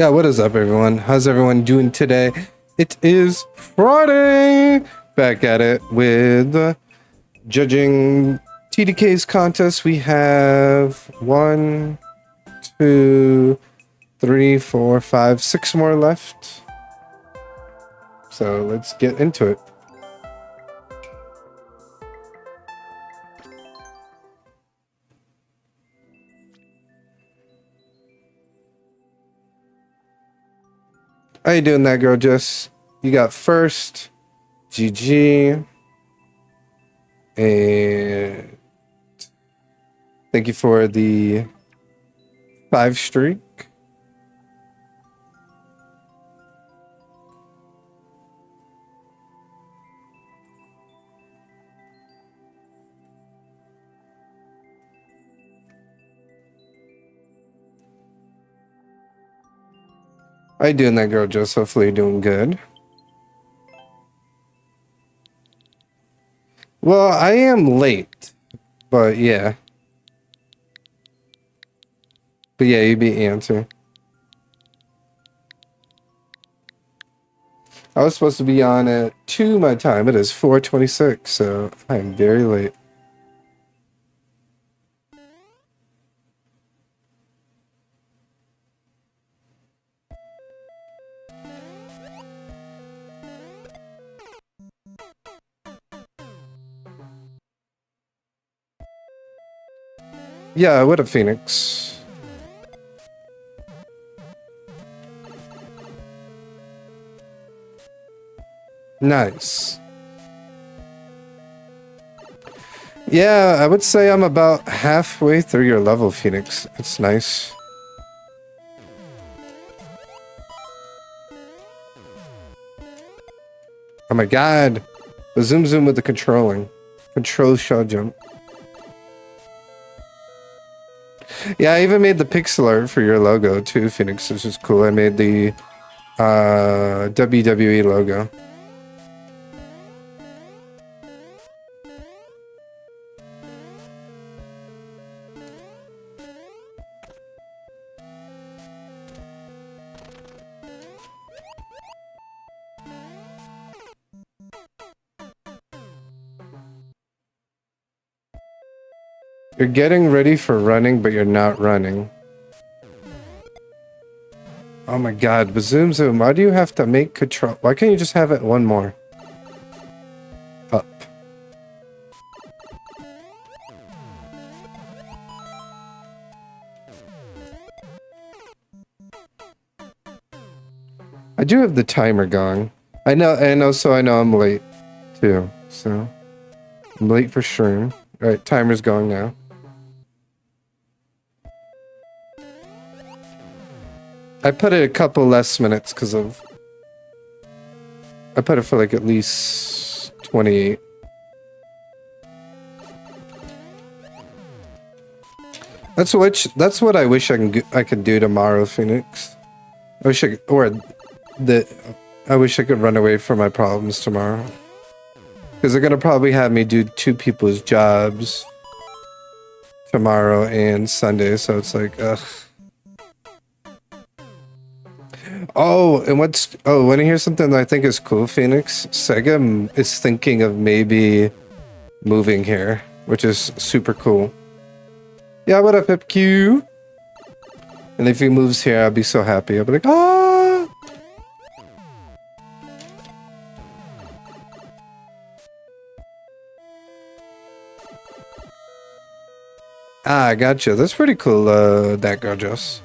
Yeah, what is up, everyone? How's everyone doing today? It is Friday! Back at it with judging TDK's contest. We have 1, 2, 3, 4, 5, 6 more left. So let's get into it. How you doing, that girl, Jess? You got first, GG, and thank you for the 5 streak. How you doing, that girl, Jess? Hopefully you're doing good. Well, I am late, but yeah. But yeah, you beat Answer. I was supposed to be on at 2 my time. It is 4:26, so I am very late. Yeah, what a Phoenix. Nice. Yeah, I would say I'm about halfway through your level, Phoenix. It's nice. Oh my god. The zoom with the controlling. Control shot jump. Yeah, I even made the pixel art for your logo too, Phoenix. This is cool. I made the WWE logo. You're getting ready for running, but you're not running. Oh my god, but zoom, why do you have to make control? Why can't you just have it one more? Up. I do have the timer going. I know, and also I know I'm late too, so I'm late for sure. Alright, timer's going now. I put it a couple less minutes because of... I put it for like at least 28. That's what I wish I could do tomorrow, Phoenix. I wish I could run away from my problems tomorrow. Because they're gonna probably have me do 2 people's jobs tomorrow and Sunday, so it's like, ugh. Oh, and want to hear something that I think is cool, Phoenix? Sega is thinking of maybe moving here, which is super cool. Yeah, what up, HipQ? And if he moves here, I'll be so happy. I'll be like, ah! Ah, I gotcha. That's pretty cool, that gorgeous.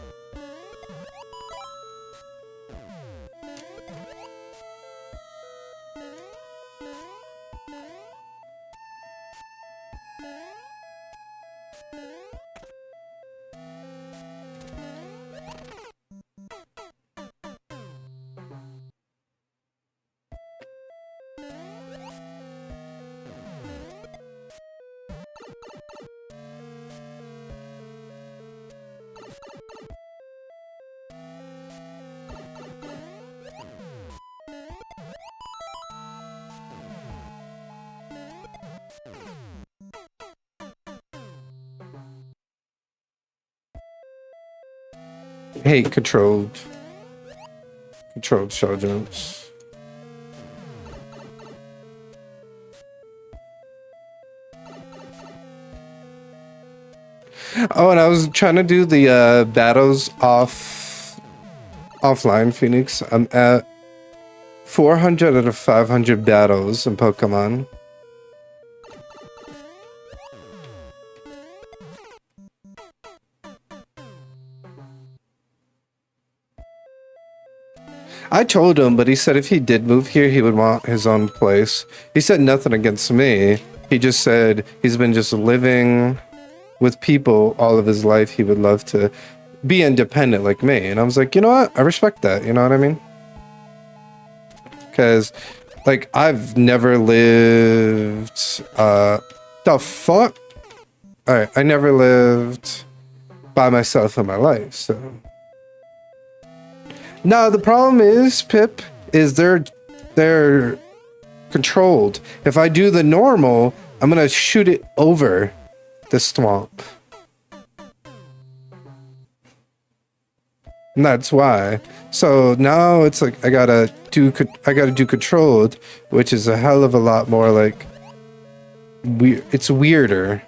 Hate controlled. Controlled charges. Oh, and I was trying to do the battles offline, Phoenix. I'm at 400 out of 500 battles in Pokemon. I told him, but he said if he did move here, he would want his own place. He said nothing against me. He just said he's been just living with people all of his life. He would love to be independent like me. And I was like, you know what? I respect that. You know what I mean? Because, like, I've never lived... the fuck? Alright, I never lived by myself in my life, so... No, the problem is, Pip, is they're controlled. If I do the normal, I'm gonna shoot it over the swamp. And that's why. So now it's like I gotta do controlled, which is a hell of a lot more like it's weirder.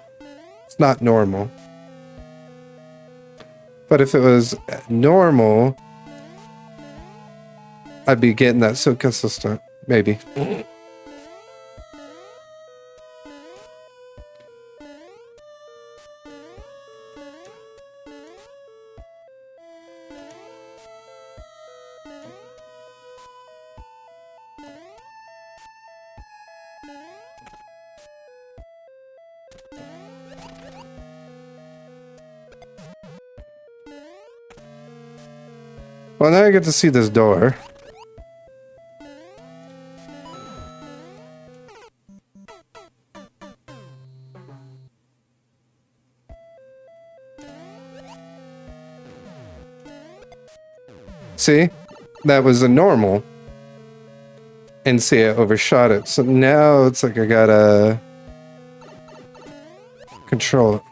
It's not normal. But if it was normal, I'd be getting that so consistent. Maybe. Well, now I get to see this door. See? That was a normal. And see, I overshot it. So now it's like I gotta control it.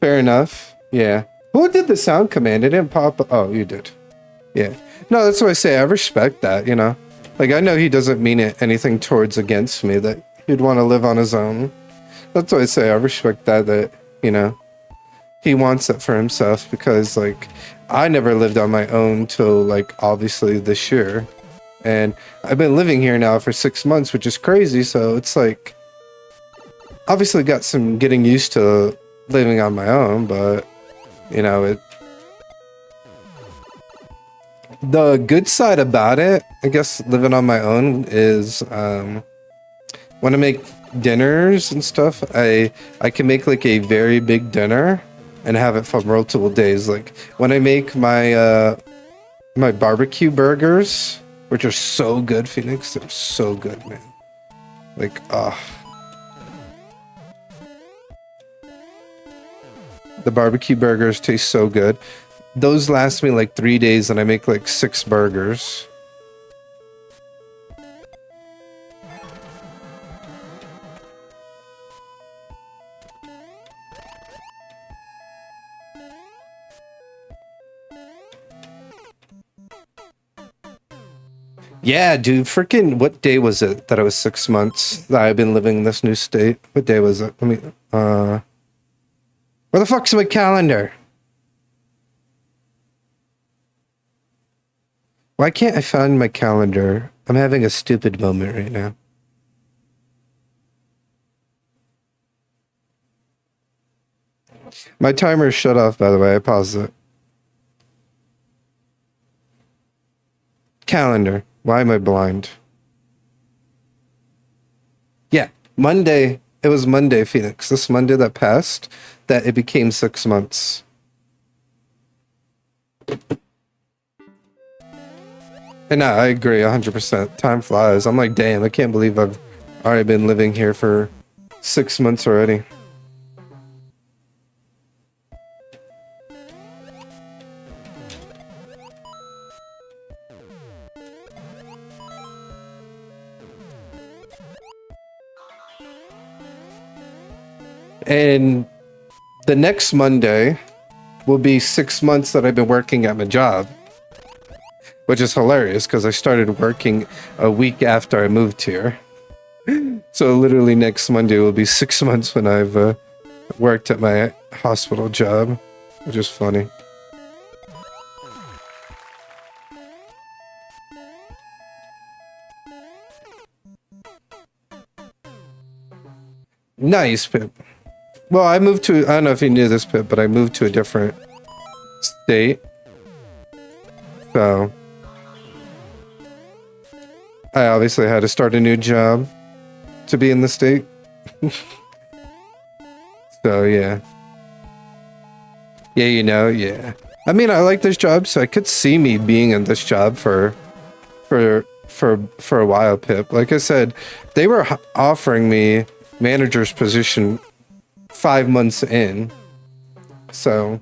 Fair enough. Yeah. Who did the sound command? It didn't pop. Oh, you did. Yeah. No, that's what I say. I respect that, you know? Like, I know he doesn't mean it anything towards against me, that he'd want to live on his own. That's what I say. I respect that, you know, he wants it for himself because, like, I never lived on my own till, like, obviously this year. And I've been living here now for 6 months, which is crazy. So it's like, obviously got some getting used to living on my own, but, you know, the good side about it, I guess, living on my own is when I make dinners and stuff, I can make like a very big dinner and have it for multiple days. Like when I make my my barbecue burgers, which are so good, Phoenix, they're so good, man. Like, the barbecue burgers taste so good. Those last me like 3 days and I make like 6 burgers. Yeah, dude, freaking what day was it that I was 6 months that I've been living in this new state? What day was it? Let me where the fuck's my calendar? Why can't I find my calendar? I'm having a stupid moment right now. My timer is shut off, by the way. I paused it. Calendar. Why am I blind? Yeah, Monday. It was Monday, Phoenix. This Monday that passed, that it became 6 months. And no, I agree 100%. Time flies. I'm like, damn, I can't believe I've already been living here for 6 months already. And the next Monday will be 6 months that I've been working at my job, which is hilarious because I started working a week after I moved here. So literally next Monday will be 6 months when I've worked at my hospital job, which is funny. Nice, Pip. Well, I moved to, I don't know if you knew this, Pip, but I moved to a different state. So I obviously had to start a new job to be in the state. So yeah. Yeah, yeah. I mean, I like this job, so I could see me being in this job for a while, Pip. Like I said, they were offering me manager's position 5 months in. So,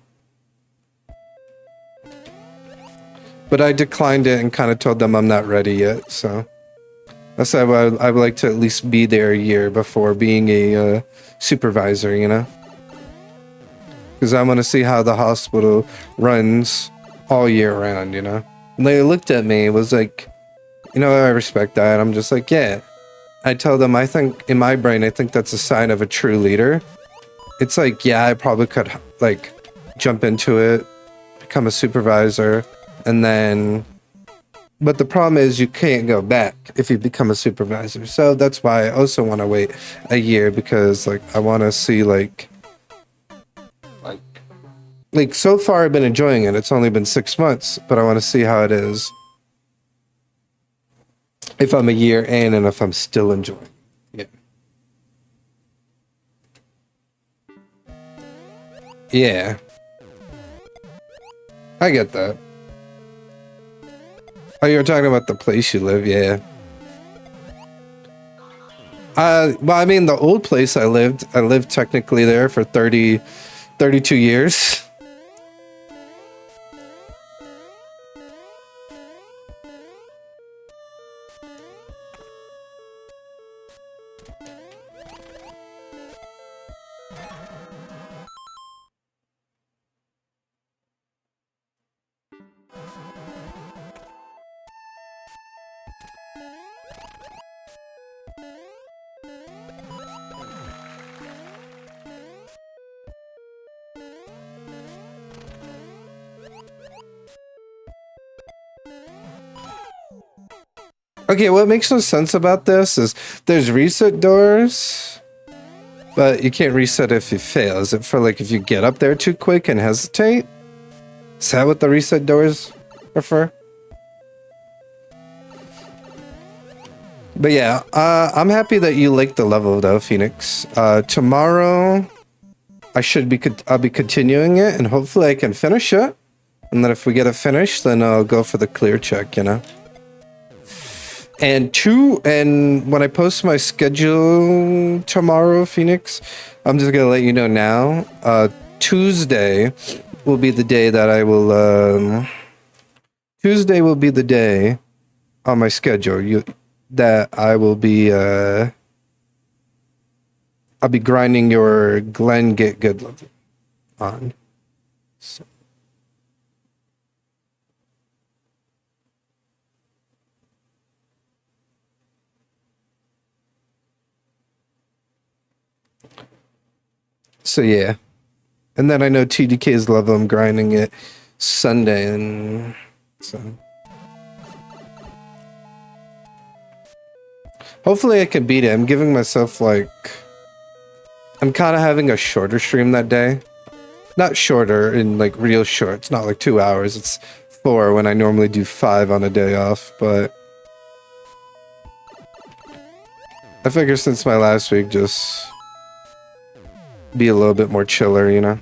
but I declined it and kind of told them I'm not ready yet. So I said I would like to at least be there a year before being a supervisor, you know? Because I want to see how the hospital runs all year round, you know? And they looked at me, was like, you know, I respect that. I'm just like, yeah. I tell them, I think, in my brain, I think that's a sign of a true leader. It's like, yeah, I probably could, like, jump into it, become a supervisor, and then... But the problem is you can't go back if you become a supervisor. So that's why I also want to wait a year, because, like, I want to see, like, so far I've been enjoying it. It's only been 6 months, but I want to see how it is if I'm a year in and if I'm still enjoying it. Yeah. I get that. Oh, you're talking about the place you live, yeah. Well, I mean, the old place I lived technically there for 32 years. Okay, what makes no sense about this is there's reset doors, but you can't reset if you fail. Is it for, like, if you get up there too quick and hesitate? Is that what the reset doors are for? But yeah, I'm happy that you liked the level though, Phoenix. Tomorrow I'll be continuing it, and hopefully I can finish it. And then if we get it finished, then I'll go for the clear check, you know? And when I post my schedule tomorrow, Phoenix, I'm just gonna let you know now. Tuesday will be the day that I will. Tuesday will be the day on my schedule that I will be. I'll be grinding your Glen Get Good level on. So yeah. And then I know TDK's level, I'm grinding it Sunday, and so hopefully I can beat it. I'm giving myself, like, I'm kind of having a shorter stream that day. Not shorter in, like, real short. It's not like 2 hours. It's 4 when I normally do 5 on a day off, but I figure since my last week, just be a little bit more chiller, you know?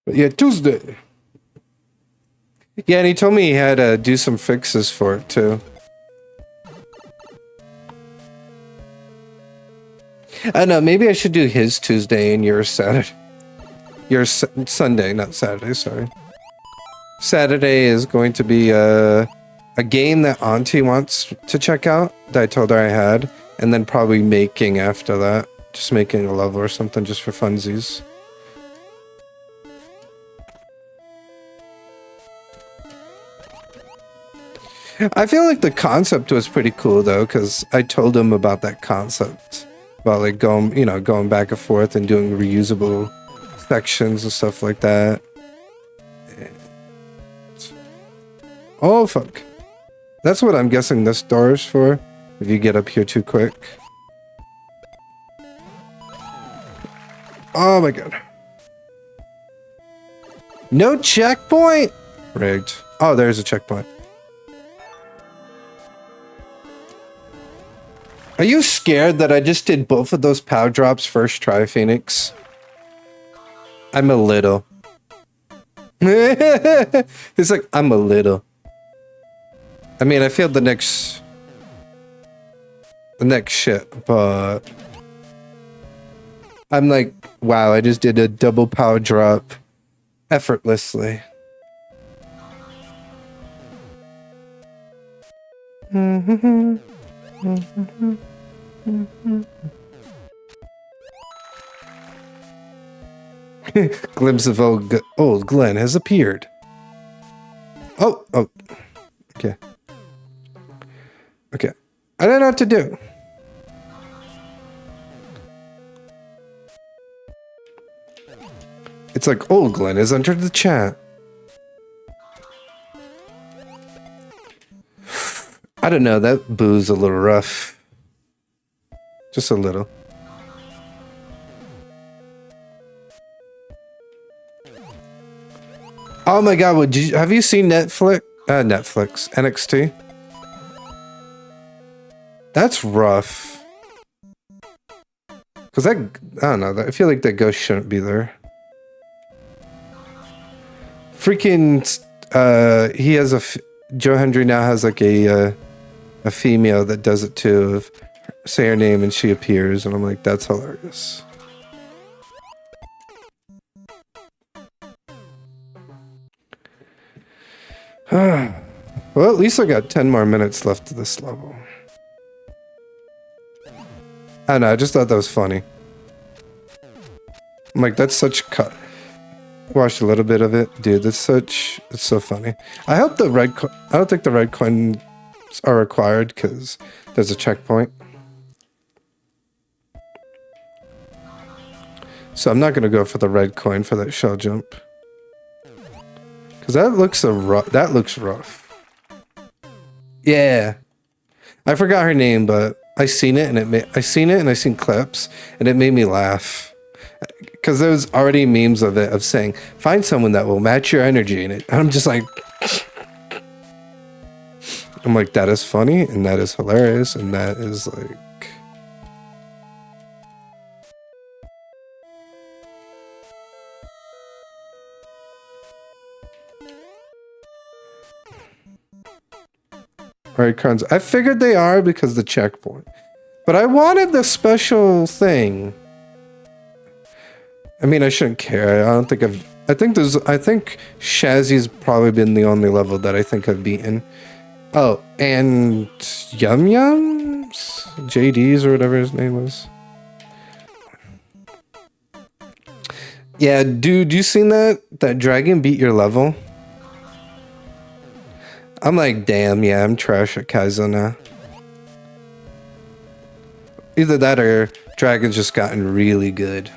But yeah, Tuesday. Yeah, and he told me he had to do some fixes for it too. I don't know, maybe I should do his Tuesday and yours Saturday. Yours Sunday, not Saturday, sorry. Saturday is going to be a game that Auntie wants to check out that I told her I had, and then probably making after that. Just making a level or something just for funsies. I feel like the concept was pretty cool though, because I told him about that concept. About like going, you know, going back and forth and doing reusable sections and stuff like that. Oh fuck. That's what I'm guessing this door is for, if you get up here too quick. Oh my god. No checkpoint? Rigged. Oh, there's a checkpoint. Are you scared that I just did both of those power drops first try, Phoenix? I'm a little. It's like, I'm a little. I mean, I failed the next shit, but I'm like, wow, I just did a double power drop effortlessly. Glimpse of old Glenn has appeared. Oh, okay. Okay. I don't know what to do. It's like old Glenn has entered the chat. I don't know, that boo's a little rough. Just a little. Oh my god, have you seen Netflix, NXT? That's rough. Cause I don't know, I feel like that ghost shouldn't be there. Freaking, he has Joe Hendry now has like a female that does it too. Say her name and she appears, and I'm like, that's hilarious. Well, at least I got 10 more minutes left to this level. I don't know, I just thought that was funny. I'm like, that's such cut. Watched a little bit of it. Dude, it's so funny. I hope the red I don't think the red coins are required because there's a checkpoint. So I'm not going to go for the red coin for that shell jump. Because that looks rough. Yeah. I forgot her name, but I seen it and I seen clips and it made me laugh. Because there was already memes of it, of saying, find someone that will match your energy. And I'm just like, that is funny and that is hilarious and that is like, right, Carnes. I figured they are because the checkpoint. But I wanted the special thing. I mean, I shouldn't care. I think Shazzy's probably been the only level that I think I've beaten. Oh, and Yum Yums? JD's or whatever his name was. Yeah, dude, you seen that? That dragon beat your level? I'm like, damn, yeah, I'm trash at Kaizo now. Either that or Dragon's just gotten really good.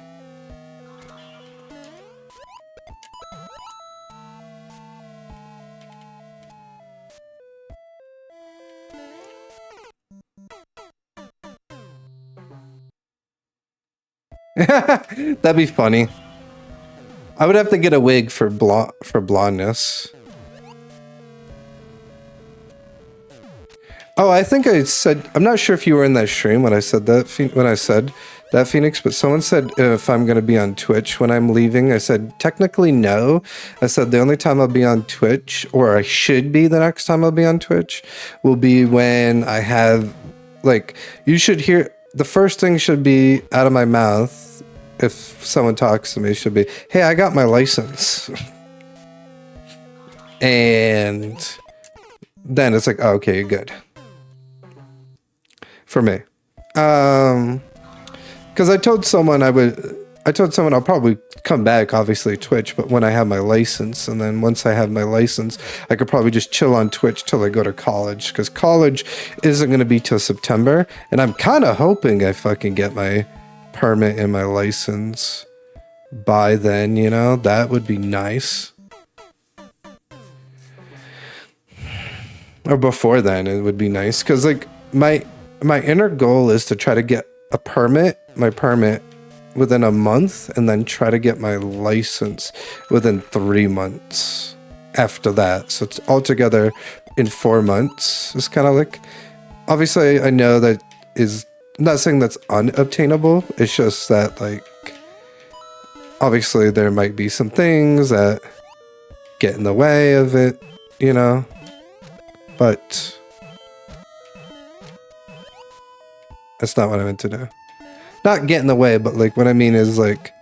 That'd be funny. I would have to get a wig for blondness. Oh, I think I said, I'm not sure if you were in that stream when I said that, Phoenix, but someone said if I'm going to be on Twitch when I'm leaving. I said, technically, no. I said the only time I'll be on Twitch, or I should be the next time I'll be on Twitch, will be when I have, like, you should hear, the first thing should be out of my mouth if someone talks to me should be, hey, I got my license. And then it's like, oh, okay, good. For me. Because I told someone I'll probably come back, obviously Twitch, but when I have my license, and then once I have my license, I could probably just chill on Twitch till I go to college, because college isn't going to be till September, and I'm kind of hoping I fucking get my permit and my license by then, you know? That would be nice. Or before then, it would be nice, because, like, my inner goal is to try to get my permit within a month, and then try to get my license within 3 months after that. So it's altogether in 4 months. It's kind of like, obviously I know that is, I'm not saying that's unobtainable. It's just that, like, obviously there might be some things that get in the way of it, you know, but that's not what I meant to do. Not get in the way, but, like, what I mean is, like,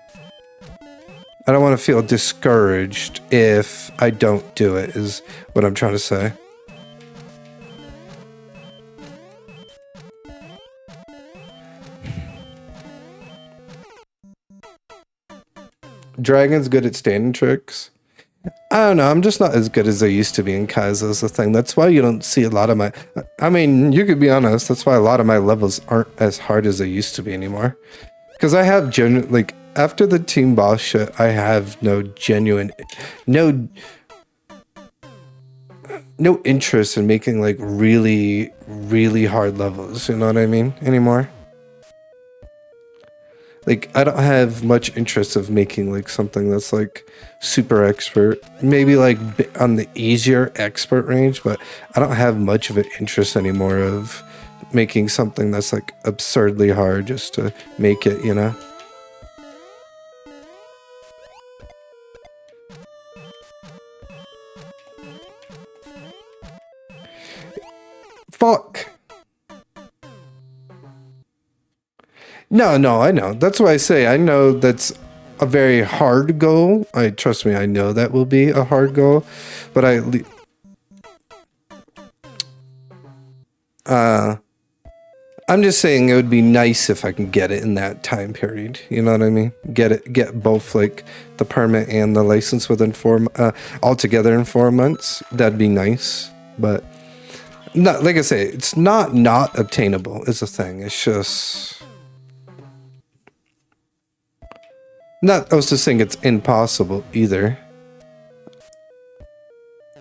I don't want to feel discouraged if I don't do it, is what I'm trying to say. Dragon's good at standing tricks. I don't know, I'm just not as good as I used to be in Kaizo is the thing. That's why you don't see a lot of my... I mean, you could be honest, that's why a lot of my levels aren't as hard as they used to be anymore. Because I have like, after the team boss shit, I have no interest in making, like, really, really hard levels, you know what I mean, anymore. Like, I don't have much interest of making, like, something that's, like, super expert. Maybe, like, on the easier expert range, but I don't have much of an interest anymore of making something that's, like, absurdly hard just to make it, you know? Fuck! No, I know. That's why I say I know that's a very hard goal. Trust me, I know that will be a hard goal, but I'm just saying it would be nice if I can get it in that time period. You know what I mean? Get both, like, the permit and the license within altogether in 4 months. That'd be nice, but not, like I say, it's not obtainable is the thing. It's just not, I was just saying it's impossible either.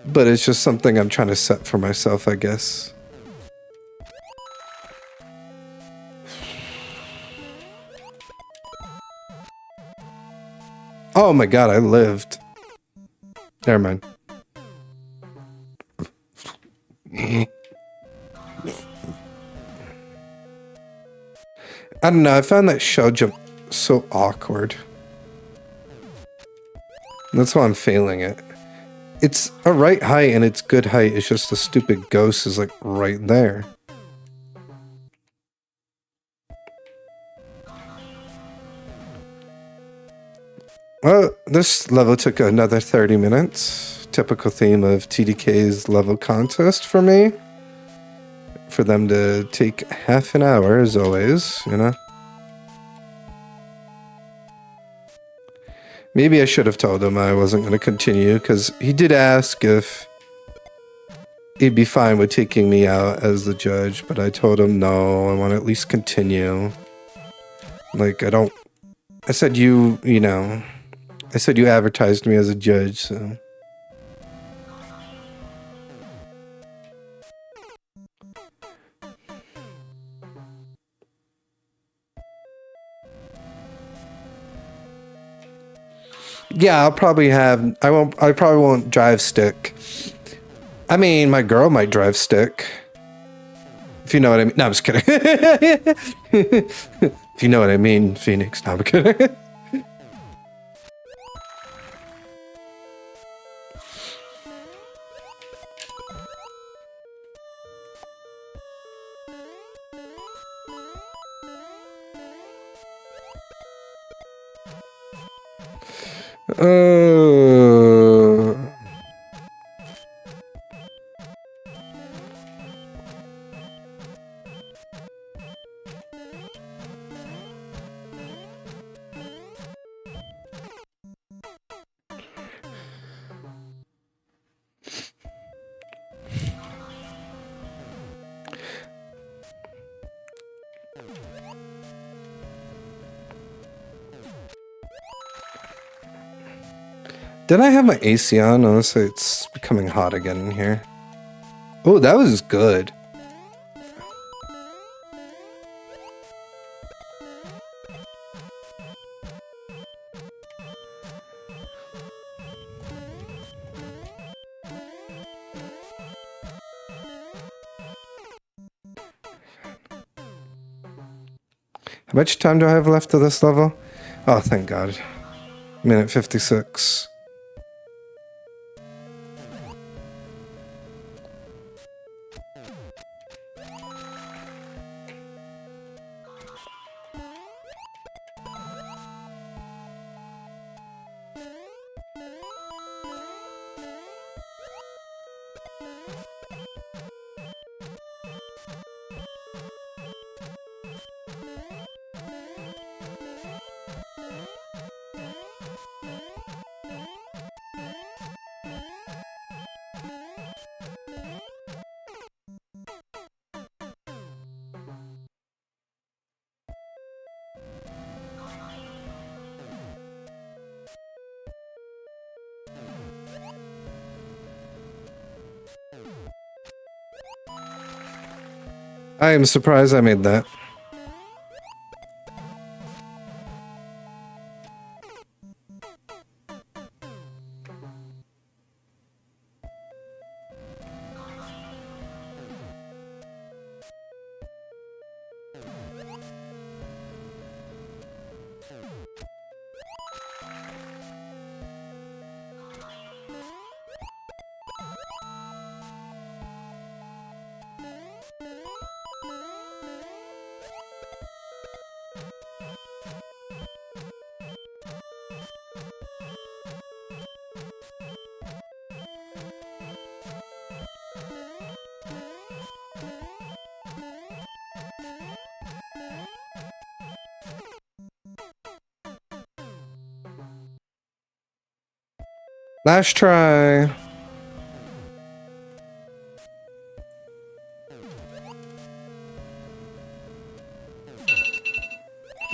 But it's just something I'm trying to set for myself, I guess. Oh my god, I lived. Never mind. I don't know, I found that shell jump so awkward. That's why I'm failing it. It's a right height and it's good height. It's just the stupid ghost is, like, right there. Well, this level took another 30 minutes. Typical theme of TDK's level contest for me. For them to take half an hour, as always, you know? Maybe I should have told him I wasn't going to continue, because he did ask if he'd be fine with taking me out as the judge, but I told him no, I want to at least continue. Like, I said you know, I said you advertised me as a judge, so... Yeah, I probably won't drive stick. I mean, my girl might drive stick. If you know what I mean. No, I'm just kidding. If you know what I mean, Phoenix. No, I'm kidding. Did I have my AC on? Honestly, it's becoming hot again in here. Oh, that was good. How much time do I have left to this level? Oh, thank God. Minute 56. I am surprised I made that. Last try.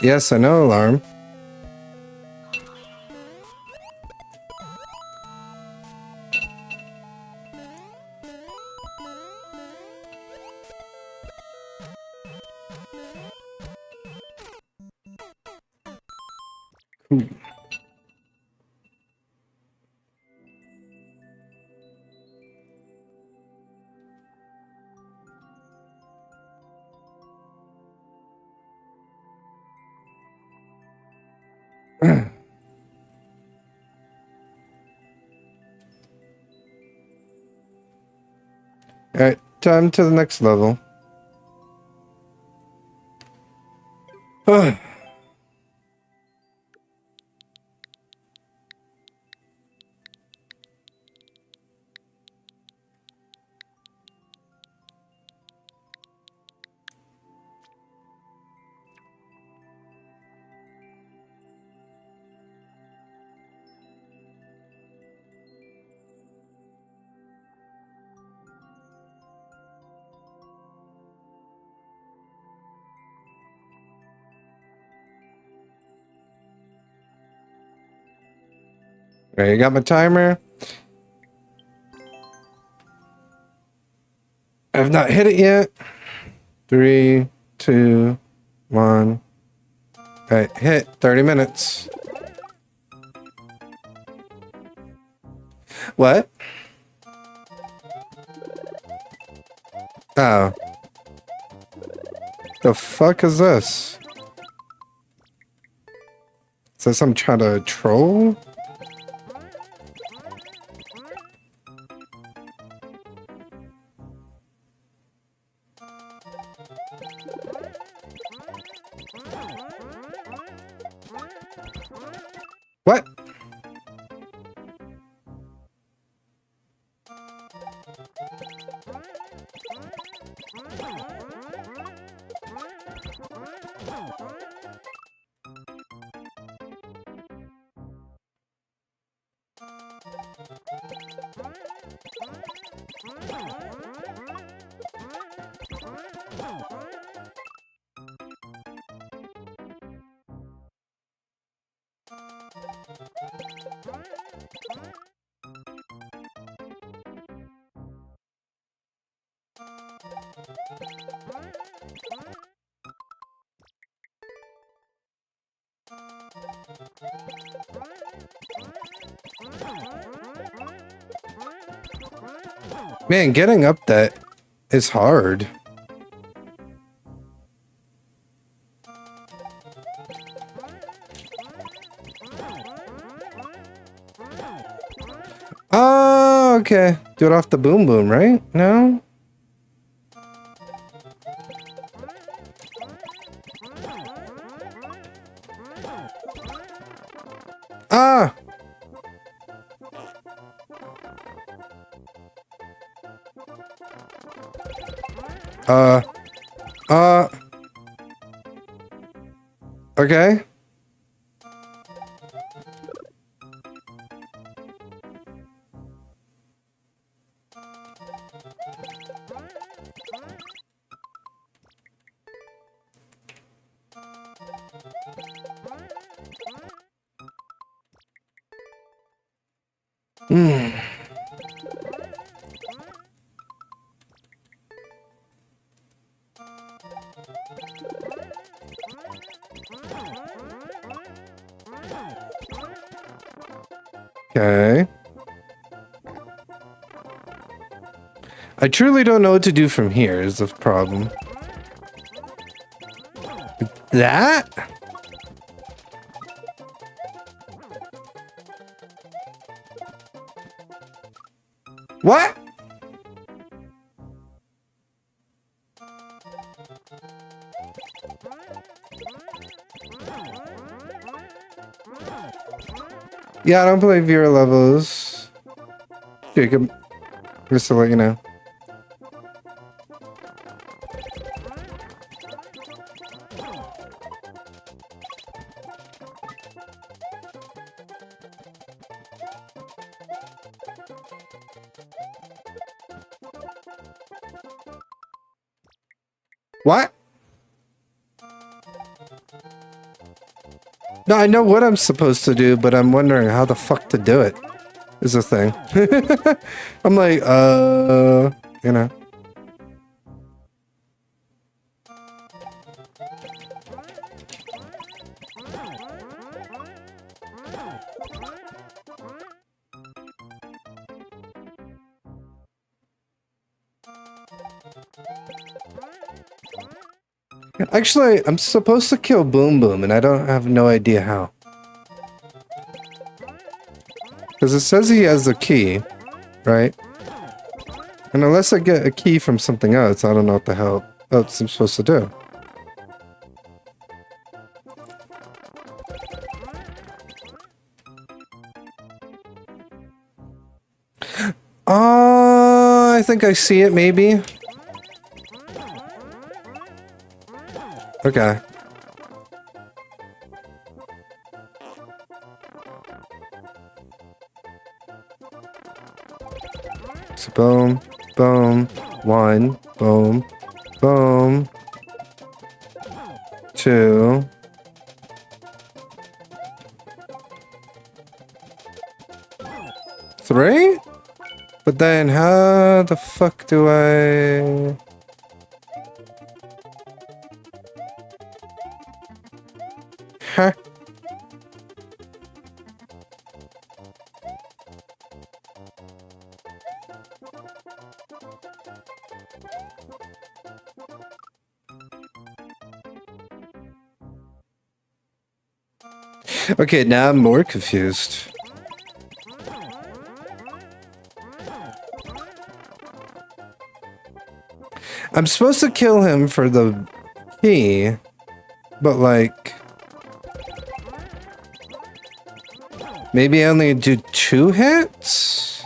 Yes, I know, alarm. Alright, time to the next level. Alright, I got my timer. I've not hit it yet. 3, 2, 1. Alright, hit. 30 minutes. What? Oh. The fuck is this? Is this some trying to troll? What? Man, getting up that is hard. Oh, okay. Do it off the boom boom, right? No? Ah! Okay. Hmm. Okay. I truly don't know what to do from here is the problem. That? What? Yeah, I don't play Vera levels. Jacob, just to let you know. What? No, I know what I'm supposed to do, but I'm wondering how the fuck to do it. Is the thing. I'm like, you know. Actually, I'm supposed to kill Boom Boom, and I don't have no idea how. Because it says he has the key, right? And unless I get a key from something else, I don't know what the hell else I'm supposed to do. Oh, I think I see it, maybe. Okay. So boom, boom, one, boom, boom, two. Three? But then how the fuck do I... Huh? Okay, now I'm more confused. I'm supposed to kill him for the key, but like... maybe I only do 2 hits?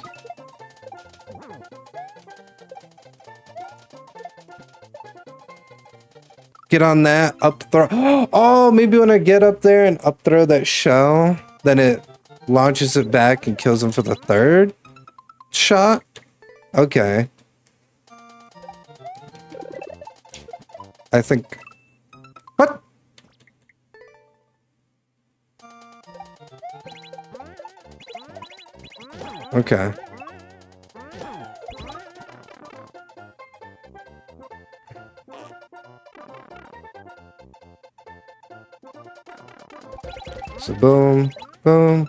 Get on that, up throw. Oh, maybe when I get up there and up throw that shell, then it launches it back and kills him for the 3rd shot? Okay. I think... what? Okay. So boom, boom.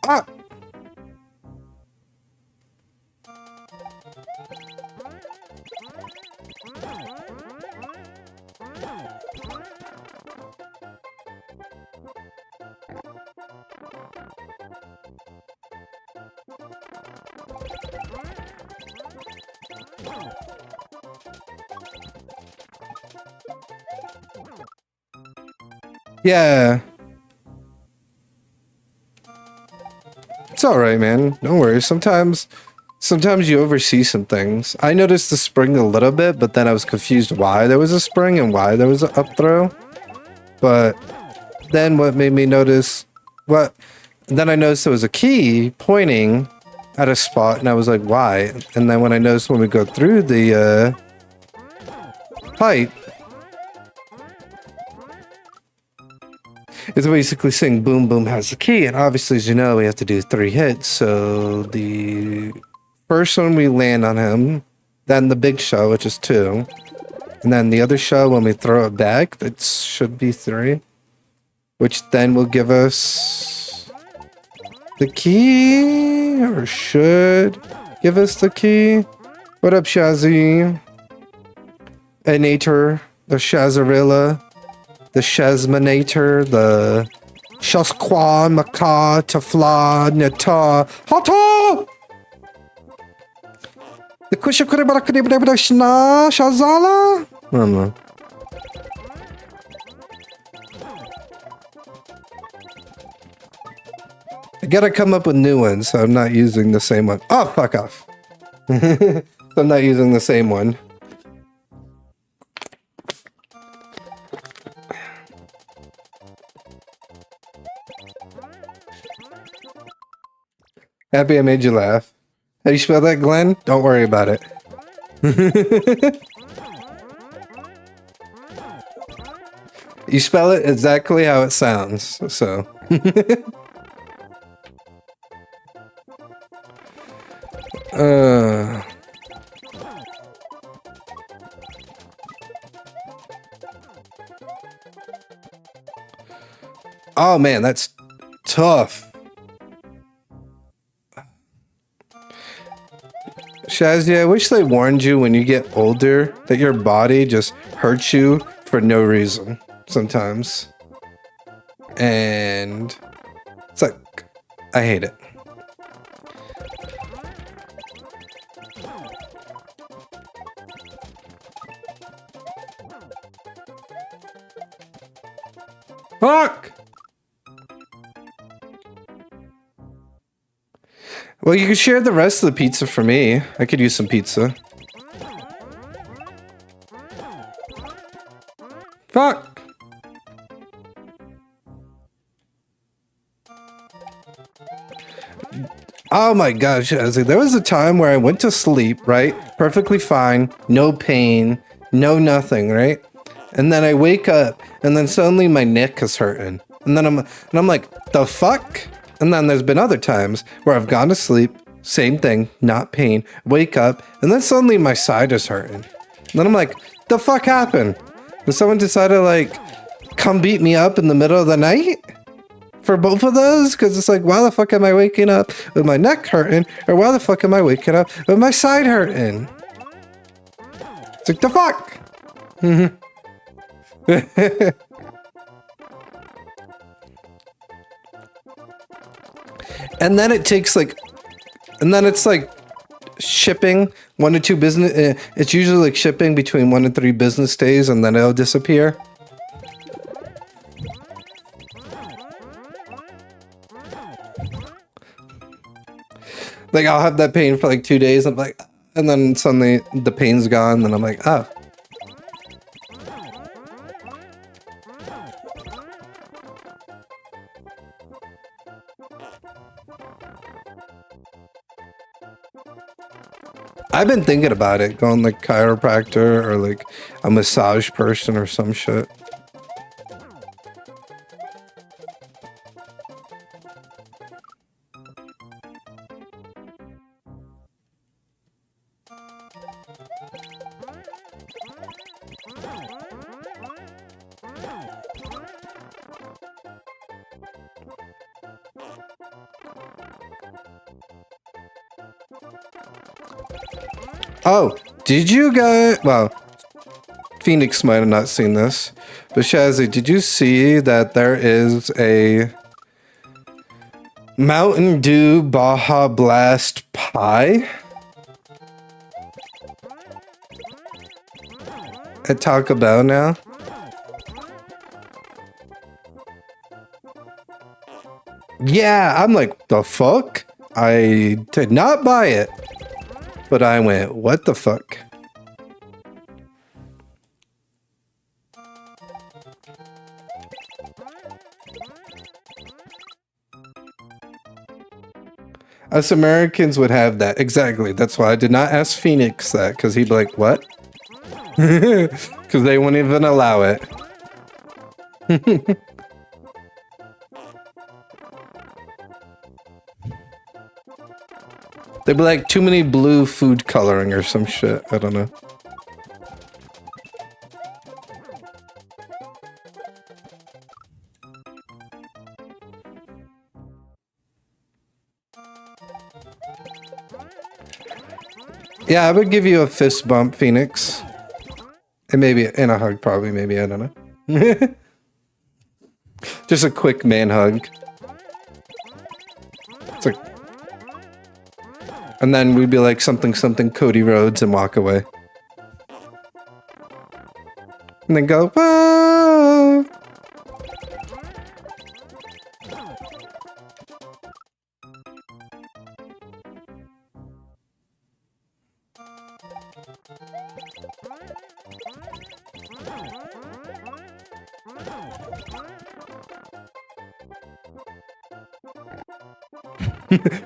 Ah! Yeah. It's alright, man. Don't worry. Sometimes you oversee some things. I noticed the spring a little bit, but then I was confused why there was a spring and why there was an up throw. But then what made me notice... then I noticed there was a key pointing at a spot, and I was like, why? And then when I noticed when we go through the pipe, it's basically saying boom boom has the key, and obviously, as you know, we have to do 3 hits. So the first one we land on him, then the big shell, which is 2, and then the other shell when we throw it back, that should be 3, which then will give us the key, or should give us the key. What up, Shazzy? Enator, the Shazarilla. The Shazmanator, the Shasqua, Maka, Tafla, Neta, Hata! The Kushakurabashna, Shazala? I don't know. I gotta come up with new ones, so I'm not using the same one. Oh, fuck off. I'm not using the same one. Happy I made you laugh. How do you spell that, Glenn? Don't worry about it. You spell it exactly how it sounds, so. Oh man, that's tough. Shazzy, I wish they warned you when you get older that your body just hurts you for no reason sometimes. And it's like, I hate it. Fuck! Well, you could share the rest of the pizza for me. I could use some pizza. Fuck! Oh my gosh, there was a time where I went to sleep, right? Perfectly fine, no pain, no nothing, right? And then I wake up, and then suddenly my neck is hurting. And then I'm like, the fuck? And then there's been other times where I've gone to sleep, same thing, not pain, wake up, and then suddenly my side is hurting. And then I'm like, the fuck happened? And someone decided to like, come beat me up in the middle of the night? For both of those? Because it's like, why the fuck am I waking up with my neck hurting? Or why the fuck am I waking up with my side hurting? It's like, the fuck? And then it takes like, and then it's like shipping 1 to 2 business. It's usually like shipping between 1 and 3 business days, and then it'll disappear. Like I'll have that pain for like 2 days. I'm like, and then suddenly the pain's gone. And I'm like, oh. I've been thinking about it, going like chiropractor or like a massage person or some shit. Oh, did you guys? Well, Phoenix might have not seen this, but Shazzy, did you see that there is a Mountain Dew Baja Blast pie at Taco Bell now? Yeah, I'm like, the fuck? I did not buy it. But I went, what the fuck? Us Americans would have that. Exactly. That's why I did not ask Phoenix that, because he'd be like, what? Because they wouldn't even allow it. They'd be like, too many blue food coloring or some shit. I don't know. Yeah, I would give you a fist bump, Phoenix. And maybe in a hug, probably, maybe, I don't know. Just a quick man hug. It's like, and then we'd be like something Cody Rhodes and walk away. And then go, whoa!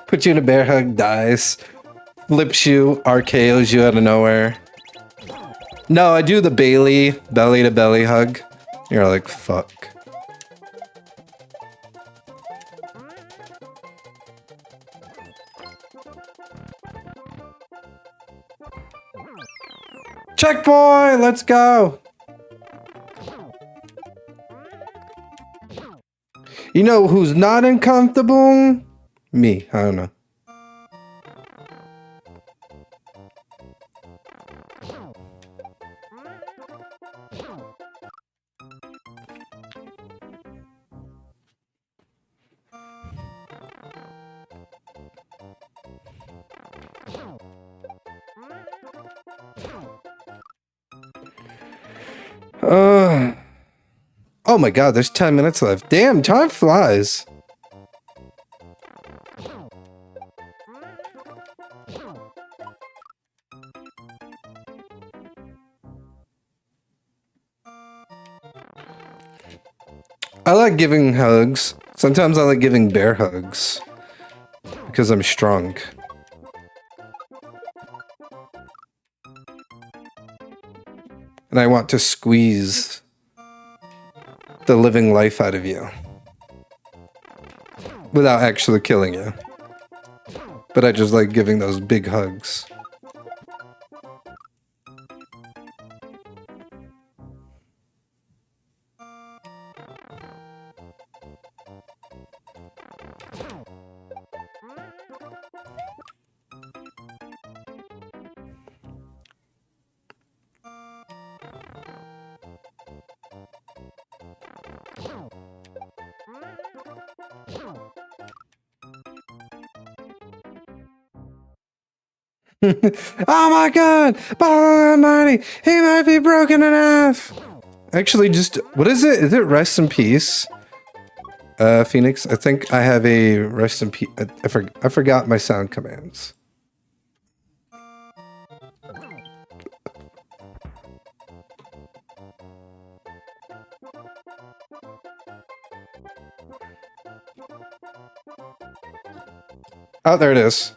Put you in a bear hug, dies. Flips you, RKOs you out of nowhere. No, I do the Bailey belly to belly hug. You're like, fuck. Checkpoint! Let's go! You know who's not uncomfortable? Me, I don't know. Oh my god, there's 10 minutes left. Damn, time flies. I like giving hugs. Sometimes I like giving bear hugs. Because I'm strong. And I want to squeeze the living life out of you. Without actually killing you. But I just like giving those big hugs. Oh my god! Ball Almighty! He might be broken in half! Actually, just, what is it? Is it rest in peace? Phoenix, I think I have a rest in peace. I forgot my sound commands. Oh, there it is.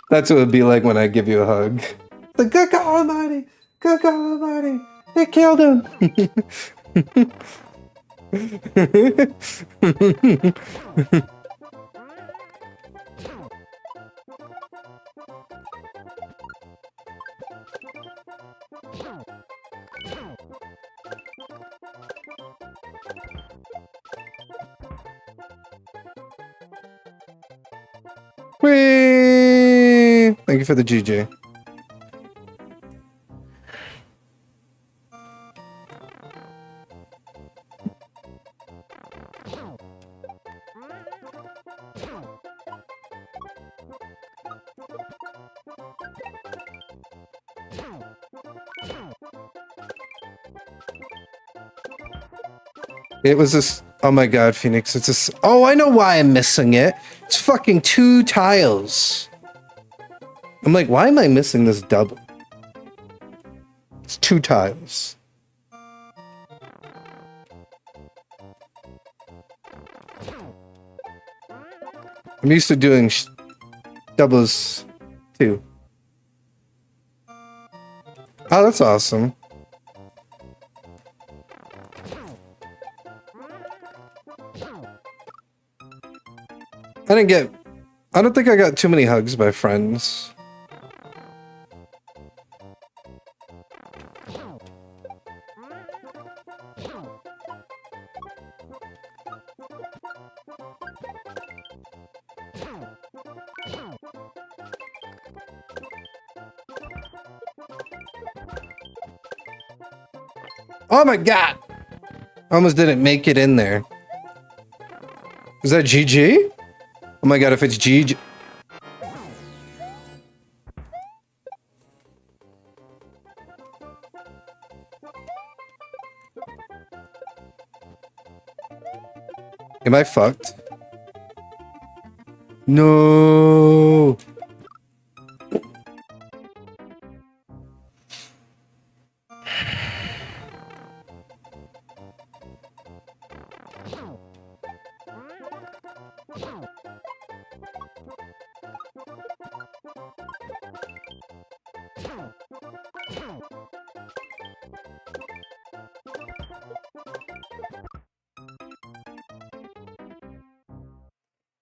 That's what it would be like when I give you a hug. The good God Almighty! Good God Almighty! They killed him! Whee! Thank you for the GG. It was this. Oh my god, Phoenix. It's this. Oh, I know why I'm missing it. It's fucking 2 tiles. I'm like, why am I missing this double? It's 2 tiles. I'm used to doing doubles too. Oh, that's awesome. I don't think I got too many hugs by friends. Oh my god! Almost didn't make it in there. Is that GG? Oh my god, if it's GG... Am I fucked? No.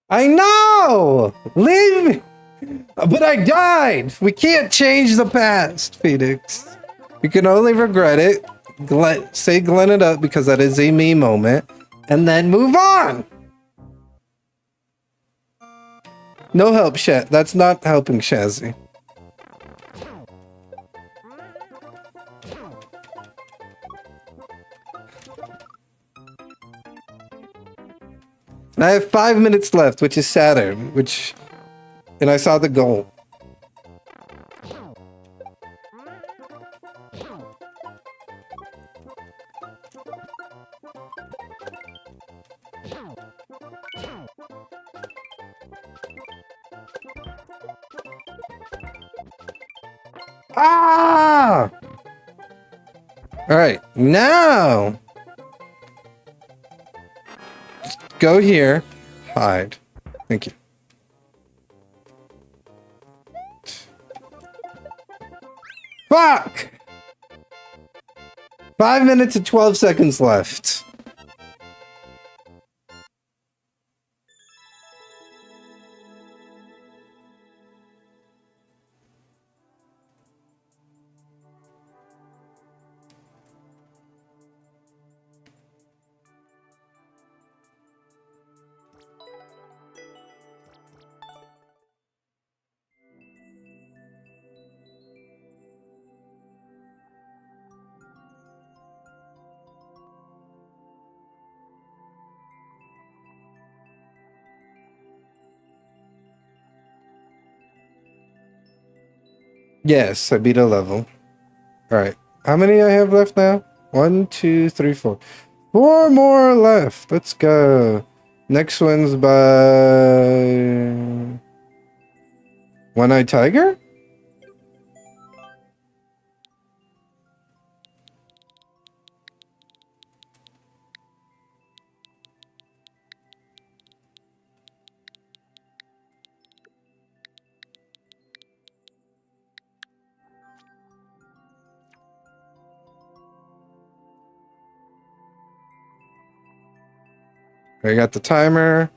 I know! Leave me! But I died! We can't change the past, Phoenix. We can only regret it, say Glenn it up because that is a me moment, and then move on! No help, Shaz. That's not helping Shazzy. And I have 5 minutes left, which is Saturn, and I saw the goal. Ah! All right, now go here, hide. Thank you. Fuck! 5 minutes and 12 seconds left. Yes, I beat a level. All right. How many I have left now? 1, 2, 3, 4. 4 more left. Let's go. Next one's by One-Eyed Tiger? I got the timer.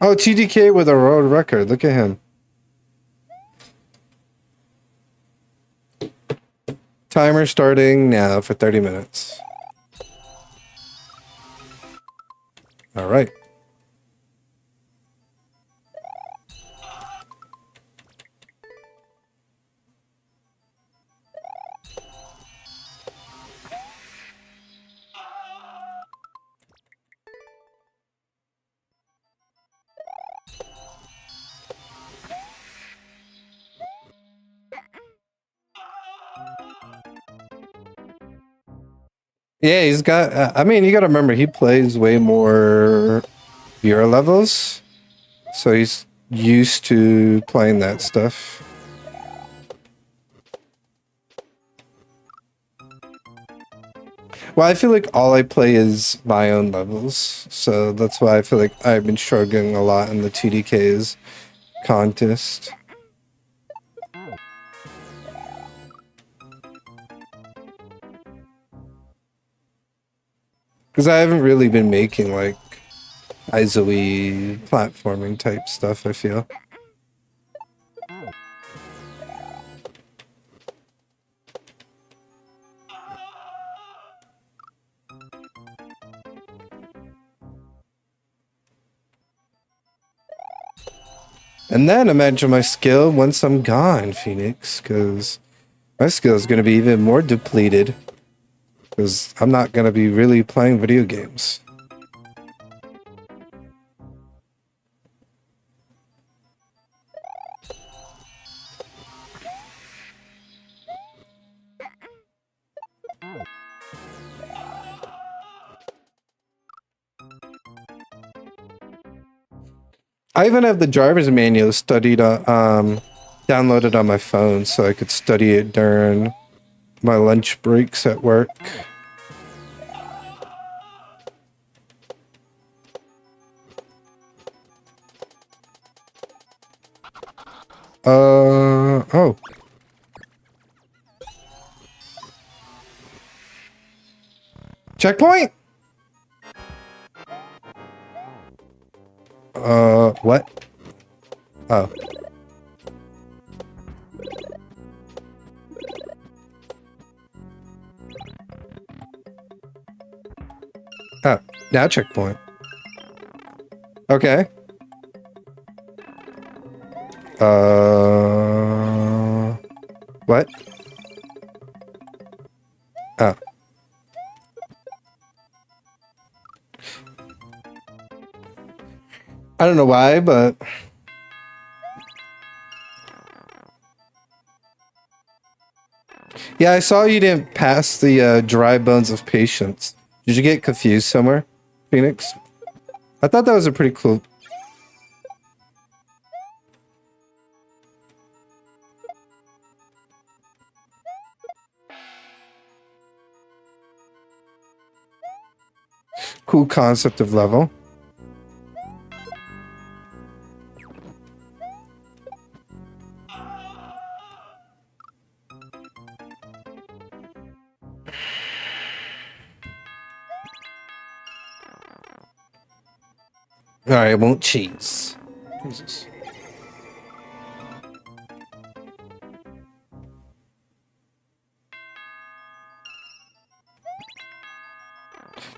Oh, TDK with a world record. Look at him. Timer starting now for 30 minutes. All right. Yeah, he's got. I mean, you got to remember he plays way more Bureau levels, so he's used to playing that stuff. Well, I feel like all I play is my own levels, so that's why I feel like I've been struggling a lot in the TDK's contest. Because I haven't really been making like ISO-y platforming type stuff, I feel. And then imagine my skill once I'm gone, Phoenix, because my skill is going to be even more depleted. Because I'm not going to be really playing video games. I even have the driver's manual downloaded on my phone so I could study it during my lunch breaks at work. Oh. Checkpoint? What? Oh. Oh, now checkpoint. Okay. What? Oh. I don't know why, but... Yeah, I saw you didn't pass the dry bones of patience. Did you get confused somewhere, Phoenix? I thought that was a pretty cool... cool concept of level. Alright, I won't cheese. Jesus.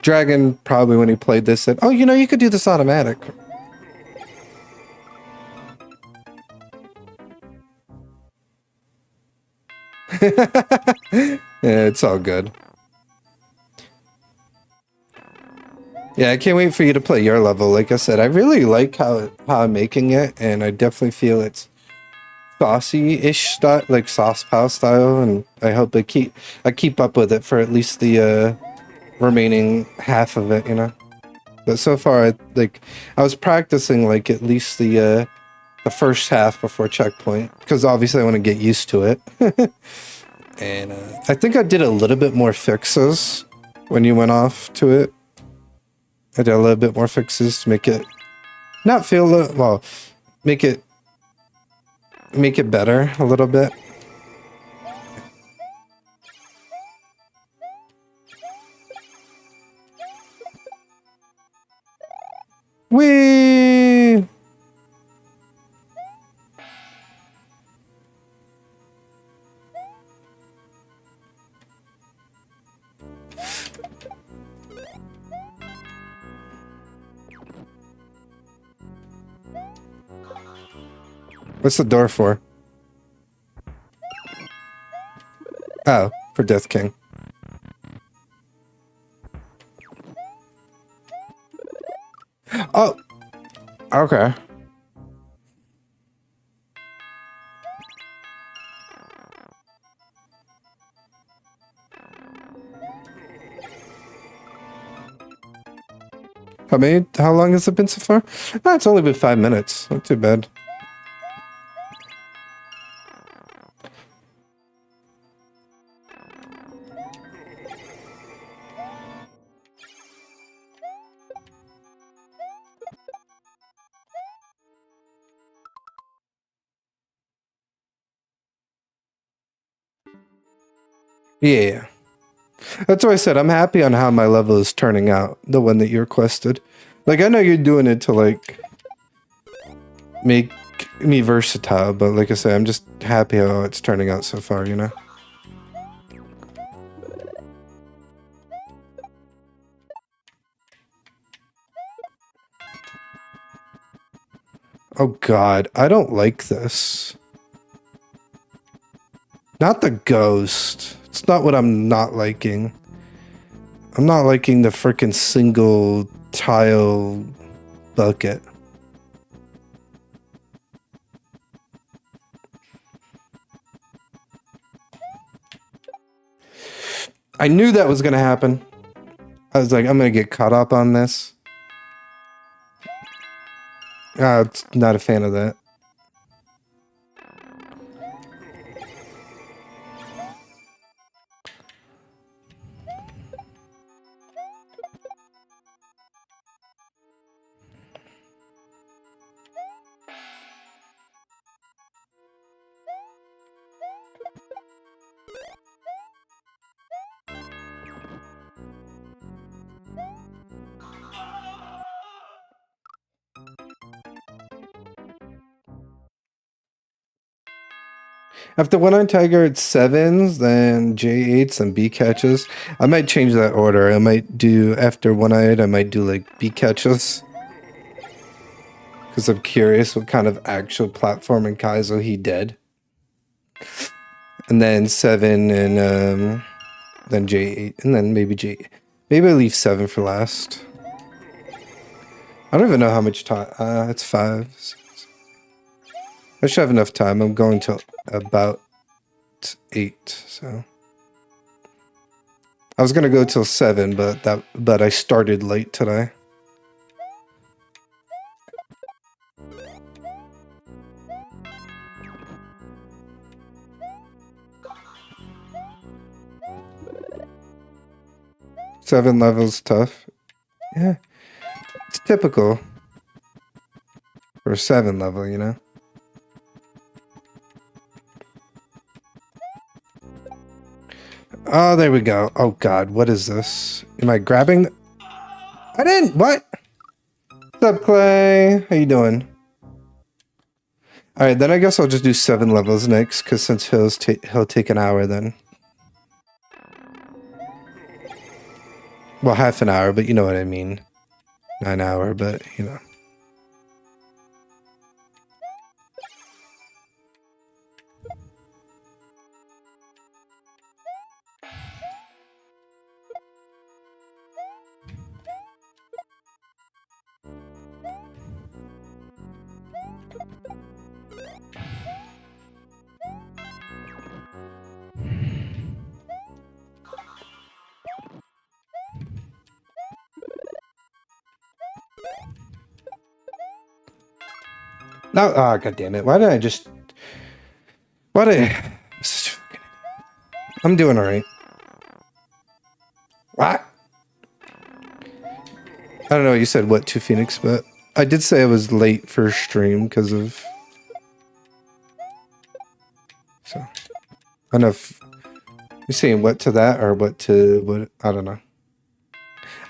Dragon probably when he played this said, oh, you know, you could do this automatic. Yeah, it's all good. Yeah, I can't wait for you to play your level. Like I said, I really like how I'm making it, and I definitely feel it's saucy-ish style, like sauce pal style, and I hope I keep up with it for at least the remaining half of it, you know. But so far, I was practicing like at least the first half before checkpoint, because obviously I want to get used to it. And I think I did a little bit more fixes when you went off to it. I did a little bit more fixes to make it not feel well, make it better a little bit. Whee! What's the door for? Oh, for Death King. Oh, okay. How long has it been so far? Oh, it's only been 5 minutes. Not too bad. Yeah. That's what I said. I'm happy on how my level is turning out. The one that you requested. Like, I know you're doing it to, like, make me versatile, but like I said, I'm just happy how it's turning out so far, you know? Oh god, I don't like this. Not the ghost. It's not what I'm not liking. I'm not liking the freaking single tile bucket. I knew that was gonna happen. I was like, I'm gonna get caught up on this. It's not a fan of that. After One-Eyed Tiger, it's 7s, then J8s, and B catches. I might change that order. I might do, after One-Eyed, I might do like B catches. Because I'm curious what kind of actual platforming Kaizo he did. And then 7 and then J8, and then maybe J. Maybe I leave 7 for last. I don't even know how much time. It's 5. I should have enough time. I'm going till about 8, so I was gonna go till 7, but I started late today. Seven levels tough. Yeah, it's typical for a 7 level, you know. Oh, there we go. Oh god, what is this? Am I grabbing? I didn't. What? What's up, Clay? How you doing? All right, then I guess I'll just do 7 levels next, because since he'll take an hour then. Well, half an hour, but you know what I mean. 9 hour, but you know. No, ah, god damn it. Why did I just... Why did I... I'm doing alright. What? I don't know, you said what to Phoenix, but I did say I was late for stream because of... So, I don't know if you're saying what to that or what to what, I don't know.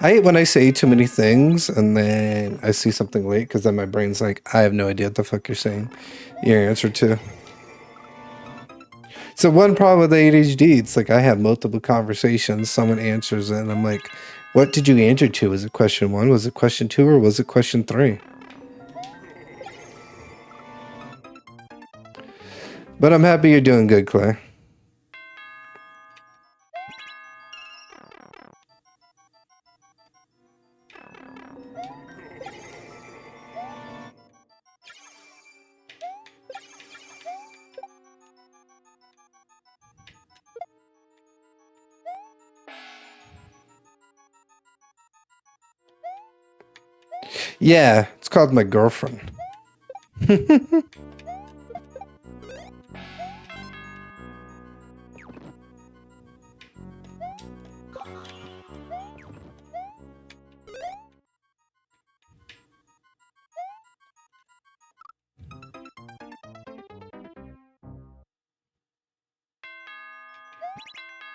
I hate when I say too many things and then I see something late because then my brain's like, I have no idea what the fuck you're saying. Your answer to. So one problem with ADHD, it's like I have multiple conversations, someone answers it, and I'm like, what did you answer to? Was it question 1? Was it question 2? Or was it question 3? But I'm happy you're doing good, Clay. Yeah, it's called my girlfriend.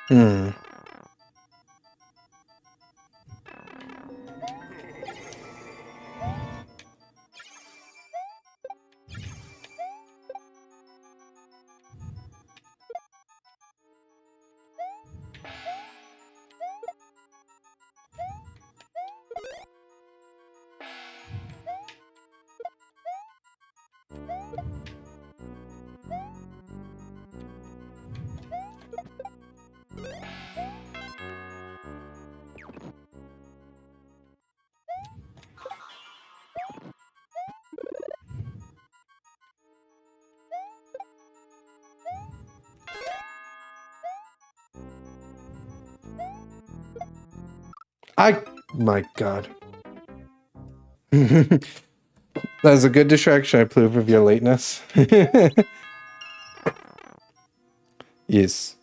Hmm. My God. That was a good distraction. I approve of your lateness. Yes.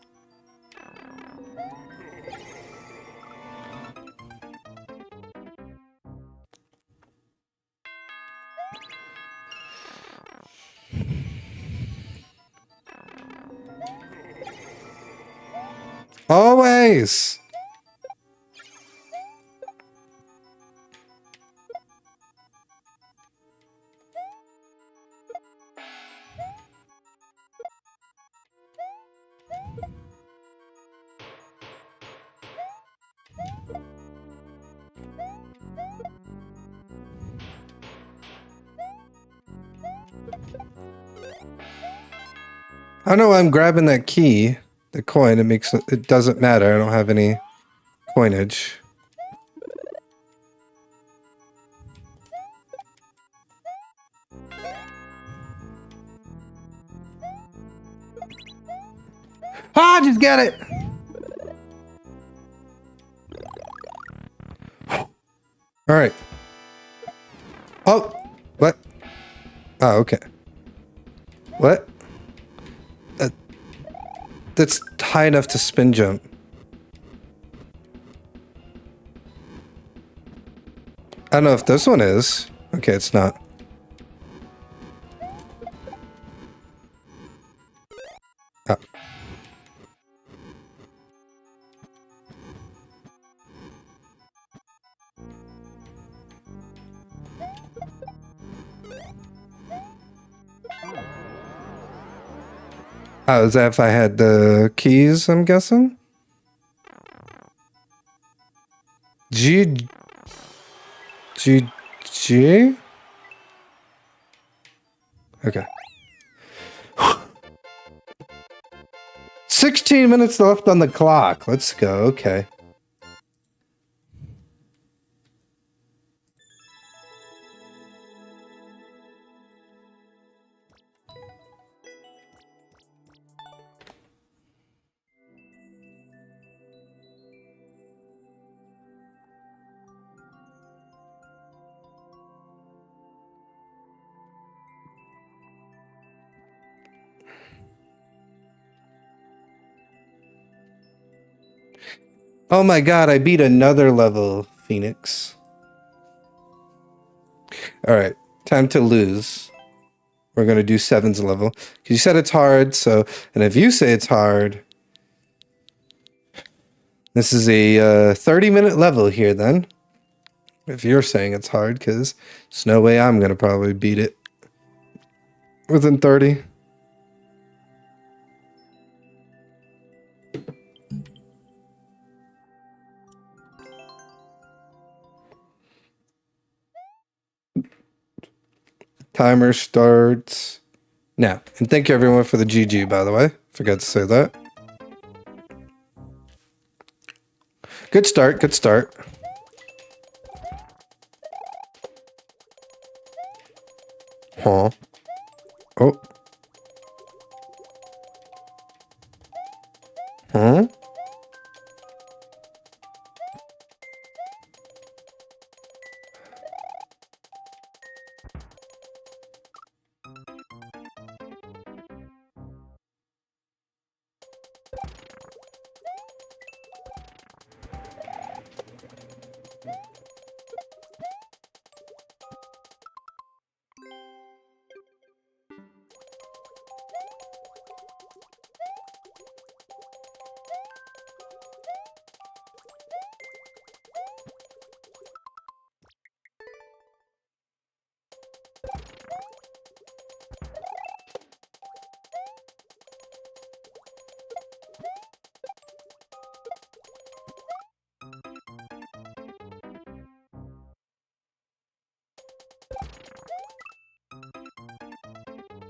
Always. I know I'm grabbing that key, the coin. It doesn't matter. I don't have any coinage. Ah, just get it. All right. Oh, what? Oh, okay. What? That's high enough to spin jump. I don't know if this one is. Okay, it's not. Oh. Oh, is that if I had the keys, I'm guessing? G... G... Okay. 16 minutes left on the clock. Let's go. Okay. Oh my god, I beat another level, Phoenix. Alright, time to lose. We're gonna do 7's level. Because you said it's hard, so... And if you say it's hard... This is a 30-minute level here, then. If you're saying it's hard, because there's no way I'm gonna probably beat it within 30. Timer starts now. And thank you everyone for the GG, by the way. Forgot to say that. Good start, good start. Huh. Oh. Huh?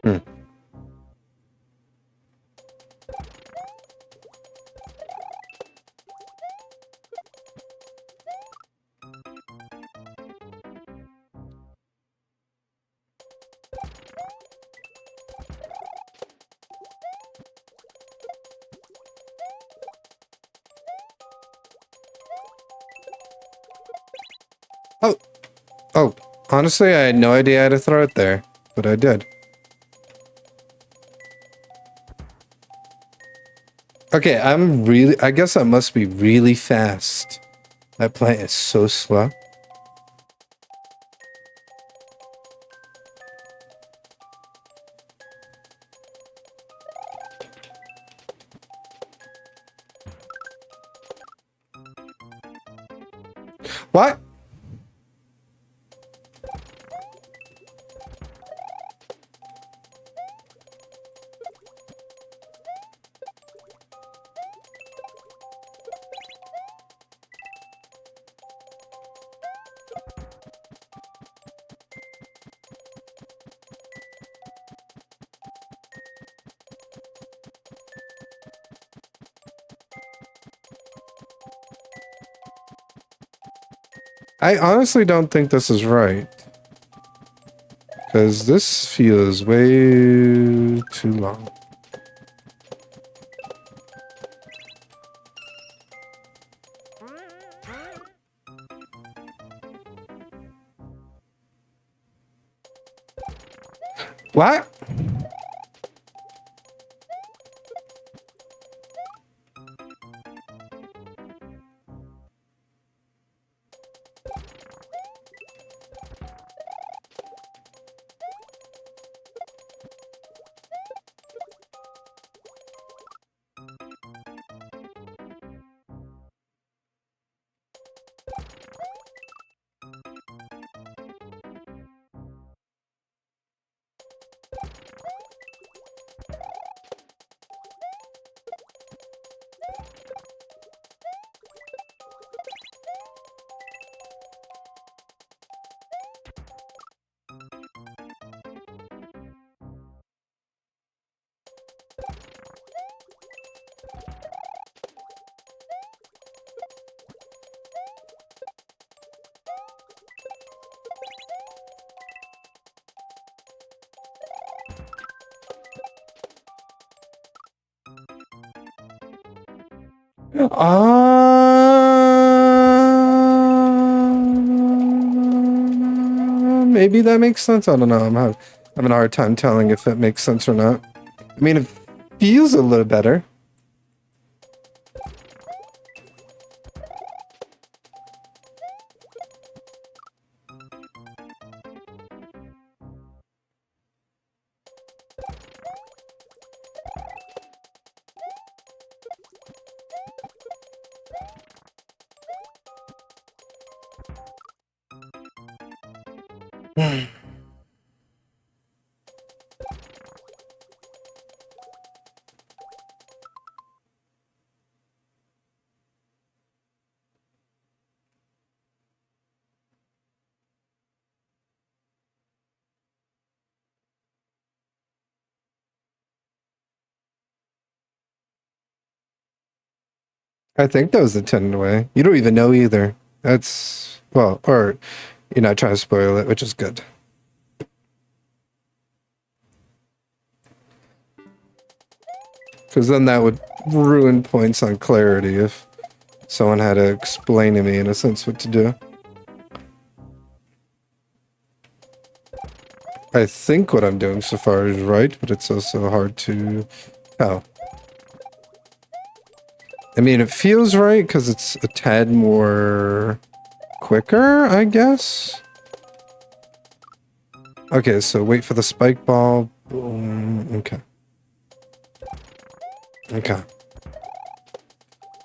Hmm. Oh. Oh. Honestly, I had no idea how to throw it there, but I did. Okay, I guess I must be really fast. That plant is so slow. What? I honestly don't think this is right. Because this feels way too long. What? Maybe that makes sense. I don't know. I'm having a hard time telling if it makes sense or not. I mean, it feels a little better. I think that was the intended way. You don't even know either. That's, well, or you're not trying to spoil it, which is good. Because then that would ruin points on clarity if someone had to explain to me, in a sense, what to do. I think what I'm doing so far is right, but it's also hard to tell. I mean, it feels right because it's a tad more quicker, I guess. Okay, so wait for the spike ball. Boom. Okay. Okay.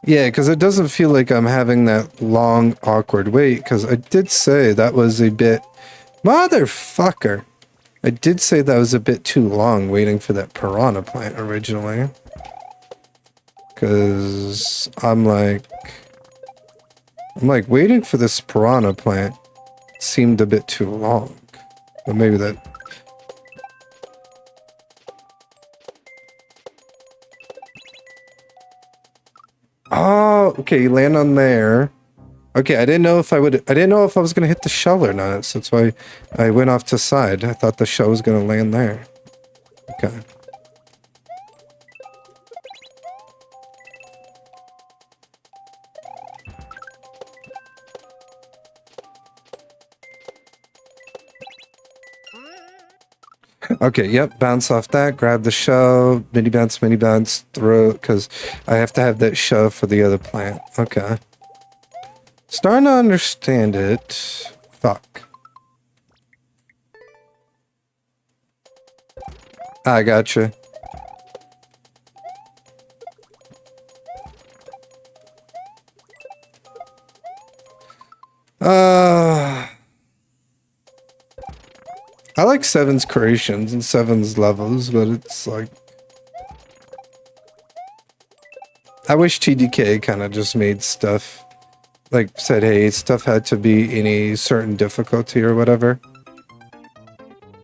Yeah, because it doesn't feel like I'm having that long, awkward wait, because I did say that was a bit... Motherfucker! I did say that was a bit too long waiting for that piranha plant originally. Because I'm like, waiting for this piranha plant seemed a bit too long. But maybe that... Oh, okay, you land on there. Okay, I didn't know if I was gonna hit the shell or not, so that's why I went off to the side. I thought the shell was gonna land there. Okay. Okay, yep, bounce off that, grab the shell, mini bounce, throw, because I have to have that shell for the other plant. Okay. Starting to understand it. Fuck. I gotcha. I like Seven's creations and Seven's levels, but it's like... I wish TDK kind of just made stuff, like said, hey, stuff had to be in a certain difficulty or whatever.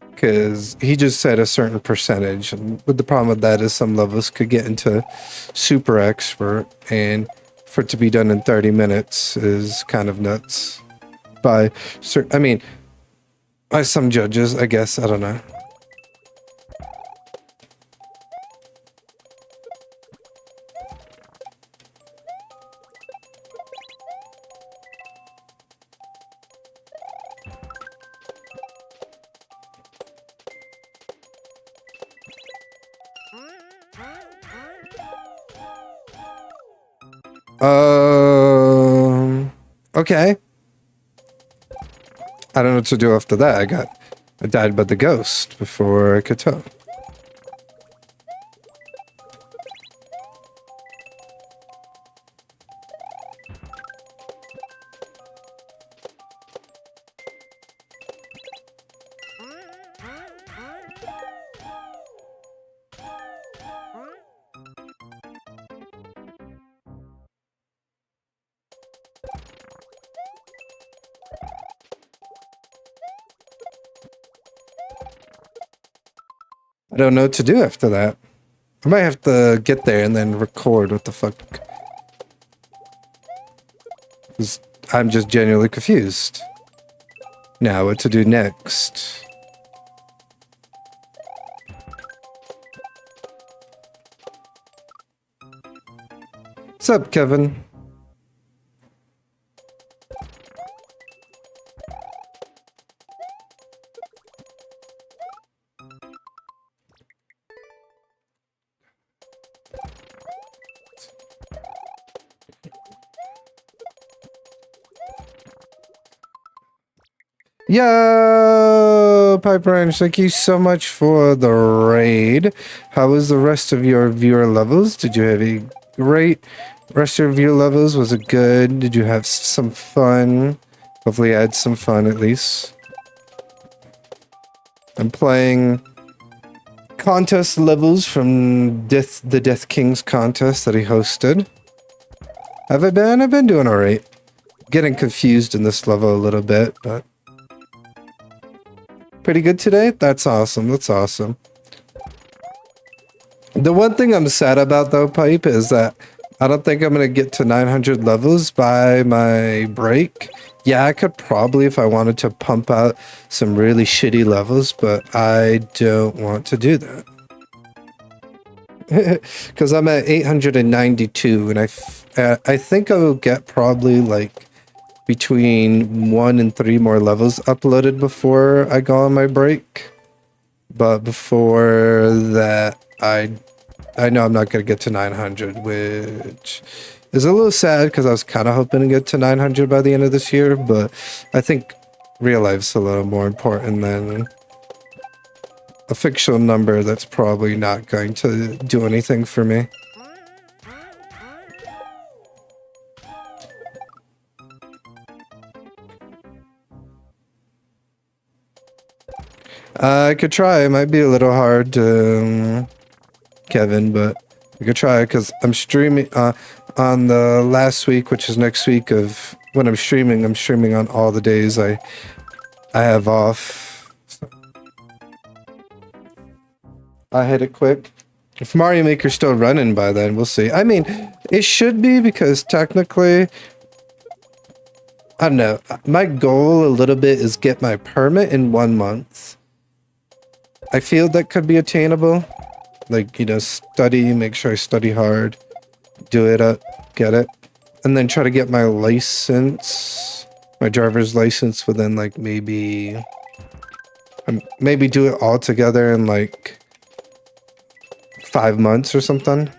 Because he just said a certain percentage, and the problem with that is some levels could get into super expert, and for it to be done in 30 minutes is kind of nuts. By some judges, I guess. I don't know. Okay. I don't know what to do after that. I died by the ghost before I could tell. I don't know what to do after that. I might have to get there and then record what the fuck. 'Cause I'm just genuinely confused. Now, what to do next? What's up, Kevin? Yo, Pipe Ranch, thank you so much for the raid. How was the rest of your viewer levels? Did you have a great rest of your viewer levels? Was it good? Did you have some fun? Hopefully I had some fun at least. I'm playing contest levels from the Death Kings contest that he hosted. Have I been? I've been doing alright. Getting confused in this level a little bit, but pretty good today? That's awesome. That's awesome. The one thing I'm sad about though, Pipe, is that I don't think I'm gonna get to 900 levels by my break. Yeah, I could probably if I wanted to pump out some really shitty levels, but I don't want to do that. Because I'm at 892, and I think I will get probably like between 1 and 3 more levels uploaded before I go on my break. But before that, I know I'm not going to get to 900, which is a little sad because I was kind of hoping to get to 900 by the end of this year, but I think real life's a little more important than a fictional number that's probably not going to do anything for me. I could try. It might be a little hard, Kevin, but I could try because I'm streaming on the last week, which is next week of when I'm streaming on all the days I have off. So I hit it quick. If Mario Maker's still running by then, we'll see. I mean, it should be because technically, I don't know. My goal a little bit is get my permit in 1 month. I feel that could be attainable. Like, you know, make sure I study hard, do it up, get it. And then try to get my license, my driver's license within like maybe do it all together in like 5 months or something.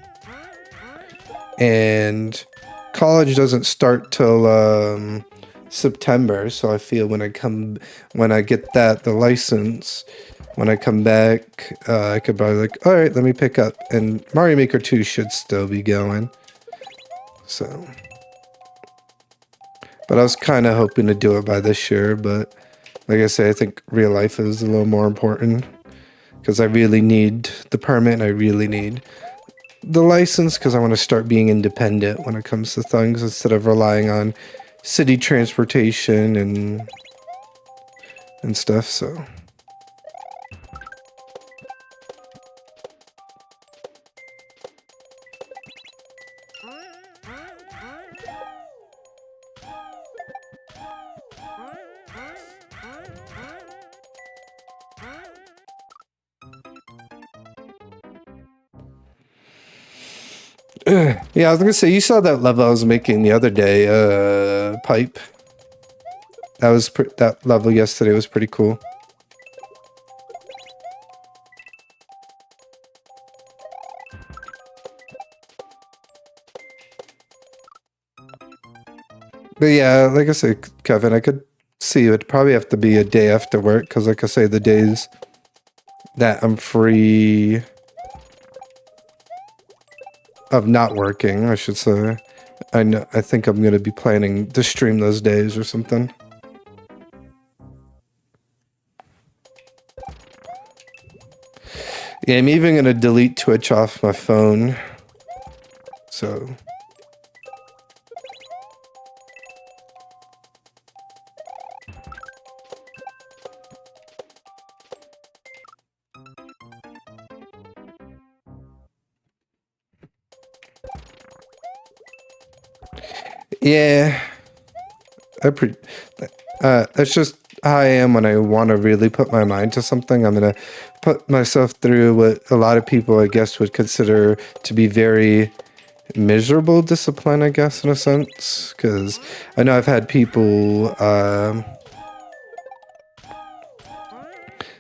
And college doesn't start till September, so I feel when I get the license, when I come back, I could probably like, all right, let me pick up. And Mario Maker 2 should still be going. So, but I was kind of hoping to do it by this year, but like I say, I think real life is a little more important because I really need the permit and I really need the license because I want to start being independent when it comes to things instead of relying on city transportation and stuff, so. Yeah, I was gonna say, you saw that level I was making the other day, Pipe. That level yesterday was pretty cool. But yeah, like I said, Kevin, I could see it'd probably have to be a day after work, because like I say, the days that I'm free of not working, I should say, I think I'm gonna be planning to stream those days or something. Yeah, I'm even gonna delete Twitch off my phone. So. Yeah. That's just how I am when I want to really put my mind to something. I'm gonna put myself through what a lot of people, I guess, would consider to be very miserable discipline, I guess, in a sense. Because I know I've had people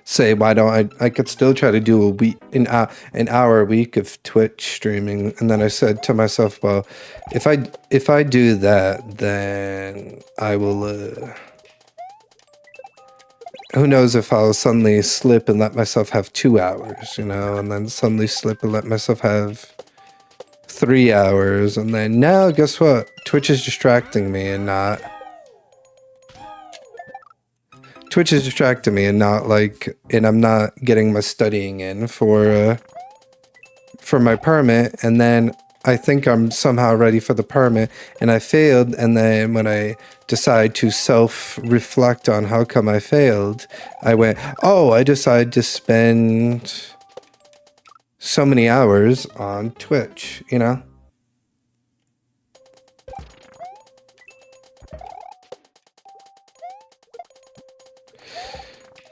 say, why don't I could still try to do an hour a week of Twitch streaming. And then I said to myself, well, if I do that, then I will who knows if I'll suddenly slip and let myself have 2 hours, you know, and then suddenly slip and let myself have 3 hours, and then now guess what? Twitch is distracting me and not Twitch is distracting me and not like, and I'm not getting my studying in for my permit, and then I think I'm somehow ready for the permit and I failed, and then when I decide to self-reflect on how come I failed, I went, oh, I decided to spend so many hours on Twitch, you know?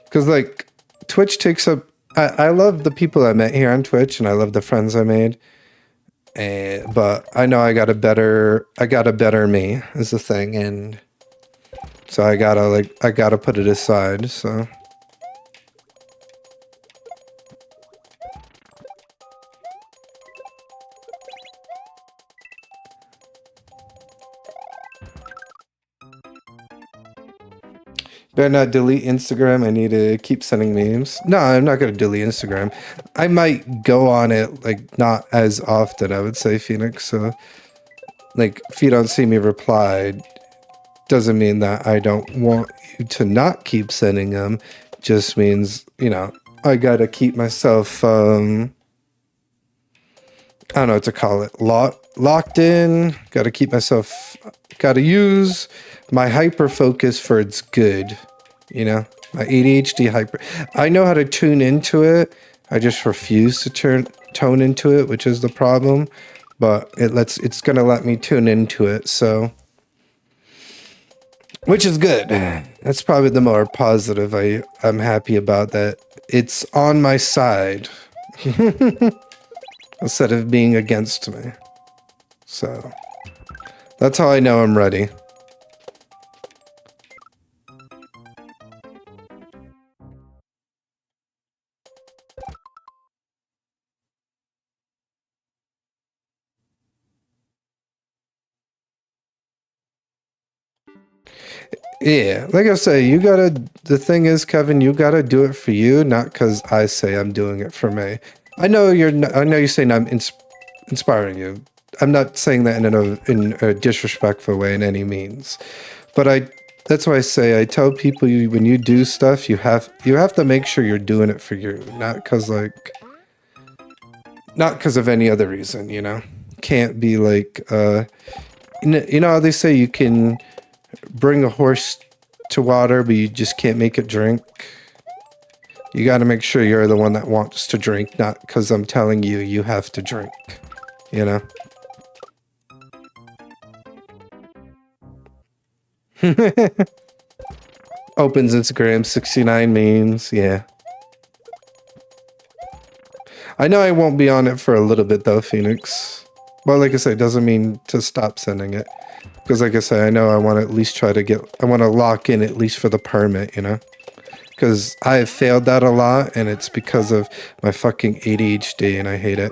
Because like Twitch takes up, I love the people I met here on Twitch, and I love the friends I made. But I know I got a better me is the thing, and so I gotta put it aside. So better not delete Instagram. I need to keep sending memes. No, I'm not gonna delete Instagram. I might go on it, like, not as often, I would say, Phoenix. So like, if you don't see me reply, doesn't mean that I don't want you to not keep sending them. Just means, you know, I gotta keep myself I don't know what to call it, locked in. Gotta keep myself, gotta use my hyper focus for its good, you know, my ADHD hyper. I know how to tune into it. I just refuse to tone into it, which is the problem. But it's gonna let me tune into it, so, which is good. That's probably the more positive. I'm happy about that. It's on my side instead of being against me. So that's how I know I'm ready. Yeah, like I say, the thing is, Kevin, you gotta do it for you, not because I say I'm doing it for me. I know you're saying I'm inspiring you. I'm not saying that in a disrespectful way in any means. But that's why I say, I tell people, when you do stuff, you have to make sure you're doing it for you, not because of any other reason, you know? Can't be like, you know how they say you can bring a horse to water, but you just can't make it drink? You got to make sure you're the one that wants to drink, not because I'm telling you you have to drink, you know? Opens Instagram, 69 memes, yeah. I know I won't be on it for a little bit though, Phoenix. Well, like I said, doesn't mean to stop sending it. Because like I said, I know I want to at least I want to lock in at least for the permit, you know? Because I have failed that a lot, and it's because of my fucking ADHD, and I hate it.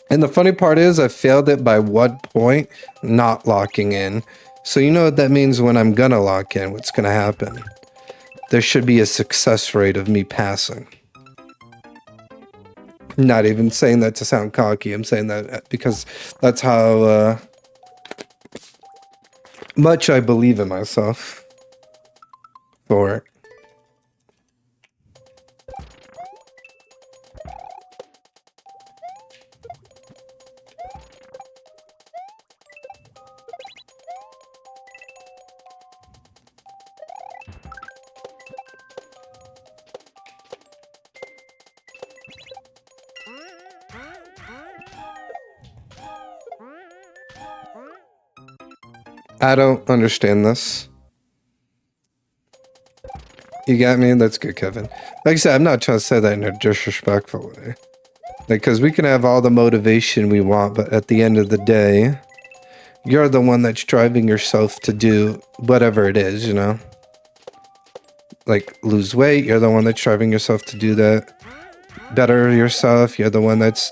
And the funny part is, I failed it by 1 point, not locking in. So you know what that means when I'm gonna lock in, what's gonna happen. There should be a success rate of me passing. Not even saying that to sound cocky, I'm saying that because that's how much I believe in myself for it. I don't understand this. You got me? That's good, Kevin. Like I said, I'm not trying to say that in a disrespectful way. Like, because we can have all the motivation we want, but at the end of the day, you're the one that's driving yourself to do whatever it is, you know? Like, lose weight, you're the one that's driving yourself to do that. Better yourself, you're the one that's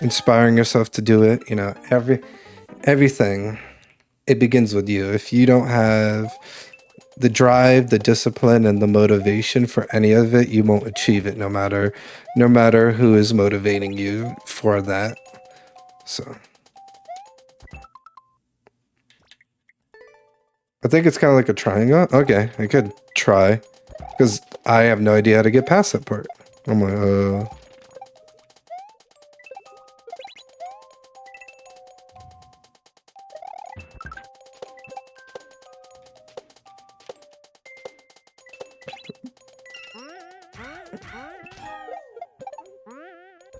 inspiring yourself to do it, you know? Everything, it begins with you. If you don't have the drive, the discipline, and the motivation for any of it, you won't achieve it no matter who is motivating you for that. So I think it's kind of like a triangle. Okay, I could try because I have no idea how to get past that part. I'm like,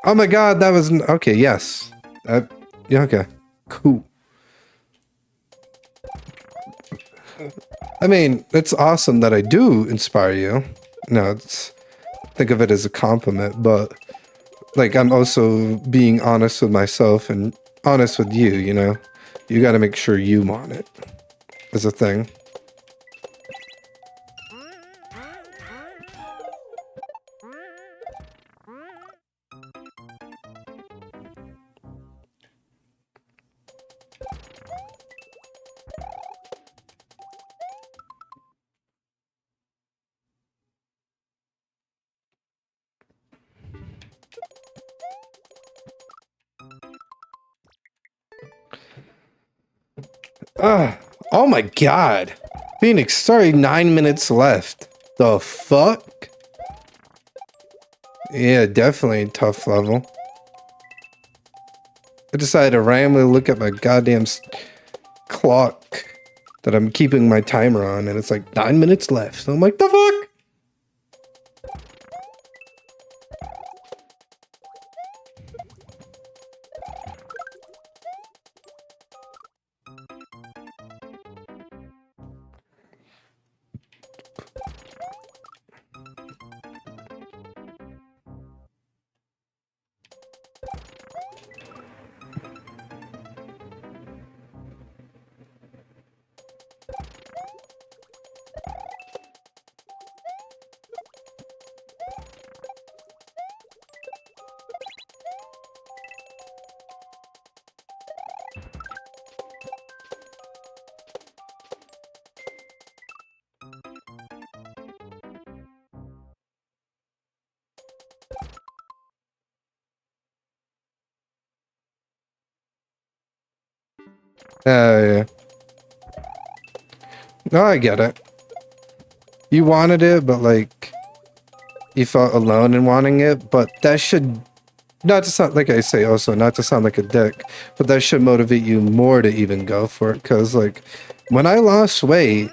oh my god, that was okay. Yes, yeah, okay, cool. I mean, it's awesome that I do inspire you. No, think of it as a compliment, but like I'm also being honest with myself and honest with you, you know? You got to make sure you want it as a thing. Oh my god. Phoenix, sorry, 9 minutes left. The fuck? Yeah, definitely a tough level. I decided to randomly look at my goddamn clock that I'm keeping my timer on, and it's like 9 minutes left. So I'm like, the fuck? Yeah. No, I get it. You wanted it, but like, you felt alone in wanting it, but that should, not to sound, like I say also, not to sound like a dick, but that should motivate you more to even go for it, because like, when I lost weight,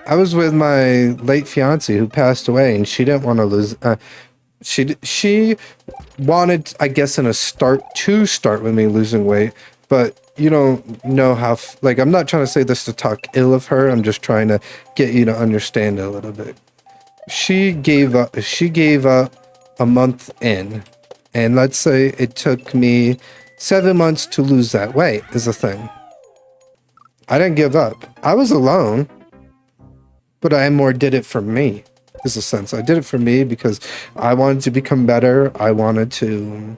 I was with my late fiance who passed away, and she didn't want to lose, she wanted, I guess, in a start with me losing weight, but you don't know how, like, I'm not trying to say this to talk ill of her, I'm just trying to get you to understand it a little bit. She gave up a month in, and let's say it took me 7 months to lose that weight is the thing. I didn't give up. I was alone, but I more did it for me is a sense. I did it for me because I wanted to become better. I wanted to,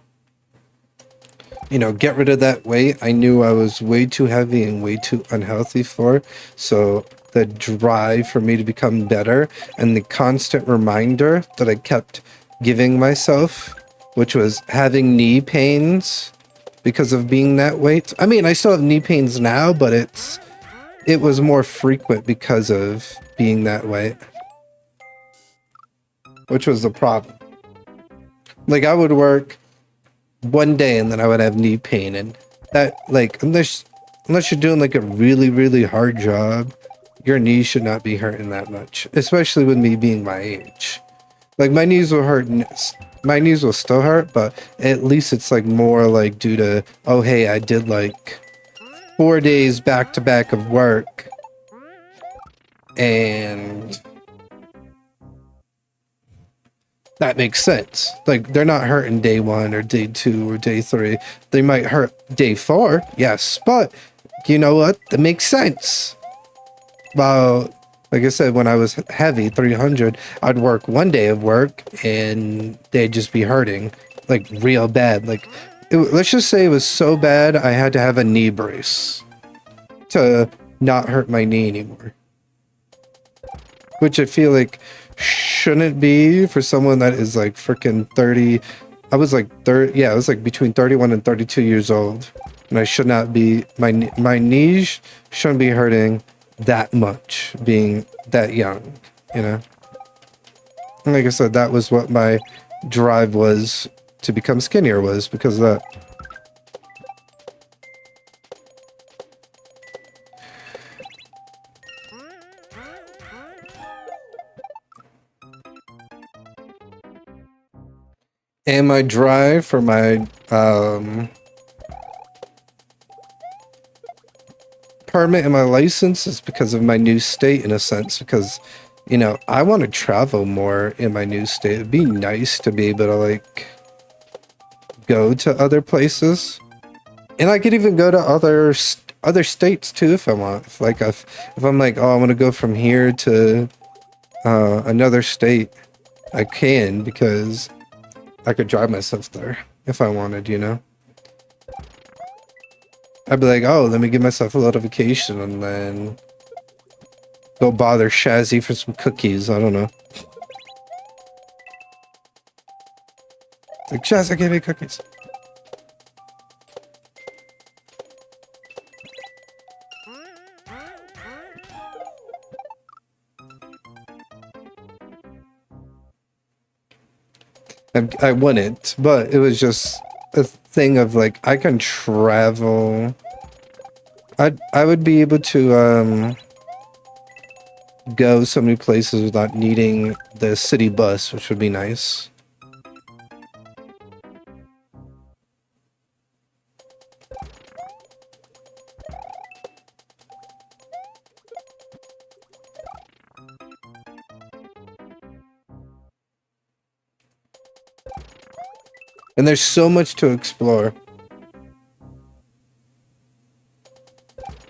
you know, get rid of that weight. I knew I was way too heavy and way too unhealthy for it. So the drive for me to become better and the constant reminder that I kept giving myself, which was having knee pains because of being that weight. I mean, I still have knee pains now, but it was more frequent because of being that weight, which was the problem. Like, I would work one day and then I would have knee pain, and that, like, unless you're doing like a really, really hard job, your knees should not be hurting that much, especially with me being my age. Like, my knees will hurt, my knees will still hurt, but at least it's like more like due to, oh hey, I did like 4 days back to back of work, and that makes sense. Like, they're not hurting day 1 or day 2 or day 3. They might hurt day 4, yes, but you know what? That makes sense. Well, like I said, when I was heavy, 300, I'd work 1 day of work and they'd just be hurting, like, real bad. Like, let's just say it was so bad I had to have a knee brace to not hurt my knee anymore. which I feel like shouldn't be for someone that is like freaking 30. I was like 30, yeah, I was like between 31 and 32 years old, and I should not be, my knees shouldn't be hurting that much being that young, you know? And like I said, that was what my drive was to become skinnier, was because of that. And my drive for my permit and my license is because of my new state, in a sense, because, you know, I want to travel more in my new state. It'd be nice to be able to like go to other places, and I could even go to other states too if I want. If I'm like, oh, I want to go from here to another state, I can, because I could drive myself there if I wanted, you know? I'd be like, oh, let me give myself a little vacation and then go bother Shazzy for some cookies. I don't know. Like, Shazzy, give me cookies. I wouldn't, but it was just a thing of like, I can travel. I would be able to go so many places without needing the city bus, which would be nice. And there's so much to explore.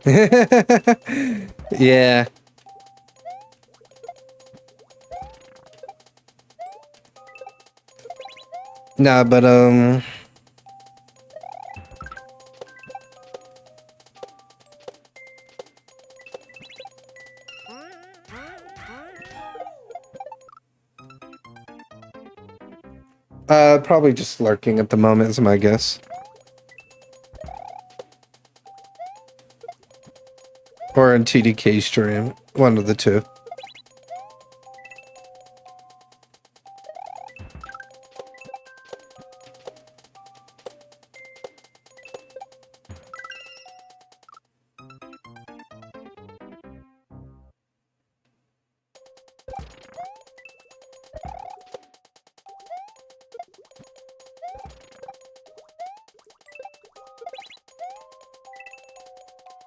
Yeah. Nah, but probably just lurking at the moment is my guess. Or in TDK stream, one of the two.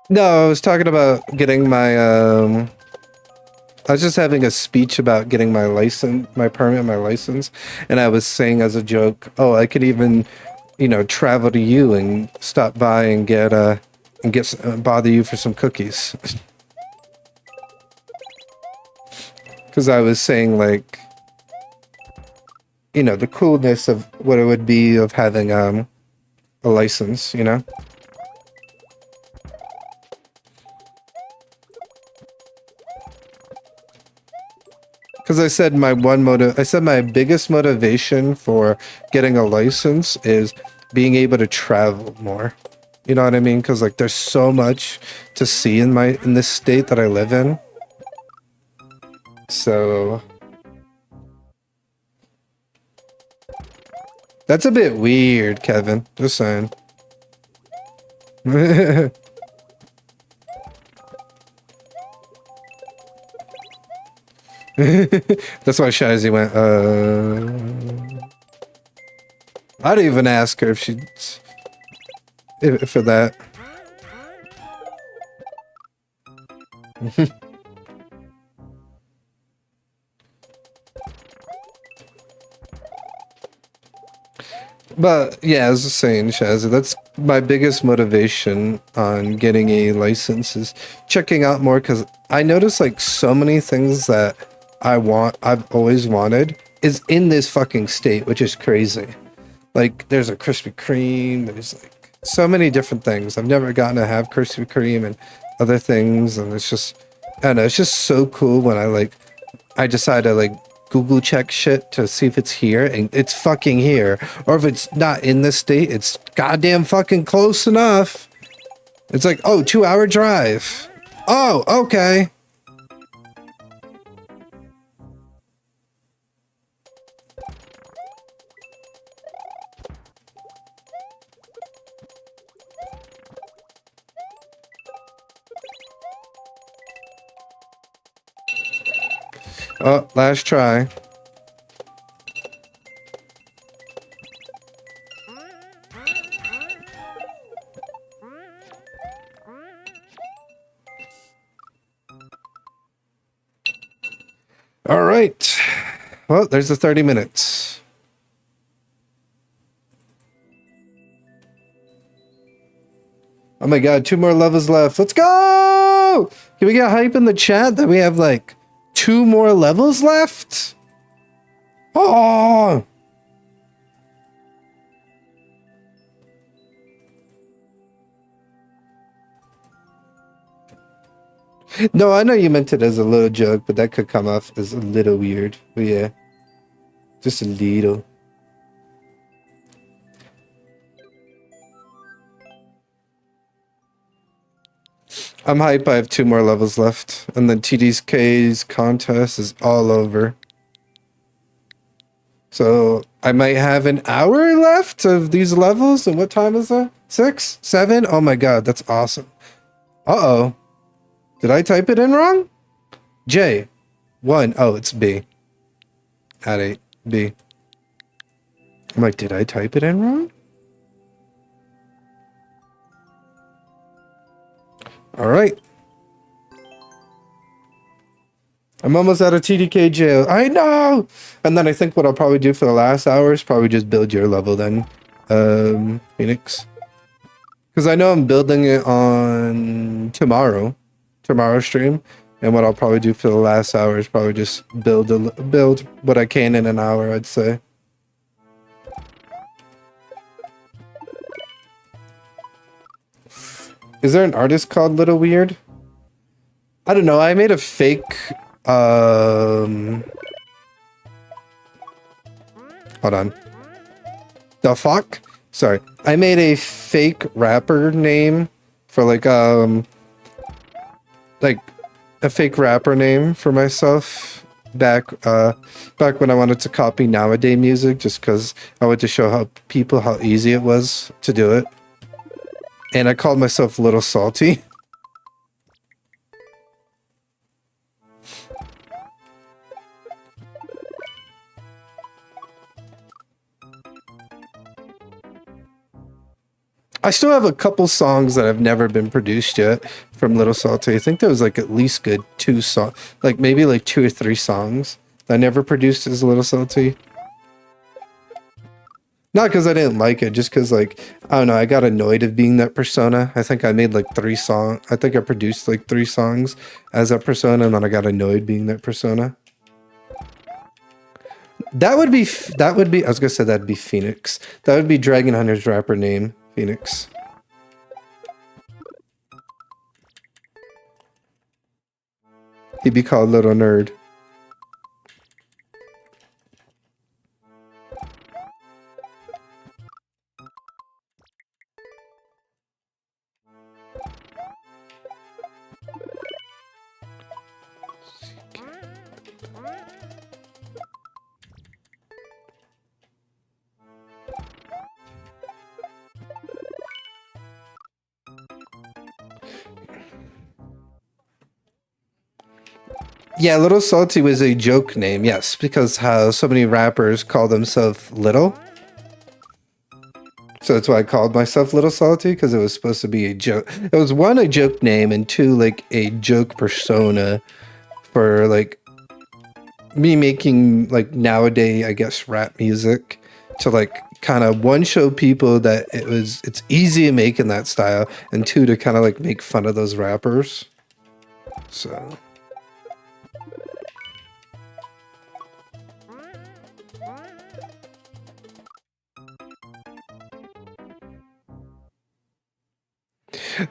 No, I was talking about getting my I was just having a speech about getting my license, my permit, my license, and I was saying as a joke, oh, I could even, you know, travel to you and stop by and get bother you for some cookies. Because I was saying, like, you know, the coolness of what it would be of having a license, you know? Because I said my biggest motivation for getting a license is being able to travel more. You know what I mean? Because like there's so much to see in this state that I live in. So that's a bit weird, Kevin. Just saying. That's why Shazzy went, I'd even ask her if for that. But yeah, as I was saying, Shazzy, that's my biggest motivation on getting a license, is checking out more, because I notice like so many things that I've always wanted is in this fucking state, which is crazy. Like there's a Krispy Kreme, there's like so many different things. I've never gotten to have Krispy Kreme and other things, and it's just, I don't know, it's just so cool when I like I decide to like Google check shit to see if it's here, and it's fucking here. Or if it's not in this state, it's goddamn fucking close enough. It's like, oh, 2-hour drive. Oh, okay. Oh, last try. All right. Well, there's the 30 minutes. Oh my god, 2 more levels left. Let's go! Can we get hype in the chat that we have like 2 more levels left? Oh! No, I know you meant it as a little joke, but that could come off as a little weird. But yeah, just a little. I'm hype. I have 2 more levels left, and then TDK's contest is all over. So I might have an hour left of these levels. And what time is it? 6? 7? Oh my god, that's awesome. Uh-oh. Did I type it in wrong? J. 1. Oh, it's B. At 8. B. I'm like, did I type it in wrong? All right. I'm almost out of TDK jail. I know! And then I think what I'll probably do for the last hour is probably just build your level then, Phoenix. Because I know I'm building it on tomorrow's stream. And what I'll probably do for the last hour is probably just build what I can in an hour, I'd say. Is there an artist called Little Weird? I don't know. I made a fake hold on. The fuck? Sorry. I made a fake rapper name for like a fake rapper name for myself back when I wanted to copy nowadays music, just because I wanted to show people how easy it was to do it. And I called myself Little Salty. I still have a couple songs that have never been produced yet from Little Salty. I think there was like at least good 2 songs, like maybe like 2 or 3 songs that I never produced as Little Salty. Not because I didn't like it, just because like, I don't know, I got annoyed of being that persona. I think I made like 3 songs. I think I produced like 3 songs as that persona, and then I got annoyed being that persona. That would be, I was gonna say that'd be Phoenix. That would be Dragon Hunter's rapper name, Phoenix. He'd be called Little Nerd. Yeah, Little Salty was a joke name, yes, because how so many rappers call themselves Little. So that's why I called myself Little Salty, because it was supposed to be a joke. It was 1, a joke name, and 2, like a joke persona for like me making like nowadays, I guess, rap music to like kind of 1, show people that it's easy to make in that style, and 2, to kind of like make fun of those rappers. So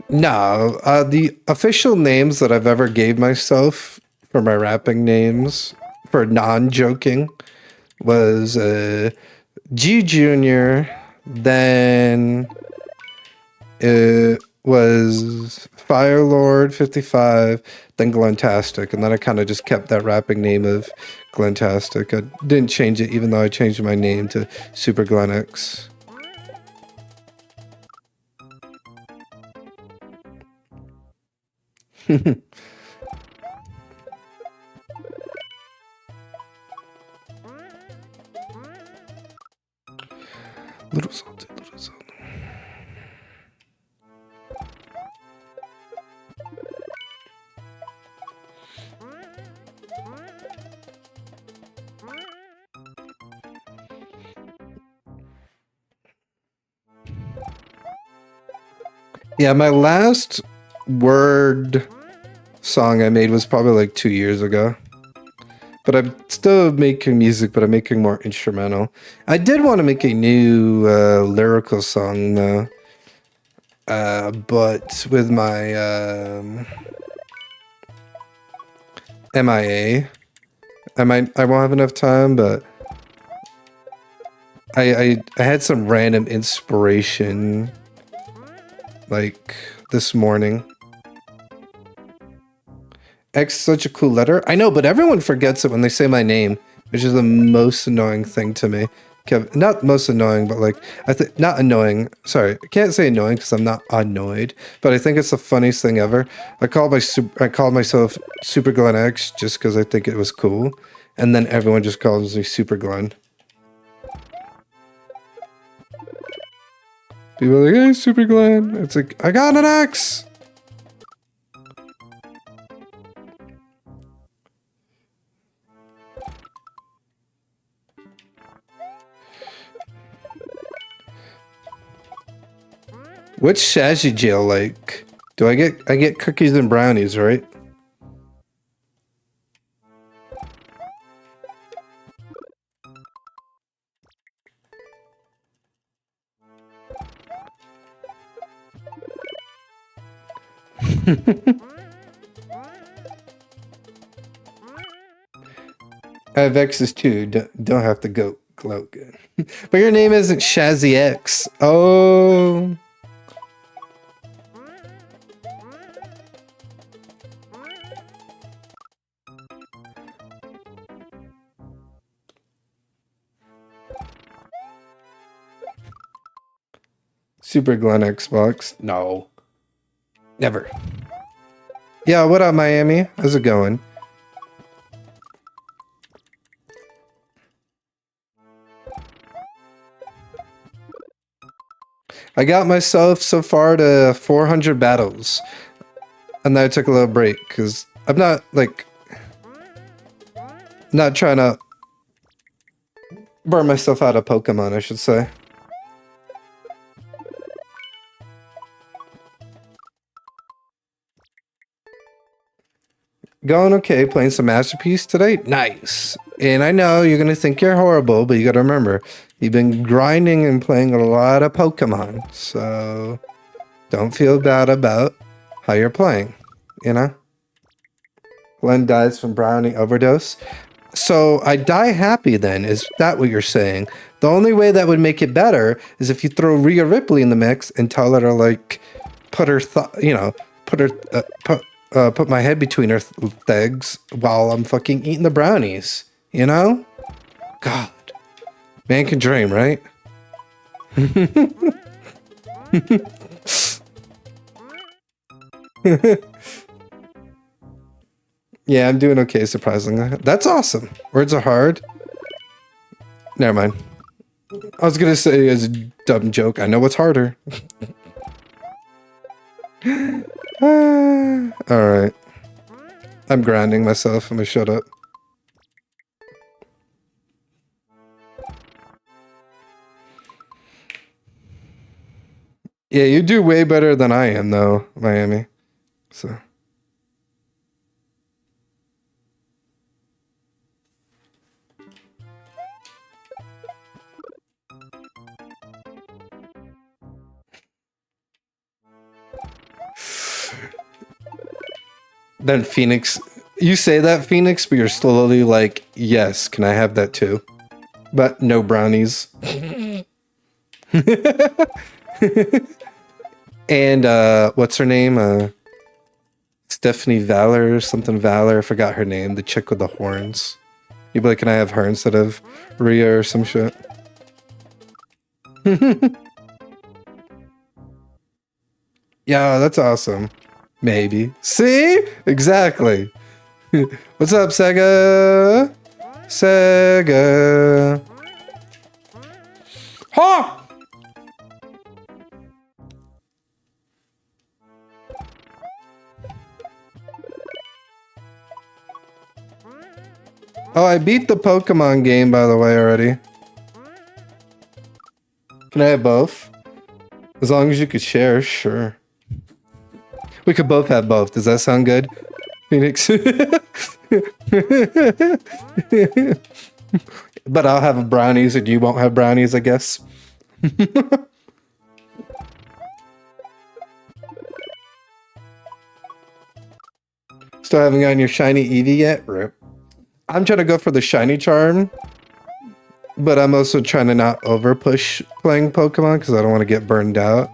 no, the official names that I've ever gave myself for my rapping names for non-joking was G Junior, then it was Firelord 55, then Glentastic, and then I kind of just kept that rapping name of Glentastic. I didn't change it, even though I changed my name to Super Glenx. Little salty, little salty. Yeah, my last word song I made was probably like 2 years ago. But I'm still making music, but I'm making more instrumental. I did want to make a new lyrical song though. But with my MIA, I won't have enough time, but I had some random inspiration like this morning. X is such a cool letter. I know, but everyone forgets it when they say my name, which is the most annoying thing to me. Not most annoying, but like, not annoying. Sorry, I can't say annoying because I'm not annoyed, but I think it's the funniest thing ever. I called myself Super Glenn X just because I think it was cool, and then everyone just calls me Super Glenn. People are like, hey, Super Glenn. It's like, I got an X. What's Shazzy Jail like? Do I get cookies and brownies, right? I have X's too. Don't have to go Logan. But your name isn't Shazzy X. Oh. Super Glenn Xbox. No. Never. Yeah, what up, Miami? How's it going? I got myself so far to 400 battles. And then I took a little break because I'm not like not trying to burn myself out of Pokemon, I should say. Going okay, playing some Masterpiece today? Nice. And I know you're gonna think you're horrible, but you gotta remember, you've been grinding and playing a lot of Pokemon. So don't feel bad about how you're playing, you know? Glenn dies from brownie overdose. So I die happy then, is that what you're saying? The only way that would make it better is if you throw Rhea Ripley in the mix and tell her to like put her put my head between her legs while I'm fucking eating the brownies, you know? God. Man can dream, right? Yeah, I'm doing okay, surprisingly. That's awesome. Words are hard. Never mind. I was gonna say as a dumb joke, I know what's harder. Alright. I'm grounding myself. I'm gonna shut up. Yeah, you do way better than I am, though, Miami. So. Then Phoenix You say that, Phoenix, but you're slowly like, yes, can I have that too? But no brownies. And what's her name? Stephanie Valor or something Valor. I forgot her name. The chick with the horns. You'd be like, can I have her instead of Rhea or some shit? Yeah, that's awesome. Maybe. See? Exactly. What's up, Sega? Sega. Ha! Oh, I beat the Pokemon game, by the way, already. Can I have both? As long as you could share, sure. We could both have both. Does that sound good? Phoenix. But I'll have brownies and you won't have brownies, I guess. Still haven't gotten your shiny Eevee yet? Rip. I'm trying to go for the shiny charm, but I'm also trying to not over push playing Pokemon because I don't want to get burned out.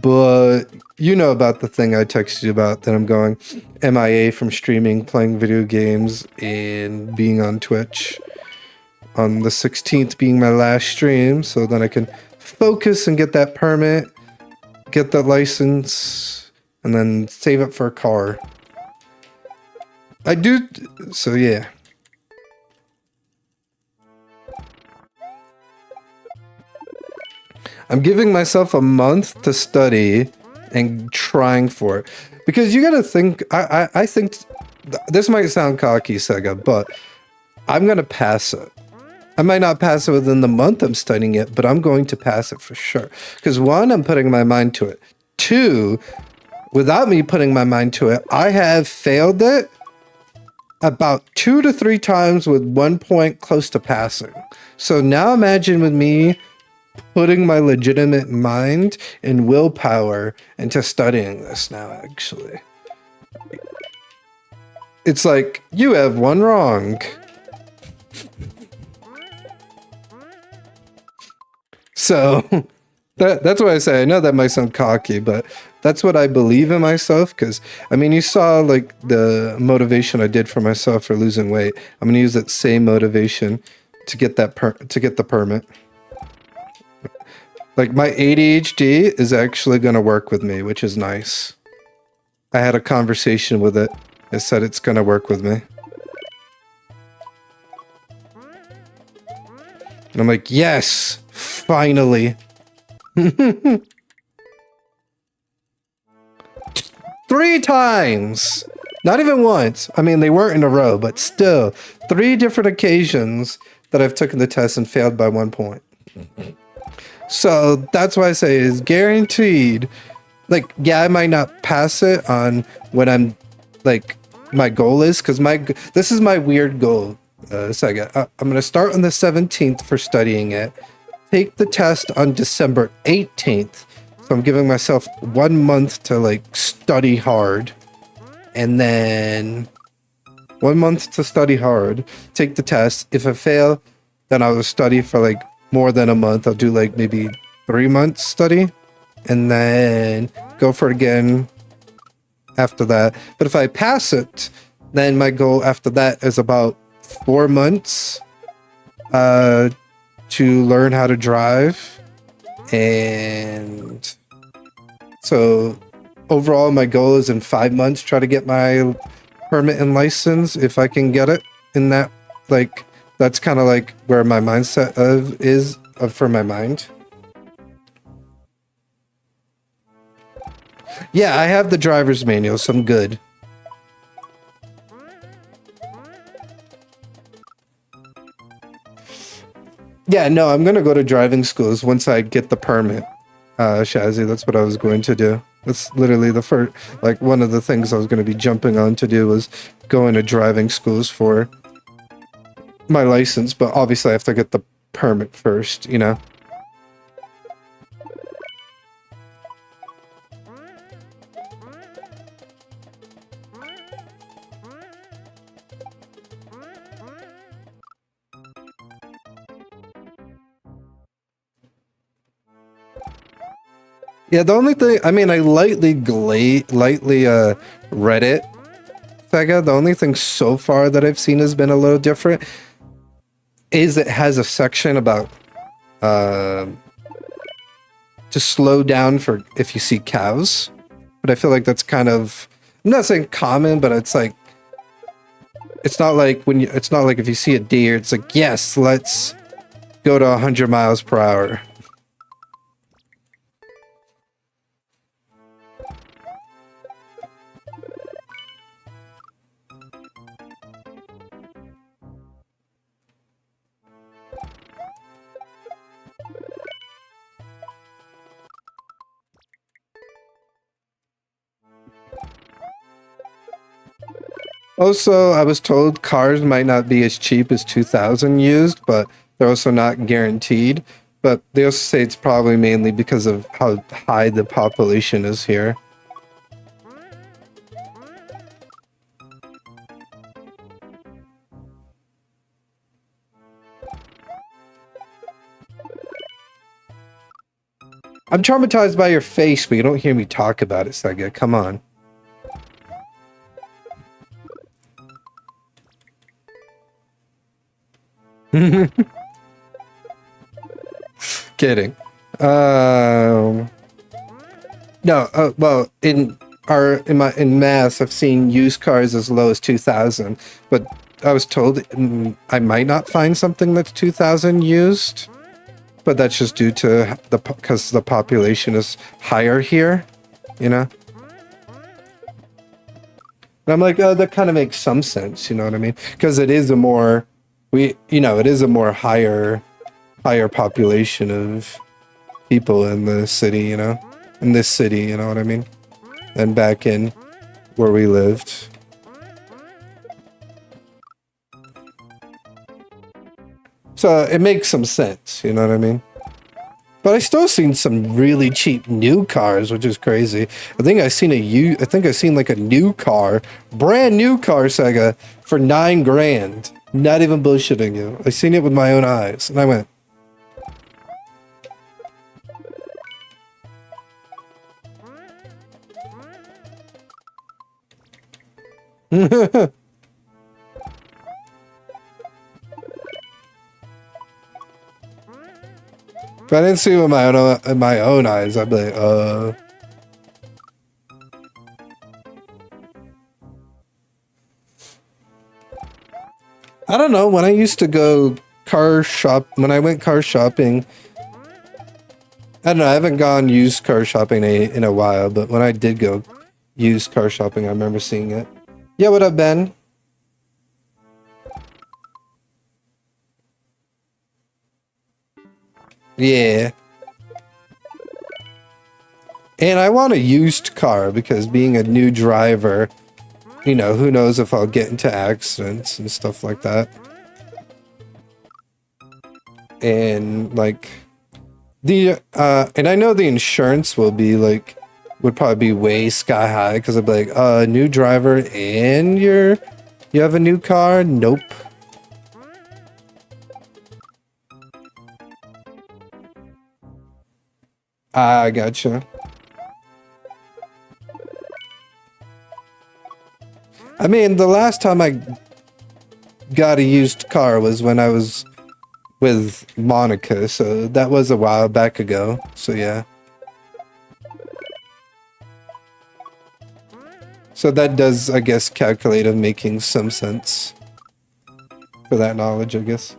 But you know about the thing I texted you about that I'm going MIA from streaming, playing video games, and being on Twitch. On the 16th being my last stream, so then I can focus and get that permit, get that license, and then save up for a car. I do, so yeah. I'm giving myself a month to study and trying for it. Because you gotta think, I think, this might sound cocky, Sega, but I'm gonna pass it. I might not pass it within the month I'm studying it, but I'm going to pass it for sure. Because one, I'm putting my mind to it. Two, without me putting my mind to it, I have failed it about 2 to 3 times with 1 point close to passing. So now imagine with me putting my legitimate mind and willpower into studying this now, actually. It's like, you have one wrong. So that's why I say, I know that might sound cocky, but that's what I believe in myself. Because I mean, you saw like the motivation I did for myself for losing weight. I'm gonna use that same motivation to get that to get the permit. Like my ADHD is actually gonna work with me, which is nice. I had a conversation with it. It said it's gonna work with me. And I'm like, yes, finally. 3 times. Not even once. I mean, they weren't in a row, but still 3 different occasions that I've taken the test and failed by 1 point. So that's why I say it is guaranteed. Like, yeah, I might not pass it on when I'm like my goal is, because this is my weird goal. I'm gonna start on the 17th for studying it. Take the test on December 18th. So I'm giving myself 1 month to like study hard, and then 1 month to study hard. Take the test. If I fail, then I'll study for like more than a month. I'll do like maybe 3 months study, and then go for it again after that. But if I pass it, then my goal after that is about 4 months to learn how to drive. And so overall, my goal is in 5 months, try to get my permit and license if I can get it in that, like, that's kind of like where my mindset is for my mind. Yeah, I have the driver's manual, so I'm good. Yeah, no, I'm gonna go to driving schools once I get the permit, Shazzy. That's what I was going to do. That's literally the first, like, one of the things I was going to be jumping on to do was going to driving schools for my license, but obviously I have to get the permit first, you know? Yeah, the only thing, I mean, I lightly read it, Sega. The only thing so far that I've seen has been a little different is it has a section about uh, to slow down for if you see cows. But I feel like that's kind of, I'm not saying common, but it's like, it's not like it's not like if you see a deer, it's like, yes, let's go to 100 miles per hour. Also, I was told cars might not be as cheap as 2000 used, but they're also not guaranteed. But they also say it's probably mainly because of how high the population is here. I'm traumatized by your face, but you don't hear me talk about it, Sega. Come on. Kidding. No. Well, in mass, I've seen used cars as low as 2,000, but I was told I might not find something that's 2,000 used, but that's just due to because the population is higher here, you know. And I'm like, oh, that kind of makes some sense, you know what I mean? Because it is a more it is a more higher population of people in the city, you know, in this city, you know what I mean, than back in where we lived. So it makes some sense, you know what I mean? But I still seen some really cheap new cars, which is crazy. I think I seen like a new car, brand new car, Sega, for $9 grand. Not even bullshitting you. I seen it with my own eyes, and I went. If I didn't see it with my own eyes, I'd be like, I don't know. When I used to go when I went car shopping, I don't know. I haven't gone used car shopping in a while, but when I did go used car shopping, I remember seeing it. Yeah, what up, Ben? Yeah. And I want a used car because being a new driver, you know, who knows if I'll get into accidents and stuff like that. And like and I know the insurance would probably be way sky high because I'd be like, new driver and you have a new car? Nope. I gotcha. I mean, the last time I got a used car was when I was with Monica, so that was a while back ago. So yeah. So that does, I guess, calculate of making some sense for that knowledge, I guess.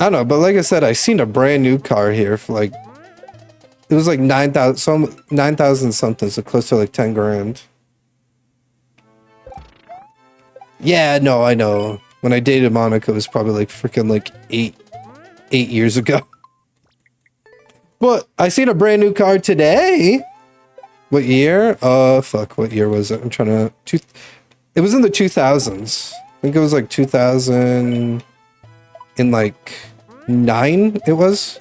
I don't know, but like I said, I seen a brand new car here for like, it was like 9,000 something, so close to like 10 grand. Yeah, no, I know. When I dated Monica, it was probably like freaking like eight years ago. But I seen a brand new car today. What year? Fuck, what year was it? I'm trying to... It was in the 2000s. I think it was like 2000... In like 9, it was?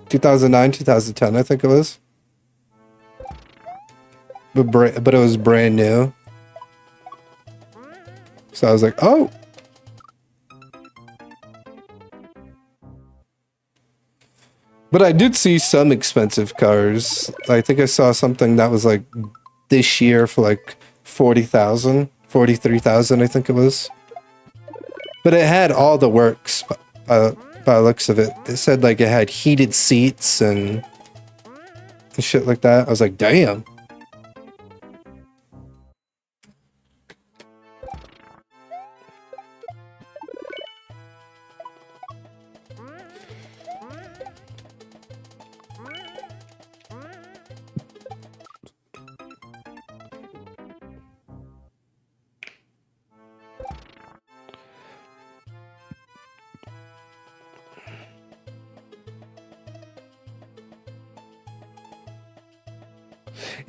2009, 2010, I think it was. But it was brand new. So I was like, oh. But I did see some expensive cars. I think I saw something that was like this year for like 40,000, 43,000, I think it was. But it had all the works by the looks of it. It said like it had heated seats and shit like that. I was like, damn.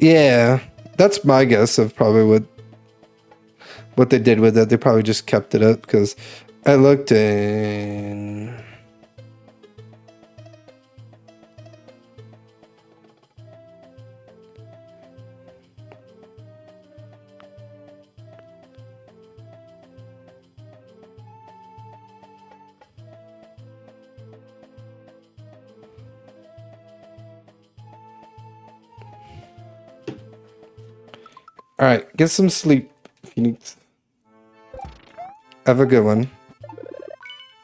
Yeah, that's my guess of probably what they did with it. They probably just kept it up because I looked in. All right, get some sleep, Phoenix. Have a good one.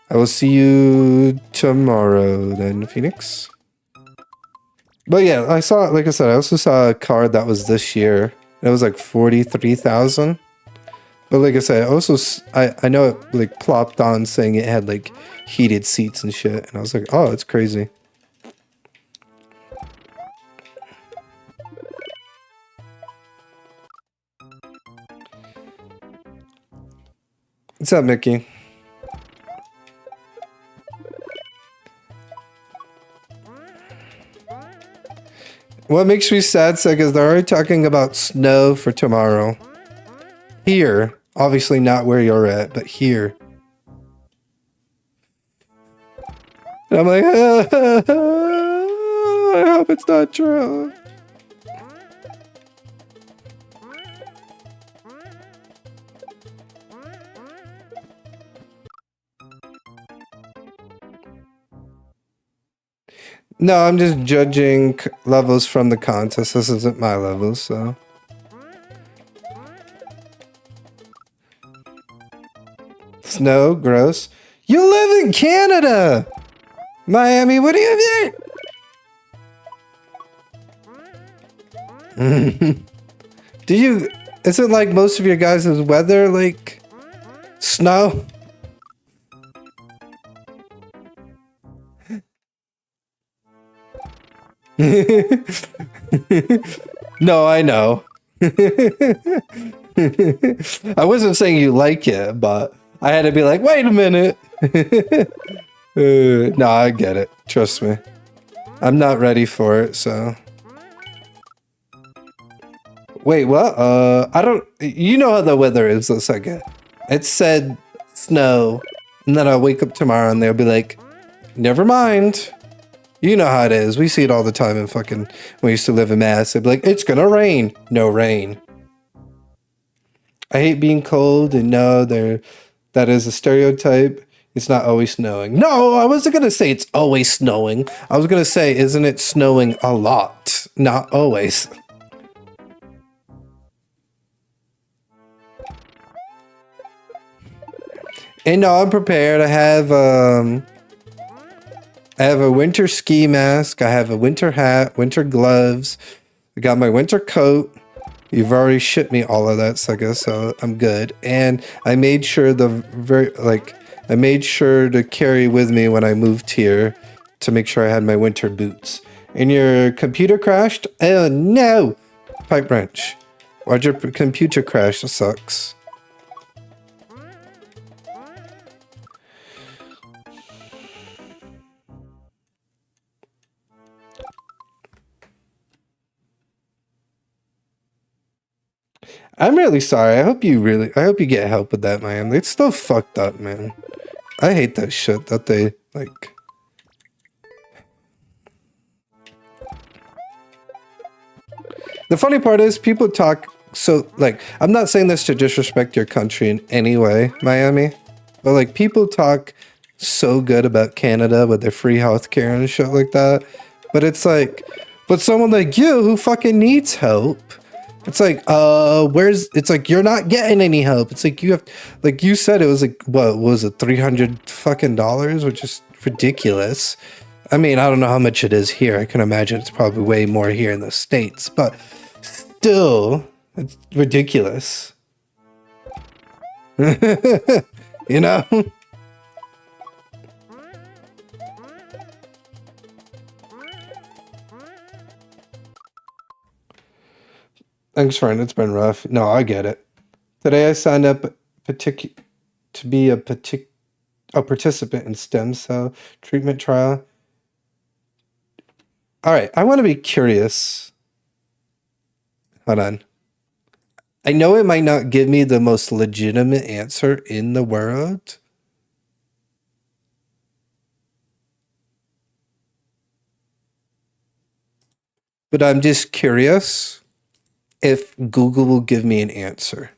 I will see you tomorrow then, Phoenix. But yeah, I saw, like I said, I also saw a car that was this year. It was like 43,000. But like I said, I know it like plopped on saying it had like heated seats and shit, and I was like, oh, it's crazy. What's up, Mickey? What makes me sad, Seg, is they're already talking about snow for tomorrow. Here. Obviously not where you're at, but here. And I'm like, I hope it's not true. No, I'm just judging levels from the contest. This isn't my level, so. Snow, gross. You live in Canada! Miami, what do you mean? Do you... Isn't like most of your guys' weather like... snow? No, I know. I wasn't saying you like it, but I had to be like, wait a minute. No, I get it. Trust me. I'm not ready for it, so. Wait, what? I don't... You know how the weather is, let's second. It said snow, and then I'll wake up tomorrow and they'll be like, never mind. You know how it is. We see it all the time in fucking... When we used to live in Mass. They'd be like, it's gonna rain. No rain. I hate being cold, and no, that is a stereotype. It's not always snowing. No, I wasn't gonna say it's always snowing. I was gonna say, isn't it snowing a lot? Not always. And no, I'm prepared. I have a winter ski mask. I have a winter hat, winter gloves. I got my winter coat. You've already shipped me all of that, Sega, so I'm good. And I made sure I made sure to carry with me when I moved here to make sure I had my winter boots. And your computer crashed? Oh no! Pipe wrench. Why'd your computer crash? That sucks. I'm really sorry. I hope you get help with that, man. It's still fucked up, man. I hate that shit that they, like... The funny part is people talk so, like, I'm not saying this to disrespect your country in any way, Miami, but, like, people talk so good about Canada with their free healthcare and shit like that. But it's like, but someone like you who fucking needs help, it's like, it's like, you're not getting any help. It's like, you have, like you said, it was like, what was it, $300 fucking dollars, which is ridiculous. I mean, I don't know how much it is here. I can imagine it's probably way more here in the States, but still, it's ridiculous. You know? Thanks, friend. It's been rough. No, I get it. Today I signed up to be a participant in stem cell treatment trial. All right, I want to be curious. Hold on. I know it might not give me the most legitimate answer in the world. But I'm just curious if Google will give me an answer.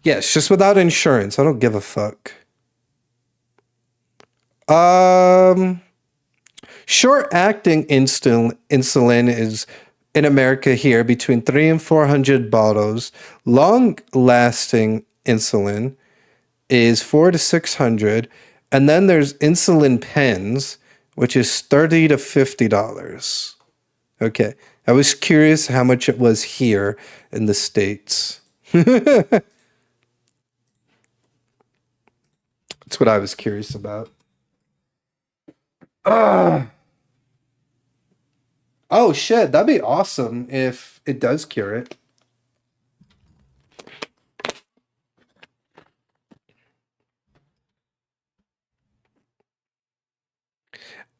Yes, just without insurance. I don't give a fuck. Short acting insulin is in America here between 300 and 400 bottles. Long lasting insulin is 400 to 600, and then there's insulin pens, which is $30 to $50. Okay, I was curious how much it was here in the States. That's what I was curious about. Oh shit, that'd be awesome if it does cure it.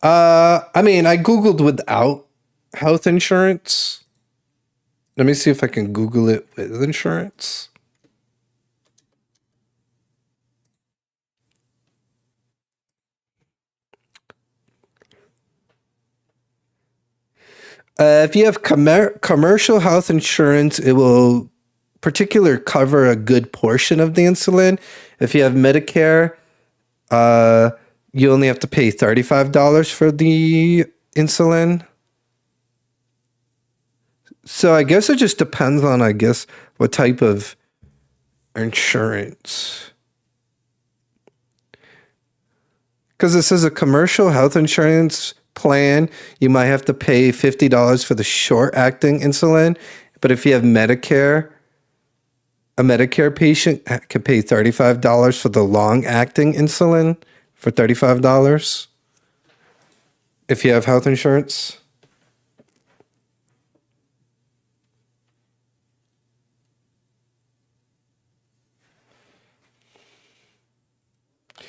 I mean, I Googled without health insurance. Let me see if I can Google it with insurance. If you have commercial health insurance, it will particularly cover a good portion of the insulin. If you have Medicare, you only have to pay $35 for the insulin. So I guess it just depends on, what type of insurance. Because this is a commercial health insurance plan, you might have to pay $50 for the short-acting insulin. But if you have Medicare, a Medicare patient can pay $35 for the long-acting insulin for $35 if you have health insurance.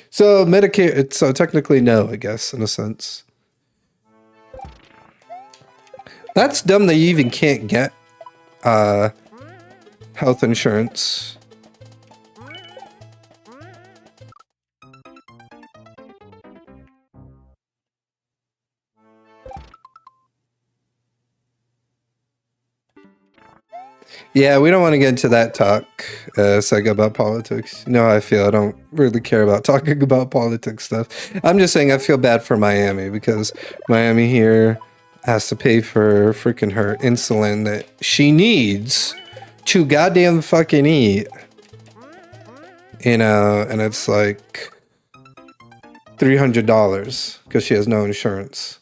So Medicare, so technically no, I guess, in a sense. That's dumb that you even can't get health insurance. Yeah, we don't want to get into that talk, Sega, about politics. You know how I feel. I don't really care about talking about politics stuff. I'm just saying I feel bad for Miami because Miami here has to pay for freaking her insulin that she needs to goddamn fucking eat. You know, and it's like $300 because she has no insurance.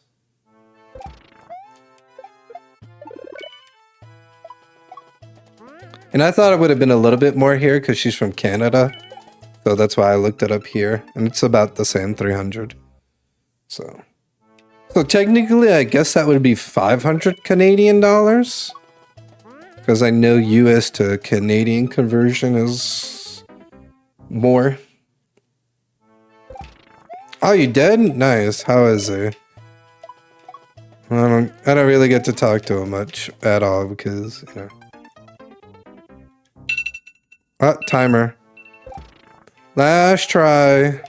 And I thought it would have been a little bit more here because she's from Canada. So that's why I looked it up here. And it's about the same, 300. So technically, I guess that would be 500 Canadian dollars. Because I know US to Canadian conversion is more. Oh, you dead? Nice. How is he? I don't really get to talk to him much at all because, you know. Oh, timer. Last try.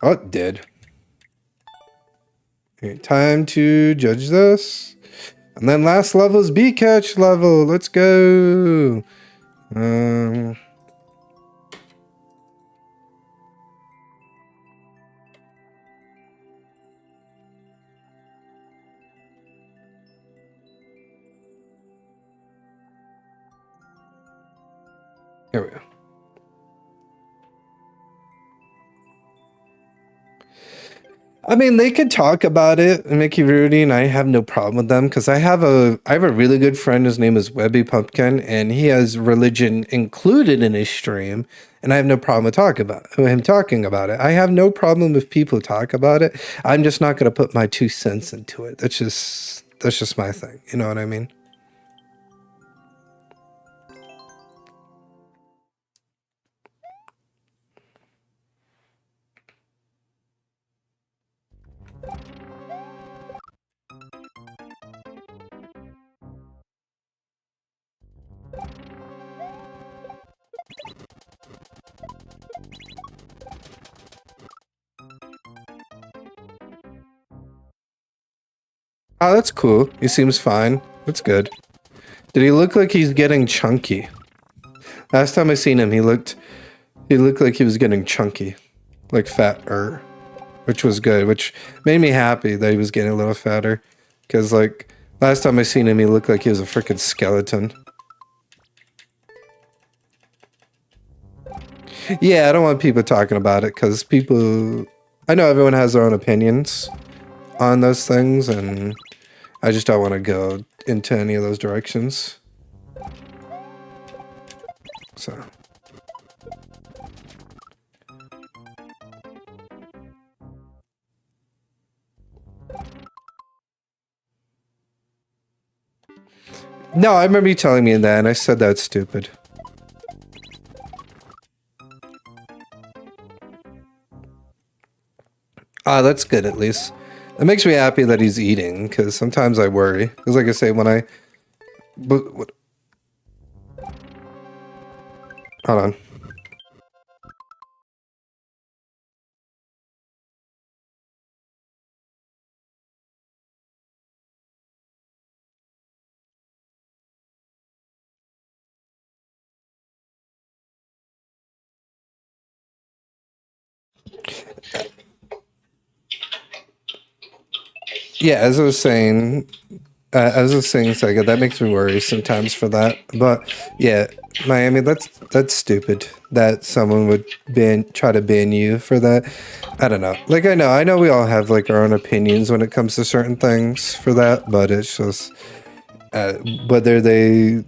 Oh, it did. Okay, time to judge this. And then last level is bee catch level. Let's go. Here we go. I mean, they could talk about it, Mickey Rudy, and I have no problem with them because I have a really good friend. His name is Webby Pumpkin, and he has religion included in his stream, and I have no problem with him talking about it. I have no problem if people talk about it. I'm just not going to put my 2 cents into it. That's just my thing. You know what I mean? Oh, that's cool. He seems fine. That's good. Did he look like he's getting chunky? Last time I seen him, he looked like he was getting chunky, like fatter, which was good, which made me happy that he was getting a little fatter. Because, like, last time I seen him, he looked like he was a freaking skeleton. Yeah, I don't want people talking about it because I know everyone has their own opinions on those things, and I just don't want to go into any of those directions. So. No, I remember you telling me that, and I said that's stupid. Ah, that's good at least. It makes me happy that he's eating, because sometimes I worry. Because like I say, when I... Hold on. Yeah, as I was saying, Sega, that makes me worry sometimes for that. But yeah, Miami, that's stupid that someone would try to ban you for that. I don't know. Like I know we all have like our own opinions when it comes to certain things for that, but it's just whether they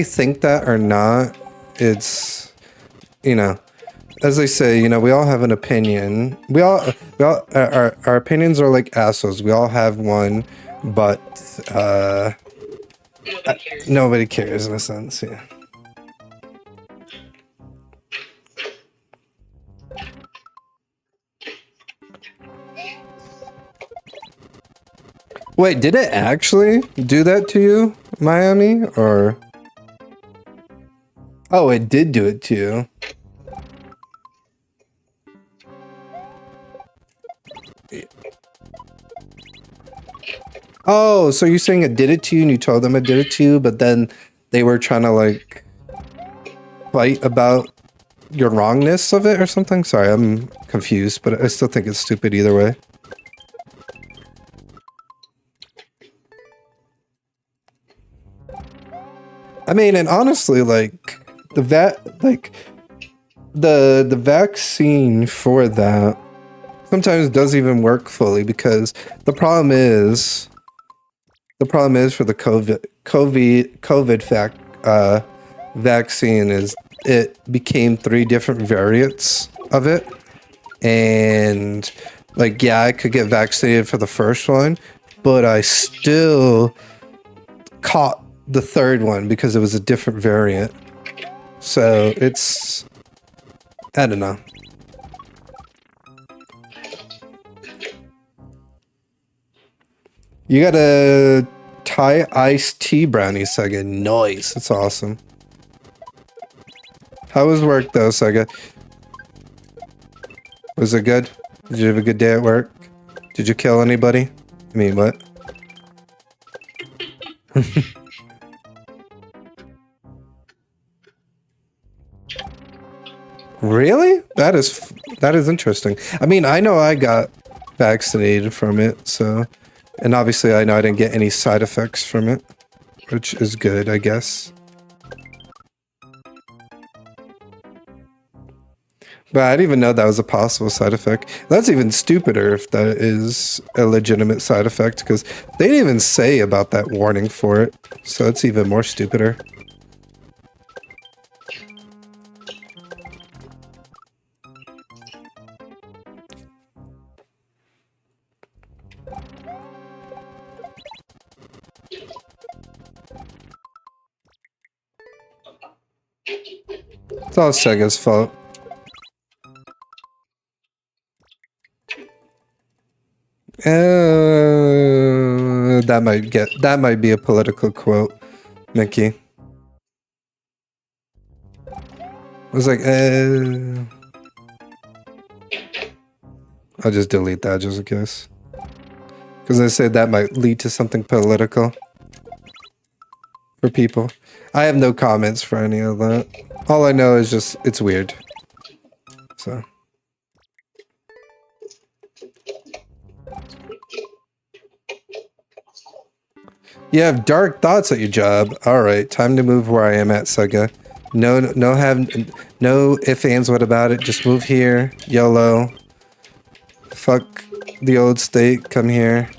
think that or not, it's as they say, we all have an opinion. Our opinions are like assholes. We all have one, but nobody cares in a sense. Yeah. Wait, did it actually do that to you, Miami? Or oh, it did do it to you. Oh, so you're saying it did it to you and you told them it did it to you, but then they were trying to like fight about your wrongness of it or something? Sorry, I'm confused, but I still think it's stupid either way. I mean, and honestly, like the vaccine for that sometimes doesn't even work fully because the problem is for the COVID vaccine is it became 3 different variants of it, and like yeah, I could get vaccinated for the first one, but I still caught the 3rd one because it was a different variant. So it's I don't know. You got a Thai iced tea brownie, Sega. Nice. That's awesome. How was work though, Sega? Was it good? Did you have a good day at work? Did you kill anybody? I mean, what? Really? That is interesting. I mean, I know I got vaccinated from it, so, and obviously I know I didn't get any side effects from it, which is good, I guess. But I didn't even know that was a possible side effect. That's even stupider if that is a legitimate side effect, because they didn't even say about that warning for it, so it's even more stupider. It's all Sega's fault. That might be a political quote, Mickey. I was like, I'll just delete that just in case. Because I said that might lead to something political for people. I have no comments for any of that. All I know is just, it's weird. So. You have dark thoughts at your job. All right, time to move where I am at, Sega. No ifs, ands, what about it? Just move here, YOLO. Fuck the old state. Come here.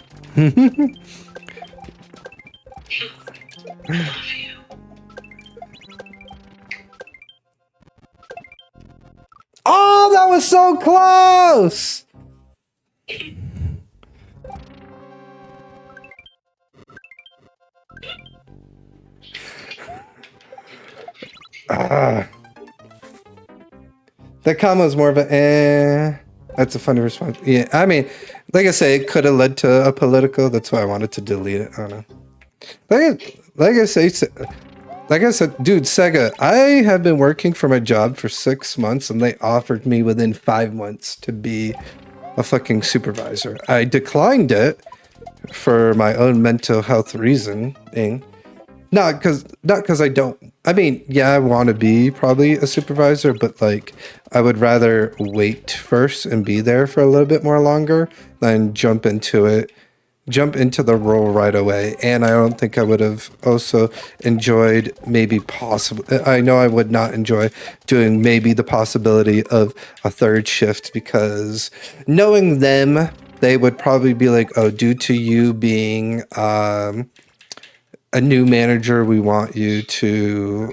Oh, that was so close! That comment was more of a That's a funny response. Yeah, I mean, like I say, it could have led to a political. That's why I wanted to delete it. I don't know. Like I said, dude, Sega, I have been working for my job for 6 months, and they offered me within 5 months to be a fucking supervisor. I declined it for my own mental health reasoning. Not because I don't. I mean, yeah, I want to be probably a supervisor, but like, I would rather wait first and be there for a little bit more longer than jump into the role right away. And I don't think I would have also enjoyed I know I would not enjoy doing maybe the possibility of a third shift, because knowing them, they would probably be like, oh, due to you being a new manager, we want you to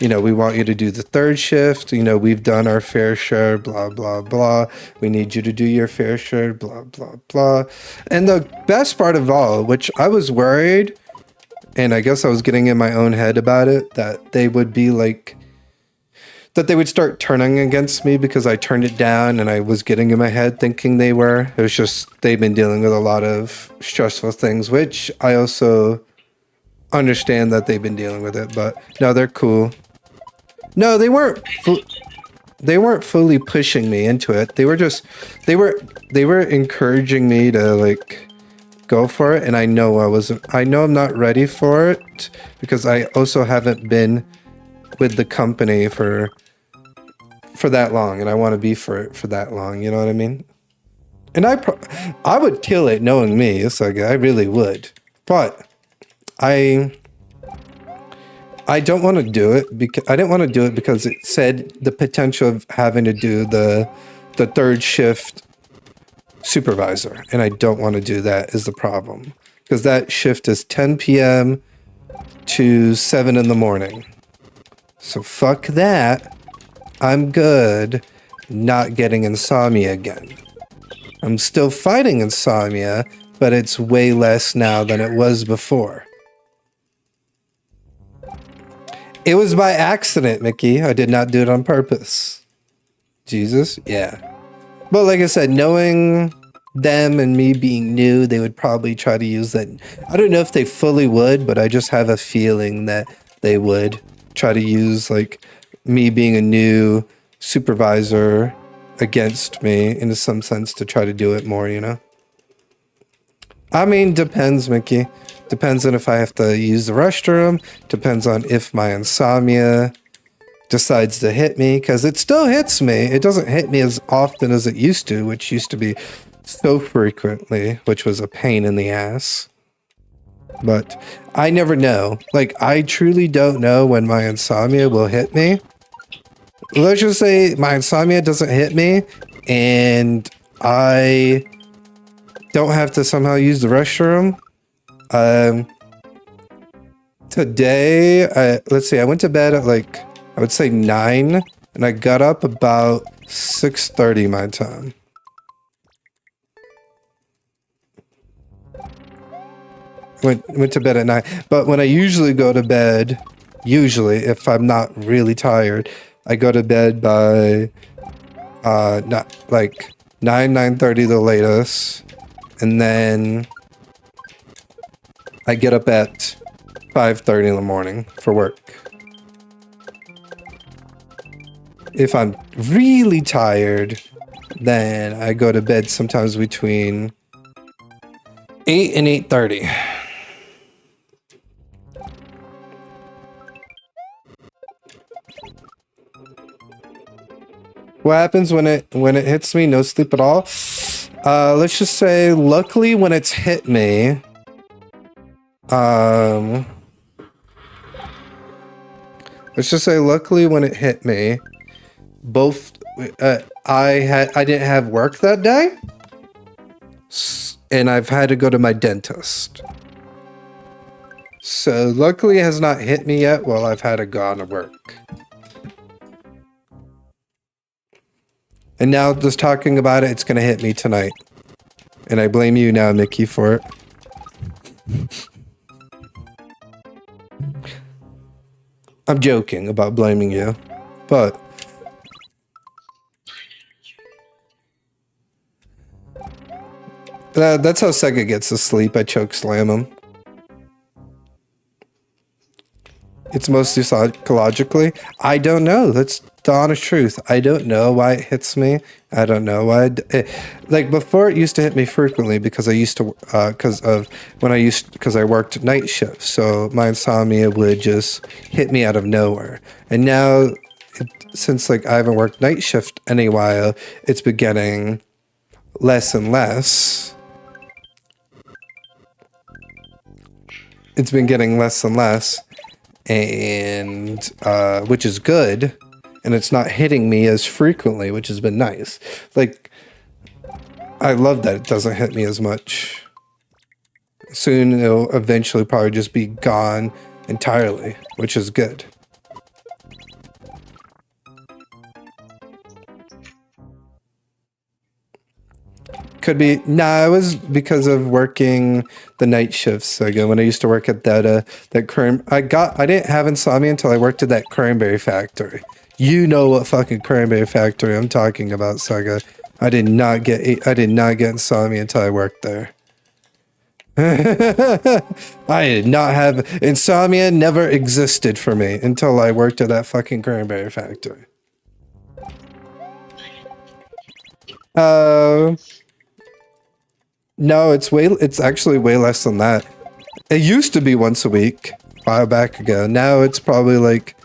we want you to do the third shift. We've done our fair share, blah, blah, blah. We need you to do your fair share, blah, blah, blah. And the best part of all, which I was worried, and I guess I was getting in my own head about it, that they would be like, that they would start turning against me because I turned it down, and I was getting in my head thinking they were. It was just, they've been dealing with a lot of stressful things, which I also understand that they've been dealing with it, but no, they're cool. No, they weren't fully pushing me into it. They were encouraging me to like go for it, and I know I'm not ready for it, because I also haven't been with the company for that long, and I want to be for that long, you know what I mean? And I would kill it knowing me. It's like, I really would, but I don't want to do it because I didn't want to do it because it said the potential of having to do the third shift supervisor, and I don't want to do that is the problem, because that shift is 10 p.m. to 7 in the morning. So fuck that. I'm good not getting insomnia again. I'm still fighting insomnia, but it's way less now than it was before. It was by accident, Mickey. I did not do it on purpose. Jesus, yeah. But like I said, knowing them and me being new, they would probably try to use that. I don't know if they fully would, but I just have a feeling that they would try to use like me being a new supervisor against me in some sense to try to do it more, you know? I mean, depends, Mickey. Depends on if I have to use the restroom. Depends on if my insomnia decides to hit me, because it still hits me. It doesn't hit me as often as it used to, which used to be so frequently, which was a pain in the ass. But I never know. Like, I truly don't know when my insomnia will hit me. Let's just say my insomnia doesn't hit me and I don't have to somehow use the restroom. Today, let's see, I went to bed at like, I would say 9, and I got up about 6:30 my time. Went to bed at 9. But when I usually go to bed, if I'm not really tired, I go to bed by not like 9:30 the latest, and then I get up at 5:30 in the morning for work. If I'm really tired, then I go to bed sometimes between 8 and 8:30. What happens when it hits me? No sleep at all. Let's just say, luckily, when it's hit me, let's just say, luckily, when it hit me, both I didn't have work that day, and I've had to go to my dentist. So luckily, it has not hit me yet while I've had to go on to work. And now, just talking about it, it's gonna hit me tonight. And I blame you now, Mickey, for it. I'm joking about blaming you, but that's how Sega gets to sleep. I choke slam him. It's mostly psychologically. I don't know. That's the honest truth. I don't know why it hits me. I don't know why. Like before, it used to hit me frequently because I used to, because I worked night shifts. So my insomnia would just hit me out of nowhere. And now, since like I haven't worked night shift in a while, it's been getting less and less. It's been getting less and less. And which is good, and it's not hitting me as frequently, which has been nice. Like, I love that it doesn't hit me as much. Soon it'll eventually probably just be gone entirely, which is good. Could be. Nah, it was because of working the night shifts. Again, when I used to work at that I didn't have insomnia until I worked at that cranberry factory. You know what fucking cranberry factory I'm talking about, Sega. I did not get insomnia until I worked there. I did not have insomnia. Never existed for me until I worked at that fucking cranberry factory. No, it's actually way less than that. It used to be once a week, a while back ago. Now it's probably like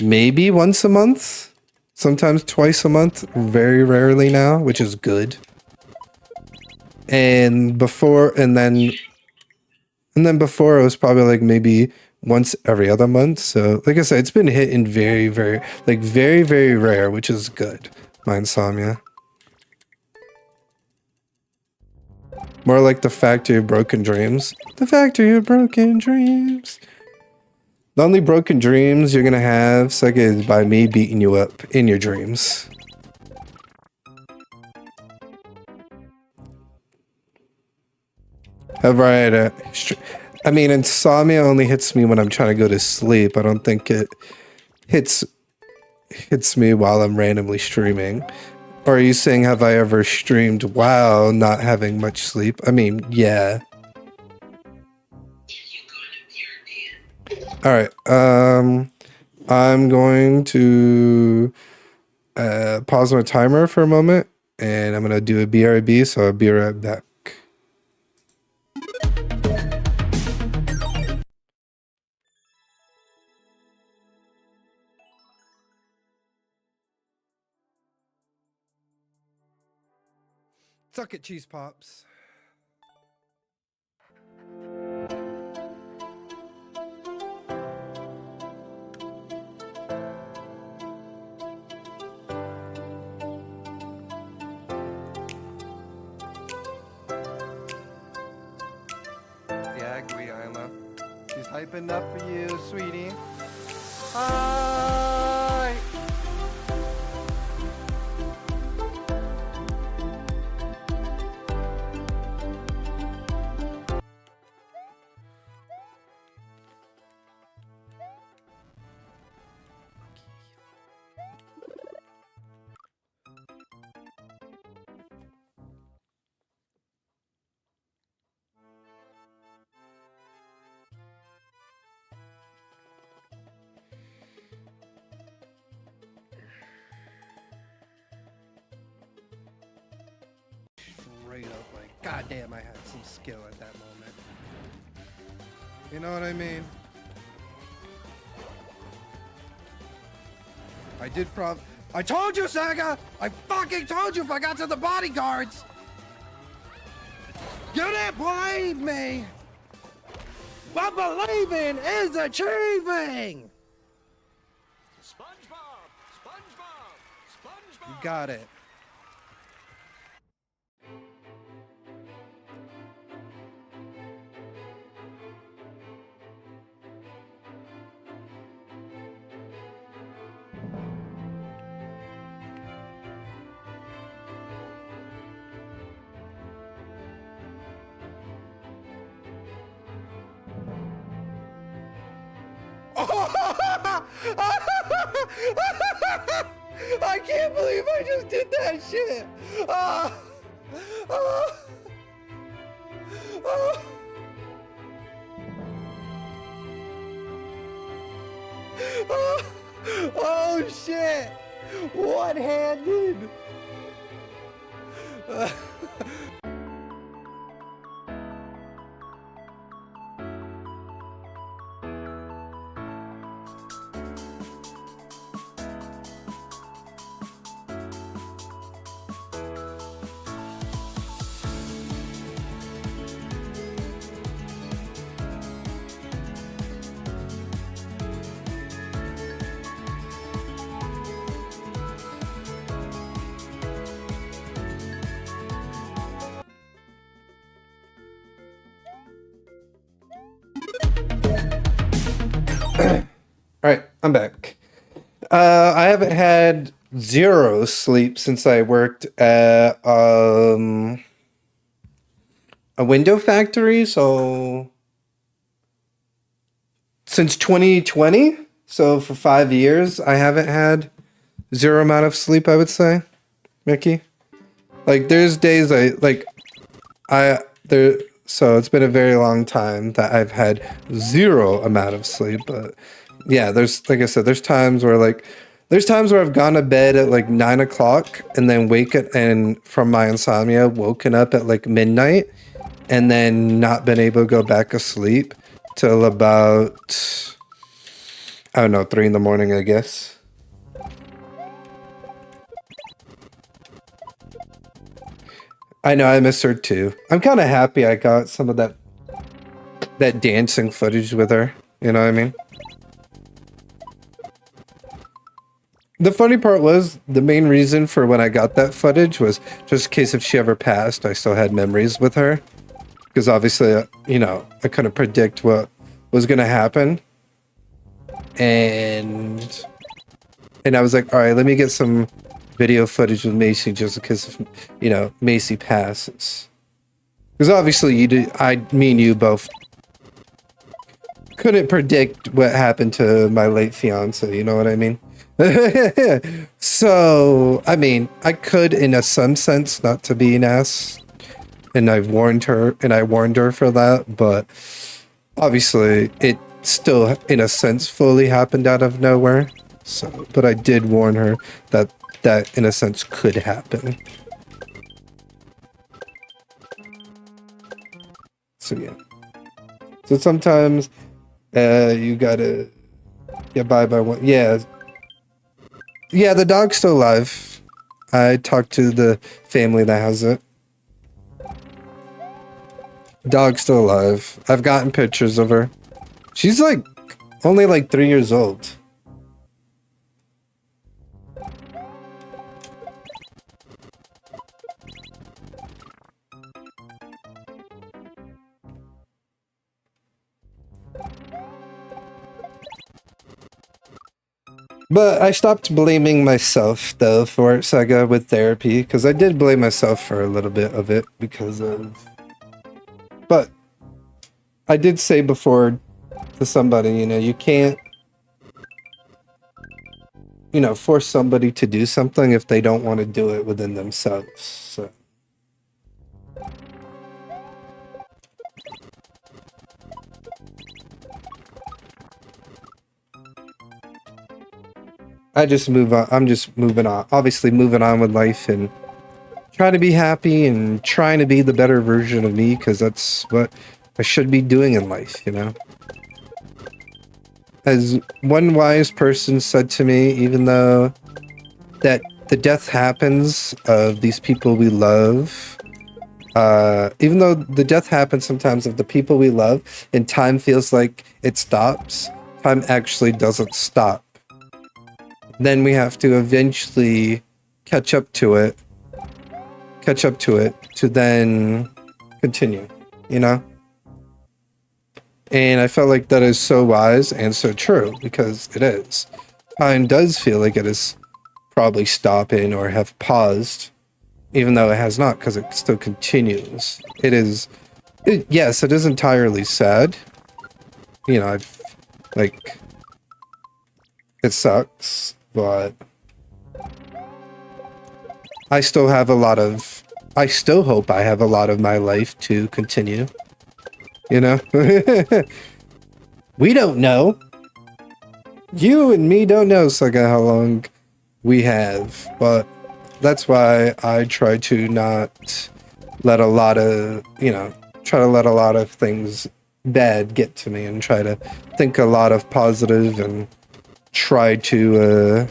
maybe once a month, sometimes twice a month, very rarely now, which is good. And before it was probably like maybe once every other month. So like I said, it's been hitting very, very, like very, very rare, which is good. My insomnia. More like the factory of broken dreams. The factory of broken dreams. The only broken dreams you're gonna have, Sega, is by me beating you up in your dreams. However, I mean, insomnia only hits me when I'm trying to go to sleep. I don't think it hits me while I'm randomly streaming. Or are you saying, have I ever streamed while not having much sleep? I mean, yeah. Alright, I'm going to pause my timer for a moment, and I'm gonna do a BRB, so I'll be right back. Suck it, cheese pops. Yeah, I agree, Isla. She's hyping up for you, sweetie. Hi! Straight up, like, goddamn, I had some skill at that moment. You know what I mean? I told you, Saga! I fucking told you if I got to the bodyguards! You didn't believe me! But believing is achieving! SpongeBob! SpongeBob! SpongeBob! You got it. I can't believe I just did that shit. Oh shit! One-handed. All right, I'm back. I haven't had zero sleep since I worked at a window factory, so since 2020. So for 5 years, I haven't had zero amount of sleep, I would say, Mickey. Like there's days so it's been a very long time that I've had zero amount of sleep, but yeah, there's, like I said, there's times where I've gone to bed at like 9 o'clock and then and from my insomnia, woken up at like midnight and then not been able to go back to sleep till about, I don't know, 3 in the morning, I guess. I know, I miss her too. I'm kind of happy I got some of that dancing footage with her. You know what I mean? The funny part was, the main reason for when I got that footage was just in case if she ever passed, I still had memories with her. Because obviously, you know, I couldn't predict what was going to happen. And I was like, all right, let me get some video footage with Macy just in case if, you know, Macy passes. Because obviously, me and you both couldn't predict what happened to my late fiance, you know what I mean? So, I mean, I could, in some sense, not to be an ass, and I warned her for that, but obviously, it still, in a sense, fully happened out of nowhere. So, but I did warn her that that in a sense could happen. So yeah. So sometimes you gotta get by one. Yeah. Yeah, the dog's still alive. I talked to the family that has it. Dog's still alive. I've gotten pictures of her. She's like only like 3 years old. But I stopped blaming myself though for Sega with therapy, because I did blame myself for a little bit of it because of. But I did say before to somebody, you know, you can't, you know, force somebody to do something if they don't want to do it within themselves. So. I just move on. I'm just moving on. Obviously, moving on with life and trying to be happy and trying to be the better version of me, because that's what I should be doing in life, you know? As one wise person said to me, even though that the death happens of these people we love, even though the death happens sometimes of the people we love and time feels like it stops, time actually doesn't stop. Then we have to eventually catch up to it to then continue, you know? And I felt like that is so wise and so true, because it is. Time does feel like it is probably stopping or have paused, even though it has not, because it still continues. Yes, it is entirely sad. You know, it sucks, but I still hope I have a lot of my life to continue. You know? We don't know. You and me don't know, Saga, how long we have, but that's why I try to not let a lot of, try to let a lot of things bad get to me and try to think a lot of positive and try to,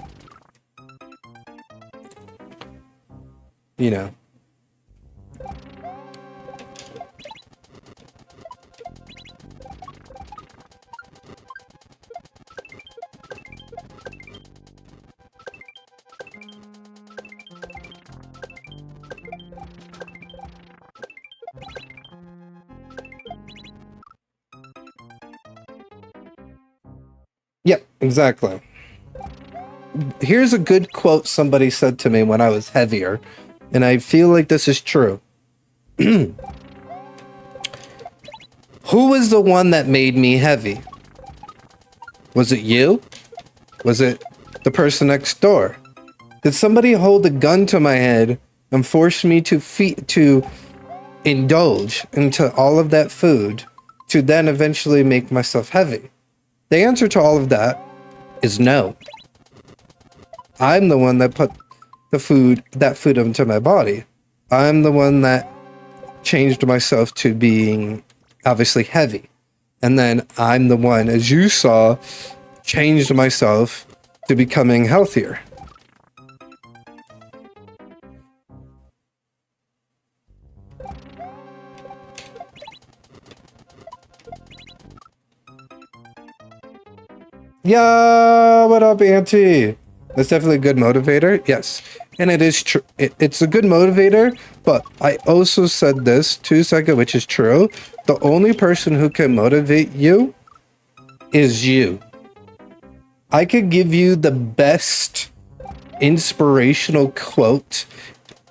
Yep, exactly. Here's a good quote somebody said to me when I was heavier, and I feel like this is true. Who was the one that made me heavy? Was it you? Was it the person next door? Did somebody hold a gun to my head and force me to indulge into all of that food to then eventually make myself heavy? The answer to all of that is no. I'm the one that put that food into my body. I'm the one that changed myself to being obviously heavy. And then I'm the one, as you saw, changed myself to becoming healthier. Yeah, what up, Auntie? That's definitely a good motivator. Yes. And it is true. It's a good motivator, but I also said this too, Sega, which is true. The only person who can motivate you is you. I could give you the best inspirational quote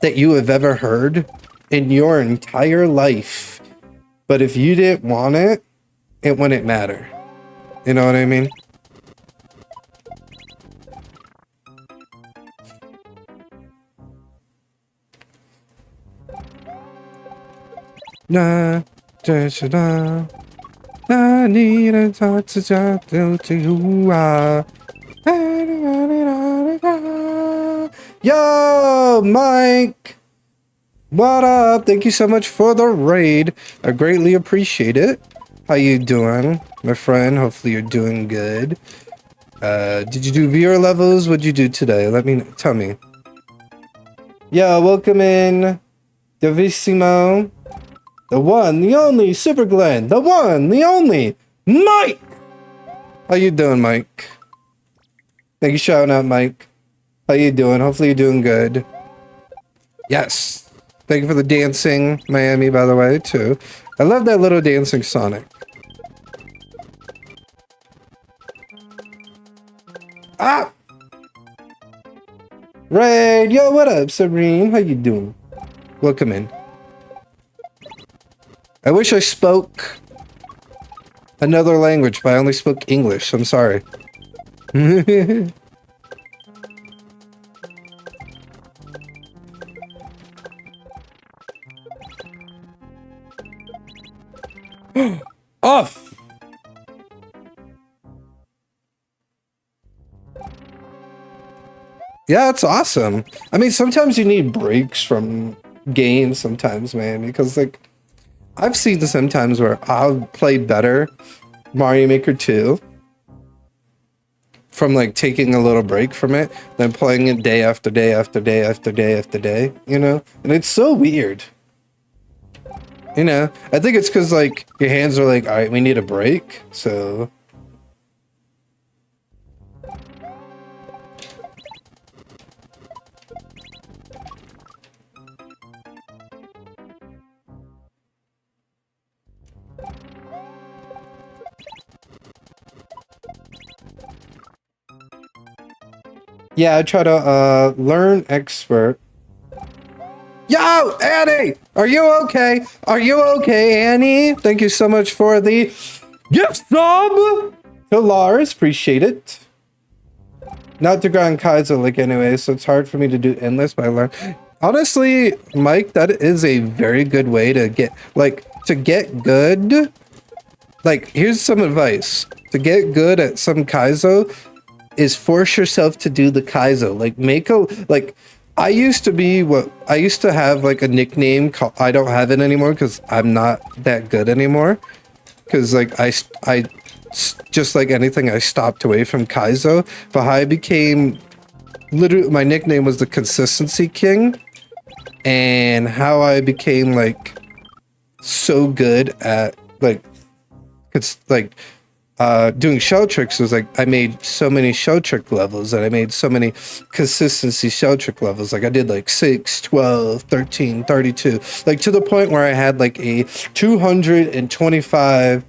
that you have ever heard in your entire life. But if you didn't want it, it wouldn't matter. You know what I mean? Nah, I need to talk to you. Yo, Mike! What up? Thank you so much for the raid. I greatly appreciate it. How you doing, my friend? Hopefully you're doing good. Did you do viewer levels? What'd you do today? Tell me. Yo, welcome in, Davissimo. The one, the only, Super Glenn. The one, the only, Mike! How you doing, Mike? Thank you for shouting out, Mike. How you doing? Hopefully you're doing good. Yes. Thank you for the dancing, Miami, by the way, too. I love that little dancing Sonic. Ah! Raid! Yo, what up, Serene? How you doing? Welcome in. I wish I spoke another language, but I only spoke English. I'm sorry. Off! Yeah, it's awesome. I mean, sometimes you need breaks from games sometimes, man, because, like, I've seen this sometimes where I'll play better Mario Maker 2 from, like, taking a little break from it than playing it day after day after day after day after day, you know? And it's so weird. You know, I think it's because, like, your hands are like, all right, we need a break, so... Yeah, I try to, learn expert. Yo, Annie! Are you okay? Are you okay, Annie? Thank you so much for the gift sub to Lars. Appreciate it. Not to grind Kaizo like anyway, so it's hard for me to do endless, but I learn. Honestly, Mike, that is a very good way to get, like, to get good. Like, here's some advice. To get good at some Kaizo is force yourself to do the Kaizo. Like, make a, like... I used to have like a nickname called, I don't have it anymore because I'm not that good anymore. Because like I just like anything, I stopped away from Kaizo. But how I became, literally, my nickname was the Consistency King. And how I became like so good at like, it's like, doing shell tricks was like I made so many shell trick levels and I made so many consistency shell trick levels. Like I did like 6, 12, 13, 32, like to the point where I had like a 225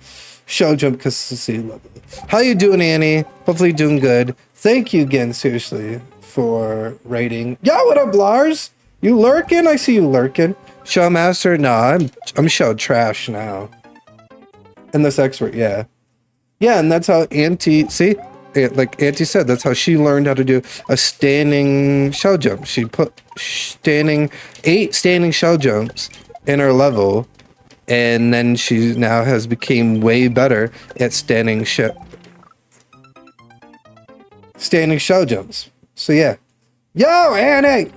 shell jump consistency level. How you doing, Annie? Hopefully you're doing good. Thank you again, seriously, for rating. Yo, what up, Lars? You lurking? I see you lurking. Shell master? Nah, I'm shell trash now. And this expert, yeah. Yeah, and that's how Auntie, see, like Auntie said, that's how she learned how to do a standing shell jump. She put 8 standing shell jumps in her level, and then she now has became way better at standing shell jumps. So yeah. Yo, Annie!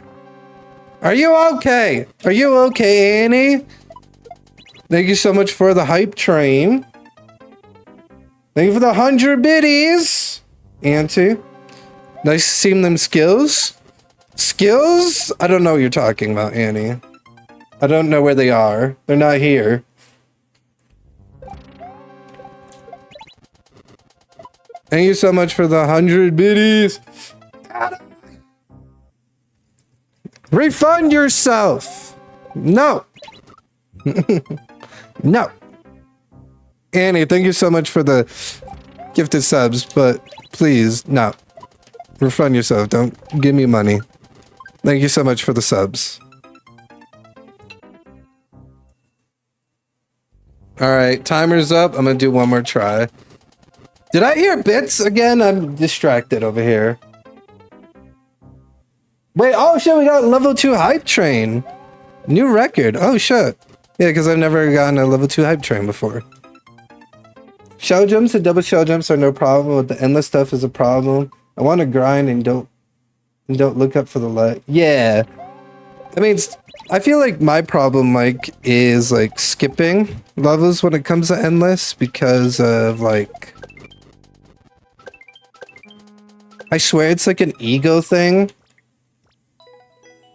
Are you okay? Are you okay, Annie? Thank you so much for the hype train. Thank you for the 100 biddies, Auntie. Nice to see them skills. Skills? I don't know what you're talking about, Annie. I don't know where they are. They're not here. Thank you so much for the 100 biddies. Refund yourself. No. No. Annie, thank you so much for the gifted subs, but please, no. Refund yourself. Don't give me money. Thank you so much for the subs. Alright, timer's up. I'm gonna do one more try. Did I hear bits again? I'm distracted over here. Wait, oh shit, we got level 2 hype train. New record. Oh shit. Yeah, because I've never gotten a level 2 hype train before. Shell jumps and double shell jumps are no problem, but the endless stuff is a problem. I want to grind and don't and don't look up for the light. Yeah. I mean, I feel like my problem, like, is like skipping levels when it comes to endless because of like, I swear it's like an ego thing.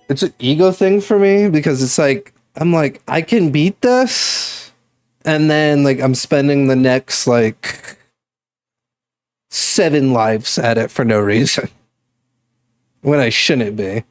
It's an ego thing for me because it's like, I'm like, I can beat this. And then like, I'm spending the next like 7 lives at it for no reason. When I shouldn't be.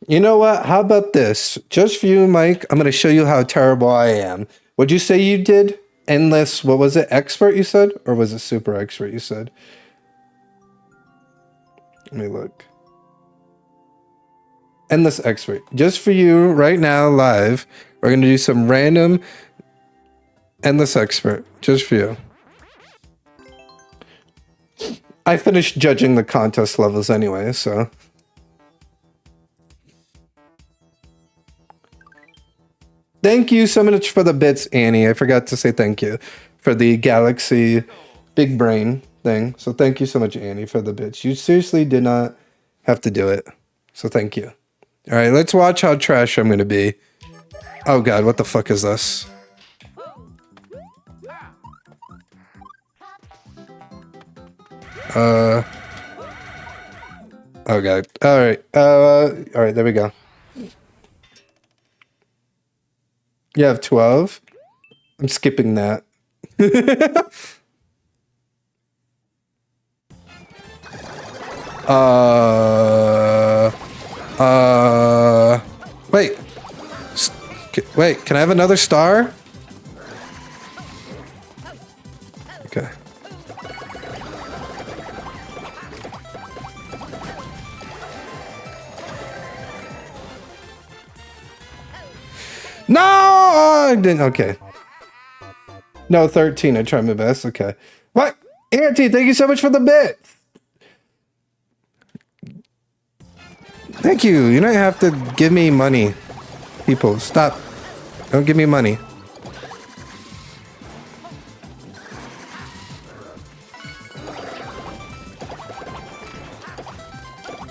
You know what? How about this? Just for you, Mike, I'm going to show you how terrible I am. What'd you say you did? Endless, what was it? Expert, you said? Or was it super expert, you said? Let me look. Endless expert. Just for you, right now, live, we're going to do some random endless expert. Just for you. I finished judging the contest levels anyway, so... Thank you so much for the bits, Annie. I forgot to say thank you for the Galaxy Big Brain thing. So thank you so much, Annie, for the bits. You seriously did not have to do it. So thank you. All right, let's watch how trash I'm going to be. Oh, God, what the fuck is this? Oh, God. All right. All right, there we go. You have 12? I'm skipping that. Wait. Wait, can I have another star? Okay. No, I didn't. Okay. No, 13. I tried my best. Okay. What? Auntie, thank you so much for the bit. Thank you. You don't have to give me money. People, stop. Don't give me money.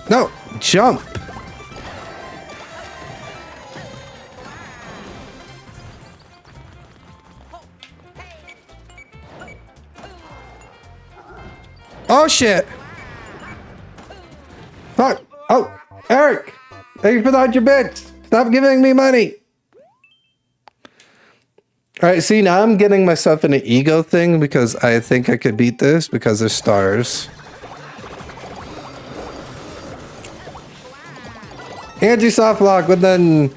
No, jump. Oh, shit. Fuck. Oh, Eric. Thank you for the 100 bits. Stop giving me money. All right, see, now I'm getting myself in an ego thing because I think I could beat this because there's stars. Anti-soft lock with the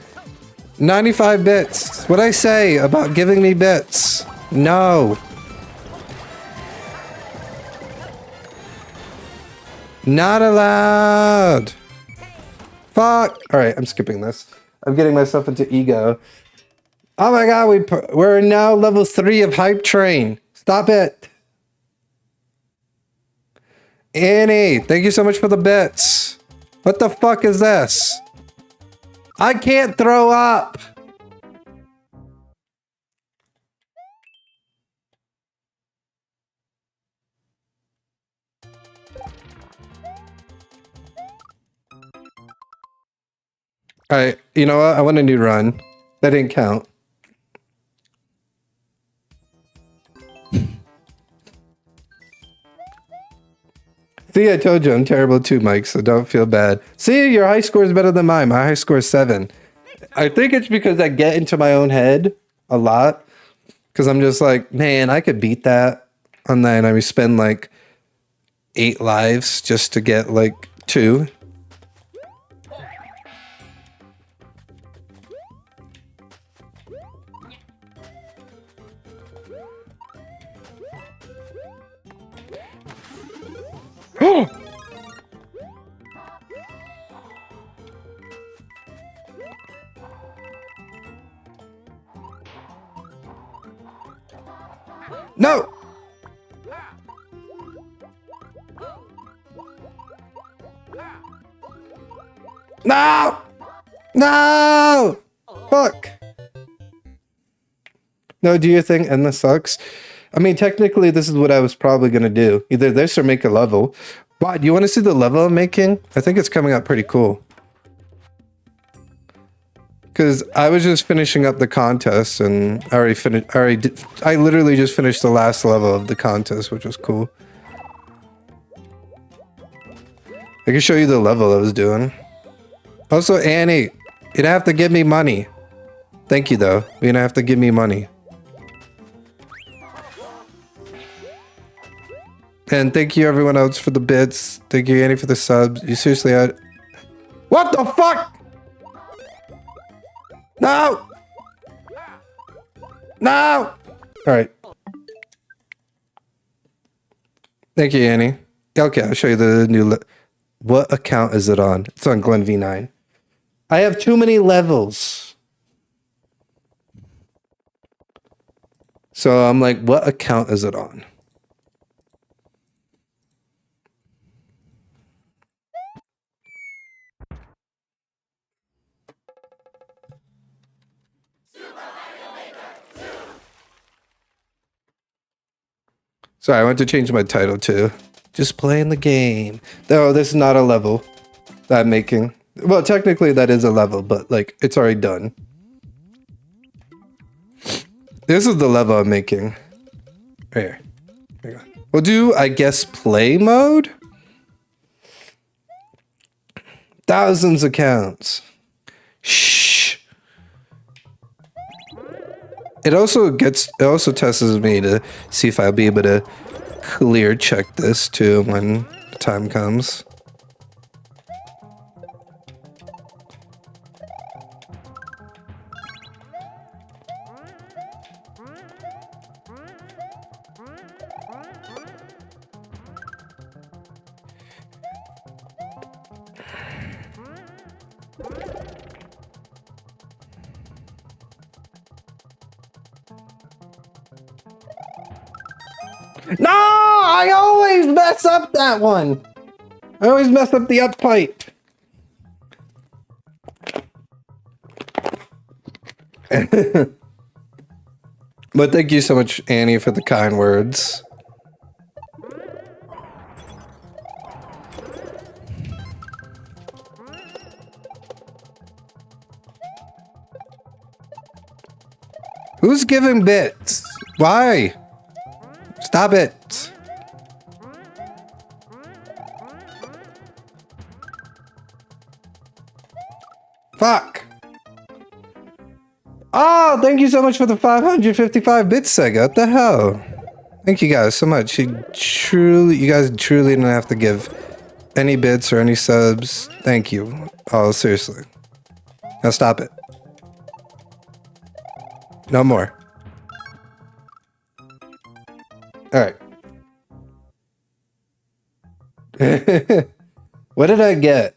95 bits. What'd I say about giving me bits? No. Not allowed. Fuck. All right, I'm skipping this. I'm getting myself into ego. Oh my God, we're now level 3 of Hype Train. Stop it. Annie, thank you so much for the bits. What the fuck is this? I can't throw up. All right, you know what? I want a new run. That didn't count. See, I told you I'm terrible too, Mike, so don't feel bad. See, your high score is better than mine. My high score is 7. I think it's because I get into my own head a lot. Because I'm just like, man, I could beat that. And then I spend like 8 lives just to get like 2. No! No! No! Fuck! No, do your thing, and this sucks. I mean, technically, this is what I was probably gonna do. Either this or make a level. Wow, do you want to see the level I'm making? I think it's coming out pretty cool. Because I was just finishing up the contest, and I already finished. I literally just finished the last level of the contest, which was cool. I can show you the level I was doing. Also, Annie, you'd have to give me money. Thank you, though. You're gonna have to give me money. And thank you, everyone else, for the bits. Thank you, Annie, for the subs. You seriously had... What the fuck? No! No! Alright. Thank you, Annie. Okay, I'll show you the new... What account is it on? It's on Glen V9. I have too many levels. So I'm like, what account is it on? Sorry, I want to change my title to just playing the game. No, this is not a level that I'm making. Well, technically that is a level, but like it's already done. This is the level I'm making. Here. There you go. We'll do, I guess, play mode? Thousands of counts. Shh. It also tests me to see if I'll be able to clear check this too when the time comes. No, I always mess up that one. I always mess up the up pipe. But thank you so much, Annie, for the kind words. Who's giving bits? Why? Stop it. Fuck. Oh, thank you so much for the 555 bits, Sega. What the hell? Thank you guys so much. You guys truly didn't have to give any bits or any subs. Thank you. Oh, seriously. Now stop it. No more. All right. What did I get?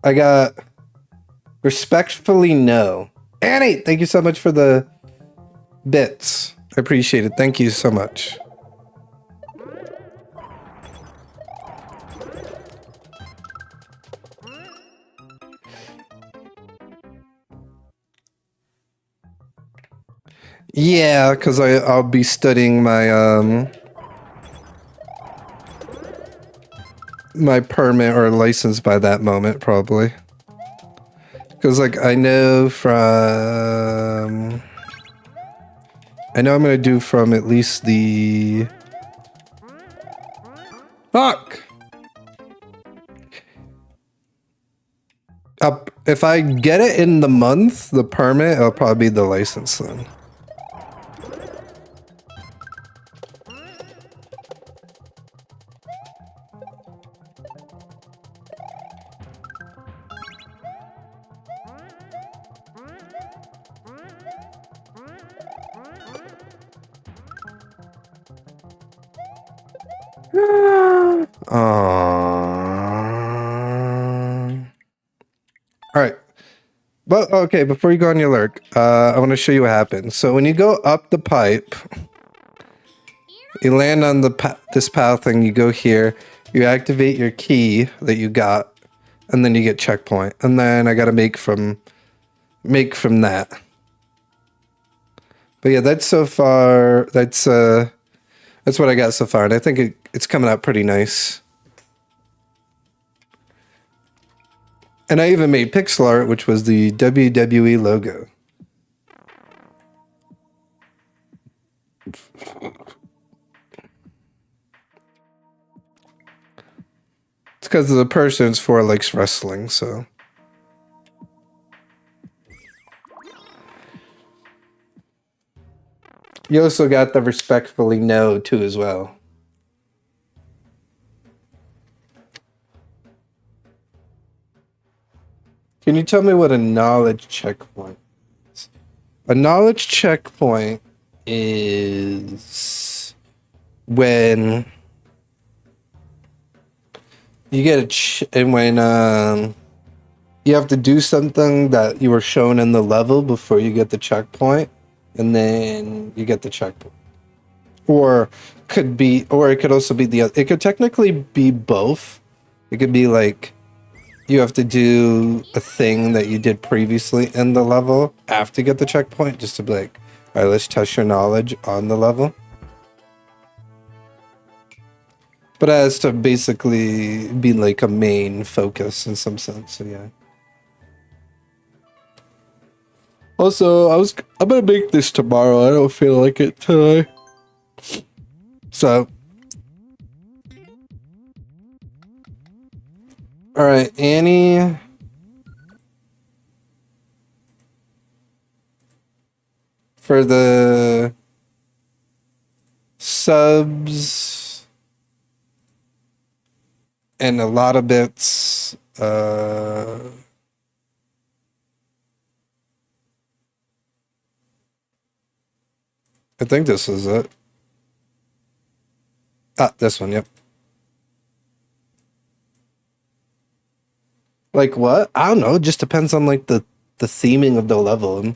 I got respectfully no. Annie, thank you so much for the bits. I appreciate it. Thank you so much. Yeah, because I'll be studying my my permit or license by that moment, probably. Because like I know I'm gonna do from at least the fuck. If I get it in the month, the permit, it'll probably be the license then. Alright. Well, okay, before you go on your lurk, I want to show you what happens. So when you go up the pipe, you land on the this path thing, you go here, You activate your key that you got, and then you get checkpoint. And then I gotta make from that. But yeah, that's so far. That's what I got so far, and I think it's coming out pretty nice. And I even made pixel art, which was the WWE logo. It's because the person's for likes wrestling, so. You also got the respectfully no too as well. Can you tell me what a knowledge checkpoint is? A knowledge checkpoint is when you get when you have to do something that you were shown in the level before you get the checkpoint, and then you get the checkpoint. Or it could also be it could technically be both. It could be like you have to do a thing that you did previously in the level after you get the checkpoint, just to be like, all right, let's test your knowledge on the level. But it has to basically be like a main focus in some sense, so yeah. Also, I'm gonna make this tomorrow. I don't feel like it today. So, all right, Annie. For the subs and a lot of bits, I think this is it. Ah, this one, yep. Like what? I don't know. It just depends on like the theming of the level. And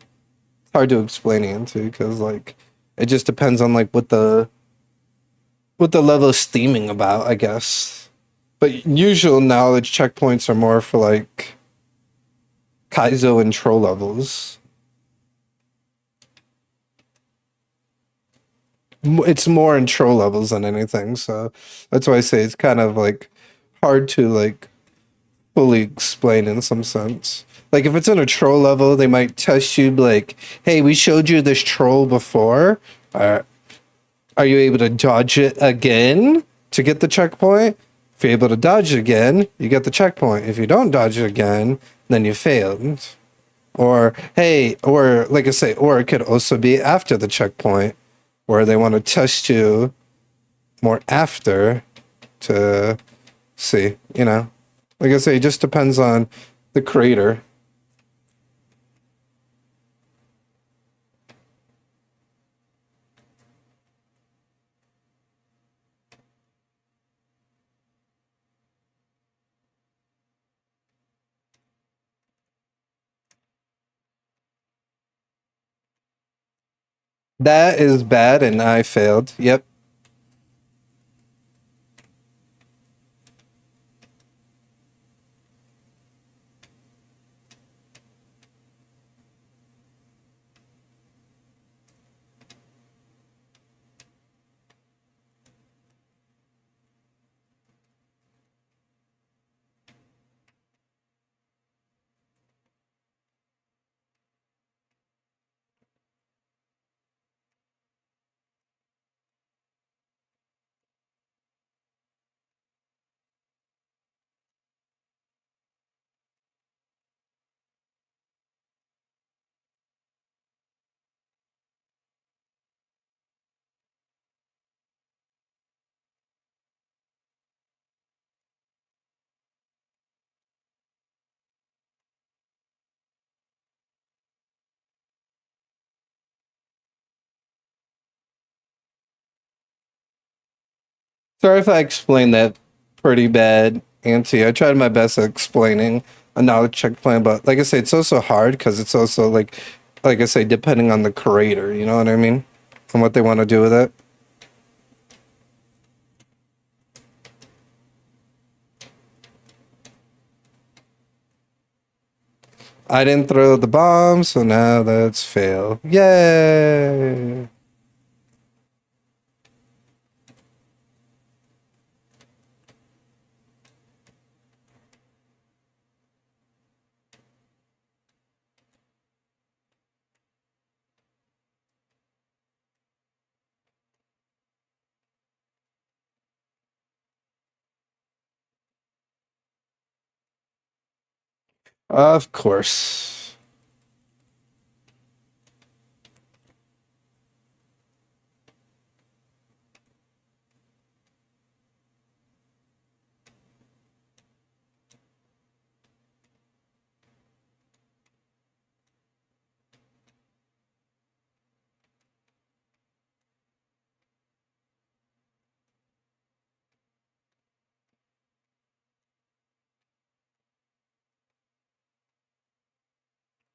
it's hard to explain it into because like it just depends on like what the level is theming about, I guess. But usual knowledge checkpoints are more for like Kaizo and troll levels. It's more in troll levels than anything, so that's why I say it's kind of like hard to like fully explain in some sense. Like if it's in a troll level, they might test you like, "Hey, we showed you this troll before. Are you able to dodge it again to get the checkpoint? If you're able to dodge it again, you get the checkpoint. If you don't dodge it again, then you failed." Or hey, or like I say, or it could also be after the checkpoint, where they want to test you more after to see, you know. Like I say, it just depends on the creator. That is bad, and I failed. Yep. Sorry if I explained that pretty bad, Auntie. I tried my best at explaining a knowledge check plan, but like I say, it's also hard because it's also like I say, depending on the creator. You know what I mean? And what they want to do with it. I didn't throw the bomb, so now that's fail. Yay! Of course.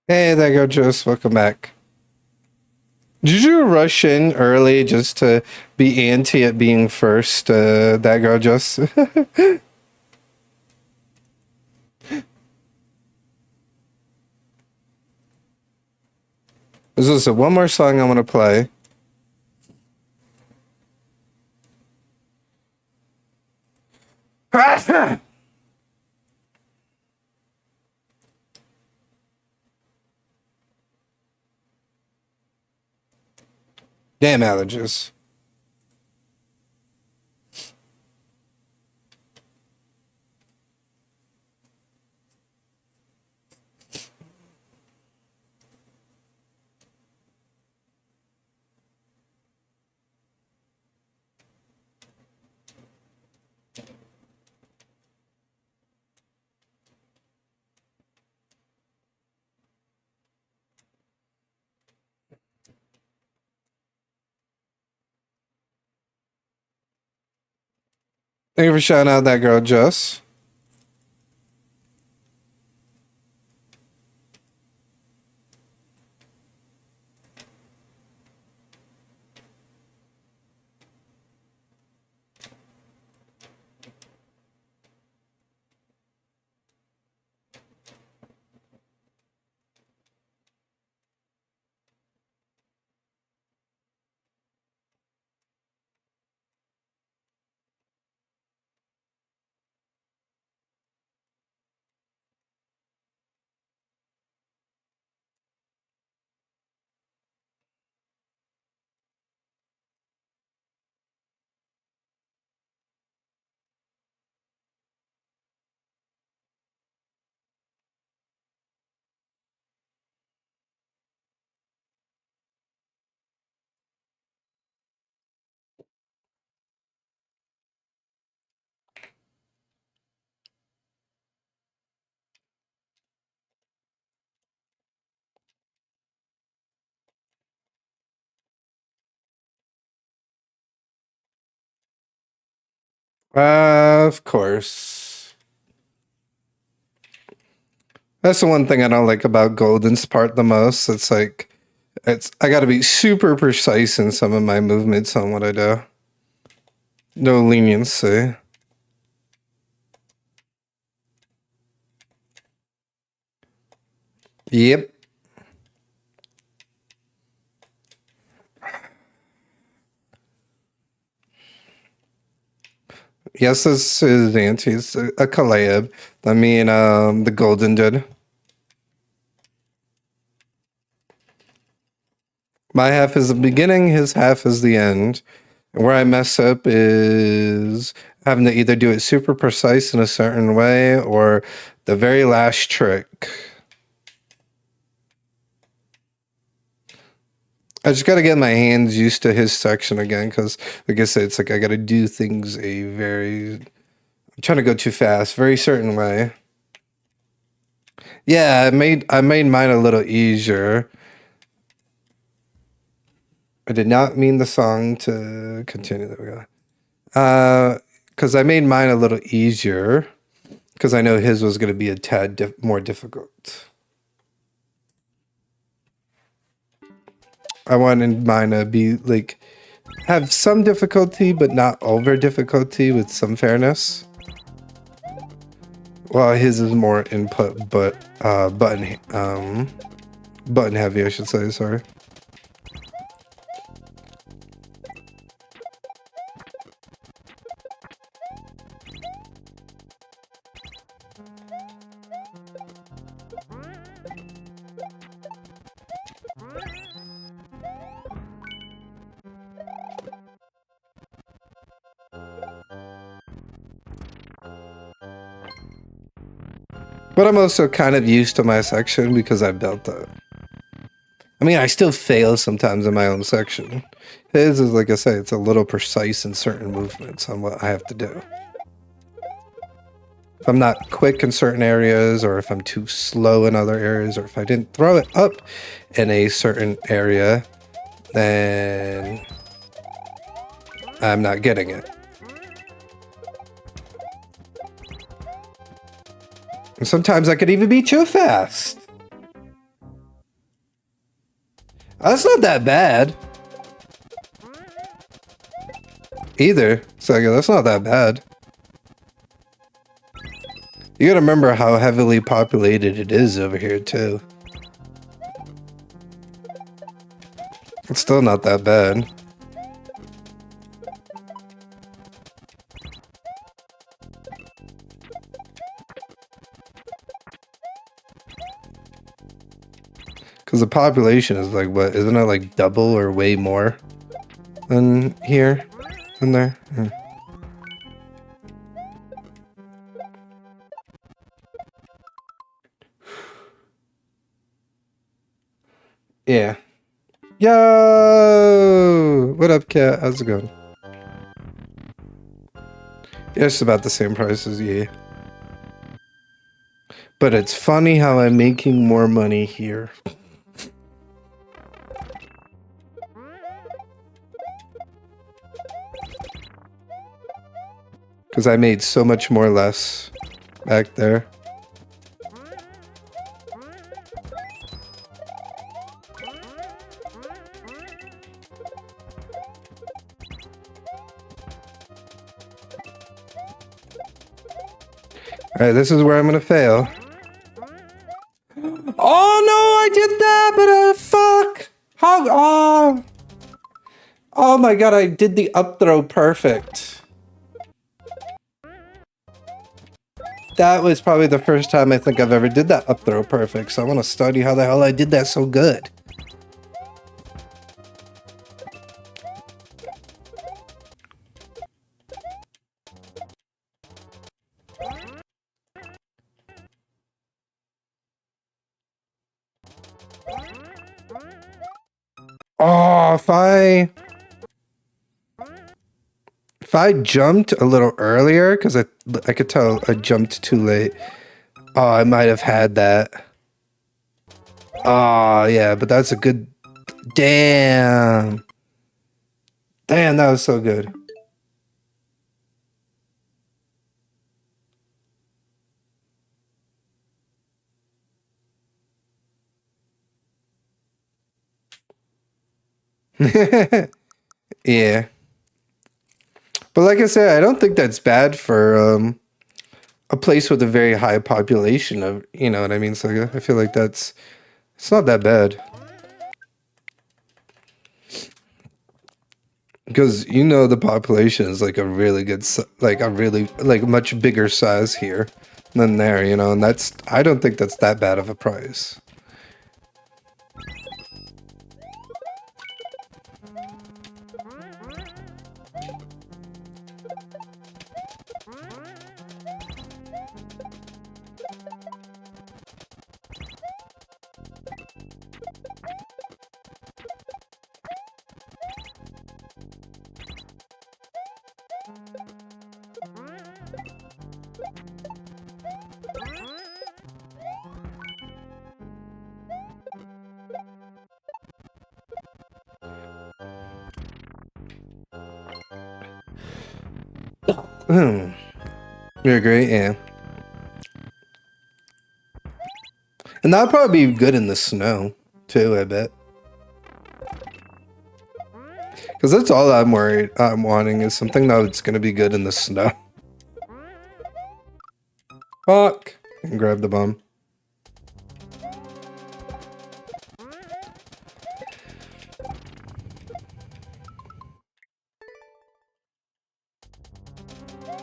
Hey, there you go, Jost. Welcome back. Did you rush in early just to be anti it being first? That girl just. This is one more song I'm gonna play. Damn allergies. Thank you for shouting out that girl, Jess. Of course. That's the one thing I don't like about Golden's part the most. It's like, I got to be super precise in some of my movements on what I do. No leniency. Yep. Yes, this is Auntie's a collab. I mean, the Golden did. My half is the beginning, his half is the end. And where I mess up is having to either do it super precise in a certain way or the very last trick. I just got to get my hands used to his section again because, like I said, it's like I got to do things a very. I'm trying to go too fast, very certain way. Yeah, I made mine a little easier. I did not mean the song to continue. There we go. Because I made mine a little easier because I know his was going to be a tad more difficult. I wanted mine to be like have some difficulty, but not over difficulty with some fairness. Well, his is more input, but button heavy, I should say. Sorry. But I'm also kind of used to my section because I built it. I mean, I still fail sometimes in my own section. His is, like I say, it's a little precise in certain movements on what I have to do. If I'm not quick in certain areas, or if I'm too slow in other areas, or if I didn't throw it up in a certain area, then I'm not getting it. And sometimes I could even be too fast. That's not that bad. Either. So yeah, that's not that bad. You gotta remember how heavily populated it is over here, too. It's still not that bad. Because the population is like, what? Isn't it like double or way more than here? Than there? Yeah. Yo! What up, cat? How's it going? Yeah, it's about the same price as you. But it's funny how I'm making more money here. Because I made so much more less back there. Alright, this is where I'm gonna fail. Oh no, I did that, but fuck! How? Oh my god, I did the up throw perfect. That was probably the first time I think I've ever did that up throw perfect, so I want to study how the hell I did that so good. Oh, if I jumped a little earlier, because I could tell I jumped too late. Oh, I might have had that. Oh, yeah, but that's a good... Damn. Damn, that was so good. Yeah. But like I said, I don't think that's bad for a place with a very high population of, you know what I mean? So I feel like it's not that bad. Because, you know, the population is like a really good, like much bigger size here than there, you know, and I don't think that's that bad of a price. You agree? Yeah. And that'll probably be good in the snow, too, I bet. Because that's all I'm wanting is something that's going to be good in the snow. Fuck. grab the bomb.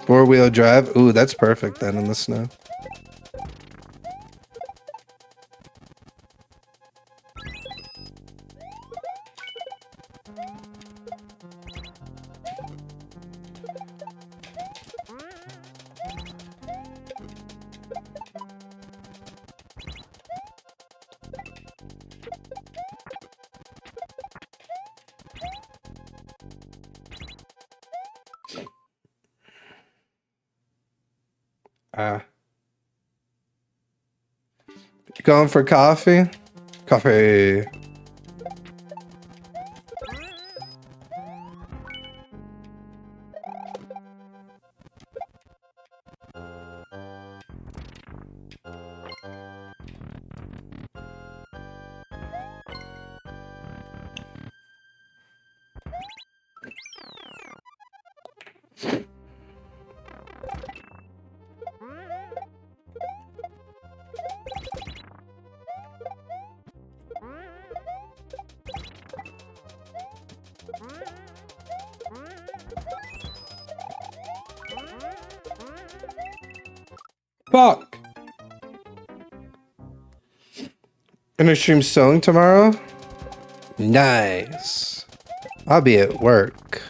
Four-wheel drive. Ooh, that's perfect then in the snow. Going for coffee? Coffee. Fuck. Gonna stream sewing tomorrow? Nice. I'll be at work.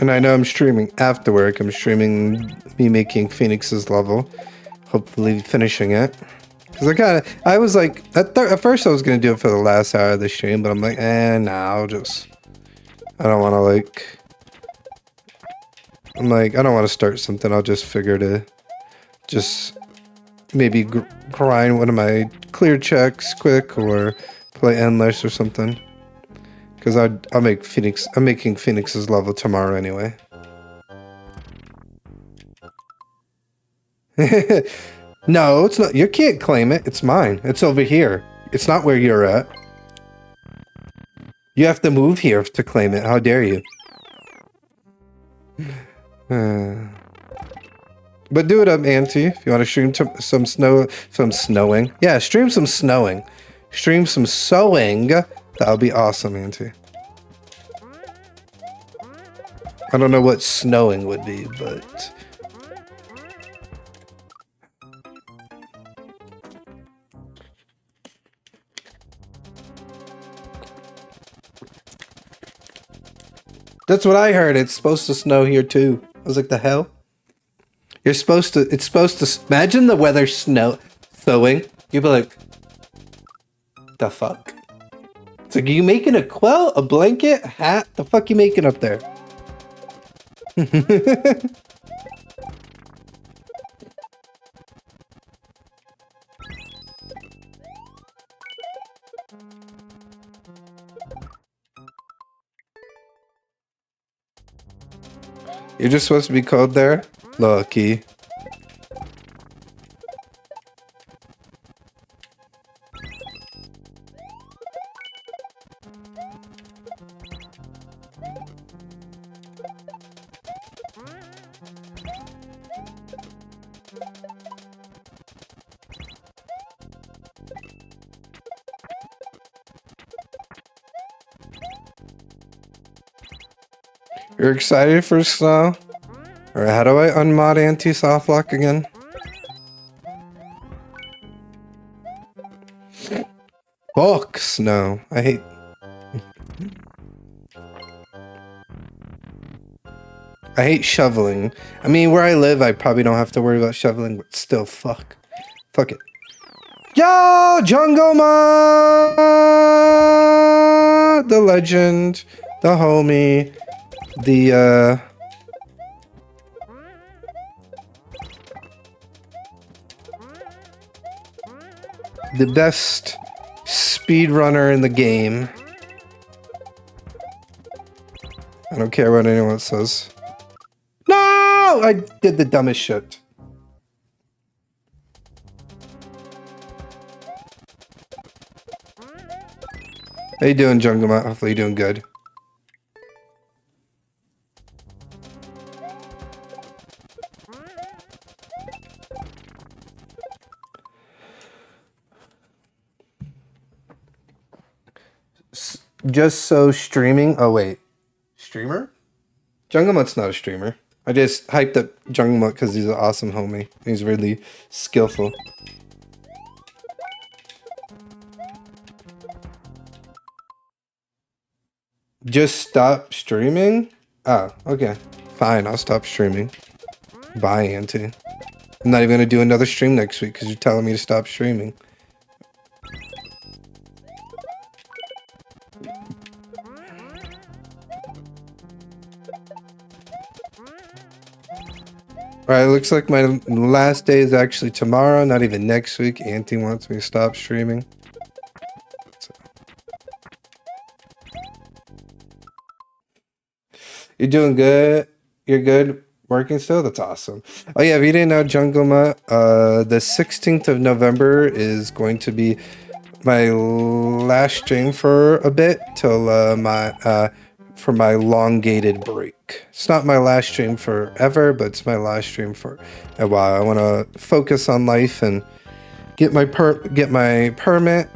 And I know I'm streaming after work. I'm streaming me making Phoenix's level. Hopefully finishing it. Because I was like, at first I was going to do it for the last hour of the stream, but I'm like, nah, I don't want to like, I don't want to start something. I'll just figure to just maybe grind one of my clear checks quick or play endless or something. Because I'm making Phoenix's level tomorrow anyway. No, it's not. You can't claim it. It's mine. It's over here. It's not where you're at. You have to move here to claim it. How dare you? But do it up, Auntie. If you want to stream some snowing. Yeah, stream some snowing. Stream some sewing. That would be awesome, Auntie. I don't know what snowing would be, but... That's what I heard. It's supposed to snow here too. I was like, the hell? It's supposed to, imagine the weather snowing. You'd be like, the fuck? It's like, are you making a quilt, a blanket, a hat? The fuck you making up there? You're just supposed to be cold there? Lucky. You're excited for snow? Alright, how do I unmod anti-soft lock again? Fuck snow. I hate shoveling. I mean, where I live, I probably don't have to worry about shoveling, but still, fuck. Fuck it. Yo, Jungle Ma! The legend, the homie, the best speedrunner in the game. I don't care what anyone says. No! I did the dumbest shit. How you doing, Jungle Ma? Hopefully you're doing good. Just so streaming. Oh wait, streamer? Jungle Mutt's not a streamer. I just hyped up Jungle Mutt because he's an awesome homie. He's really skillful. Just stop streaming? Oh, okay. Fine, I'll stop streaming. Bye, Auntie. I'm not even gonna do another stream next week because you're telling me to stop streaming. Alright, looks like my last day is actually tomorrow, not even next week. Auntie wants me to stop streaming. So. You're doing good? You're good? Working still? That's awesome. Oh yeah, if you didn't know, Jungle Mutt, the 16th of November is going to be my last stream for a bit till for my elongated break. It's not my last stream forever, but it's my last stream for a while. I want to focus on life and get my permit,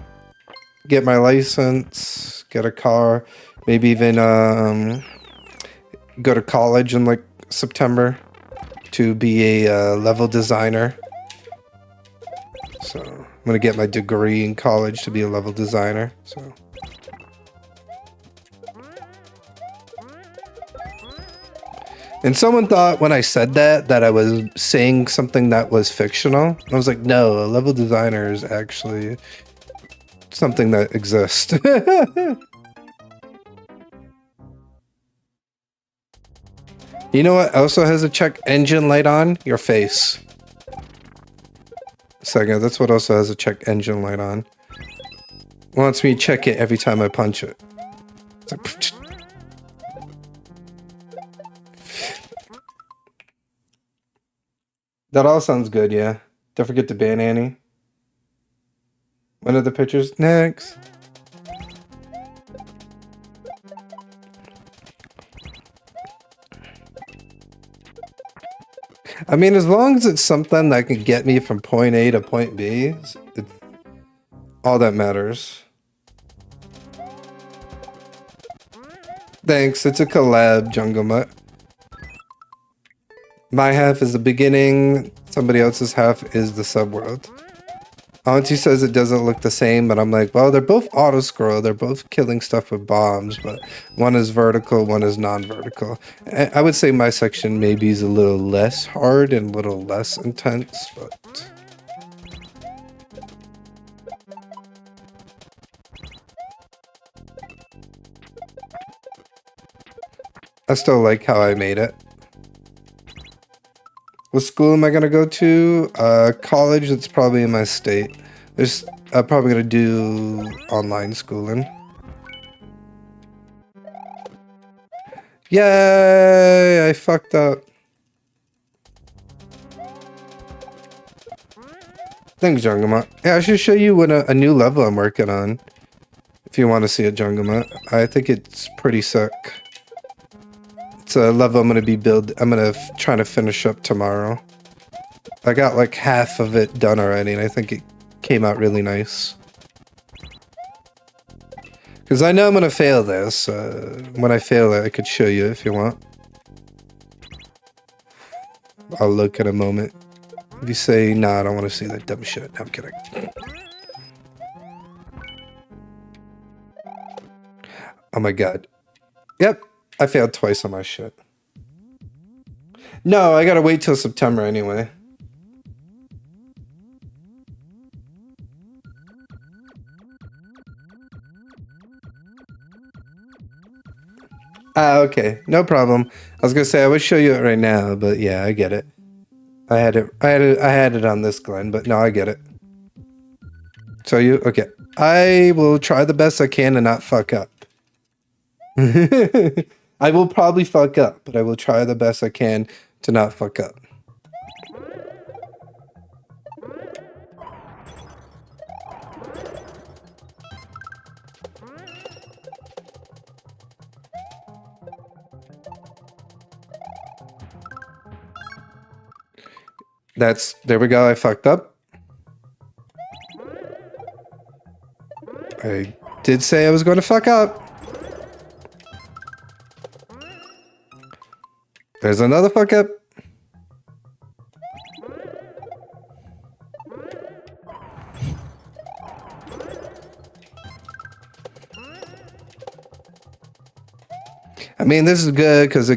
get my license, get a car, maybe even go to college in like September to be a level designer. So I'm gonna get my degree in college to be a level designer. So. And someone thought when I said that I was saying something that was fictional. I was like, no, a level designer is actually something that exists. You know what also has a check engine light on? Your face. Second, that's what also has a check engine light on. Wants me to check it every time I punch it. It's like, that all sounds good, yeah. Don't forget to ban Annie. When are the pictures? Next. I mean, as long as it's something that can get me from point A to point B, it's all that matters. Thanks, it's a collab, Jungle Mutt. My half is the beginning, somebody else's half is the subworld. Auntie says it doesn't look the same, but I'm like, well, they're both auto-scroll, they're both killing stuff with bombs, but one is vertical, one is non-vertical. I would say my section maybe is a little less hard and a little less intense, but... I still like how I made it. What school am I gonna go to? College that's probably in my state. I'm probably gonna do online schooling. Yay! I fucked up. Thanks, Jungle Mutt. Yeah, I should show you what a new level I'm working on. If you want to see it, Jungle Mutt. I think it's pretty sick. It's a level I'm gonna try to finish up tomorrow. I got like half of it done already, and I think it came out really nice. Because I know I'm gonna fail this. When I fail it, I could show you if you want. I'll look in a moment. If you say, nah, I don't want to see that dumb shit. No, I'm kidding. Oh my god. Yep. I failed twice on my shit. No, I gotta wait till September anyway. Ah, okay. No problem. I was gonna say I would show you it right now, but yeah, I get it. I had it on this Glenn, but no, I get it. So okay. I will try the best I can to not fuck up. I will probably fuck up, but I will try the best I can to not fuck up. There we go, I fucked up. I did say I was going to fuck up. There's another fuck up. I mean, this is good because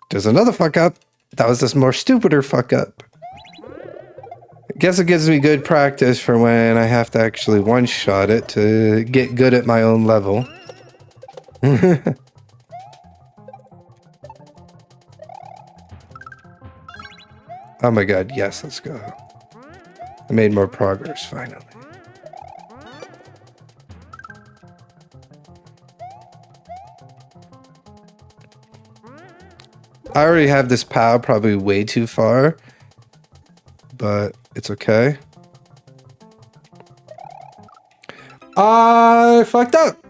there's another fuck up. That was this more stupider fuck up. I guess it gives me good practice for when I have to actually one-shot it to get good at my own level. Oh my god, yes, let's go. I made more progress, finally. I already have this POW probably way too far, but it's okay. I fucked up.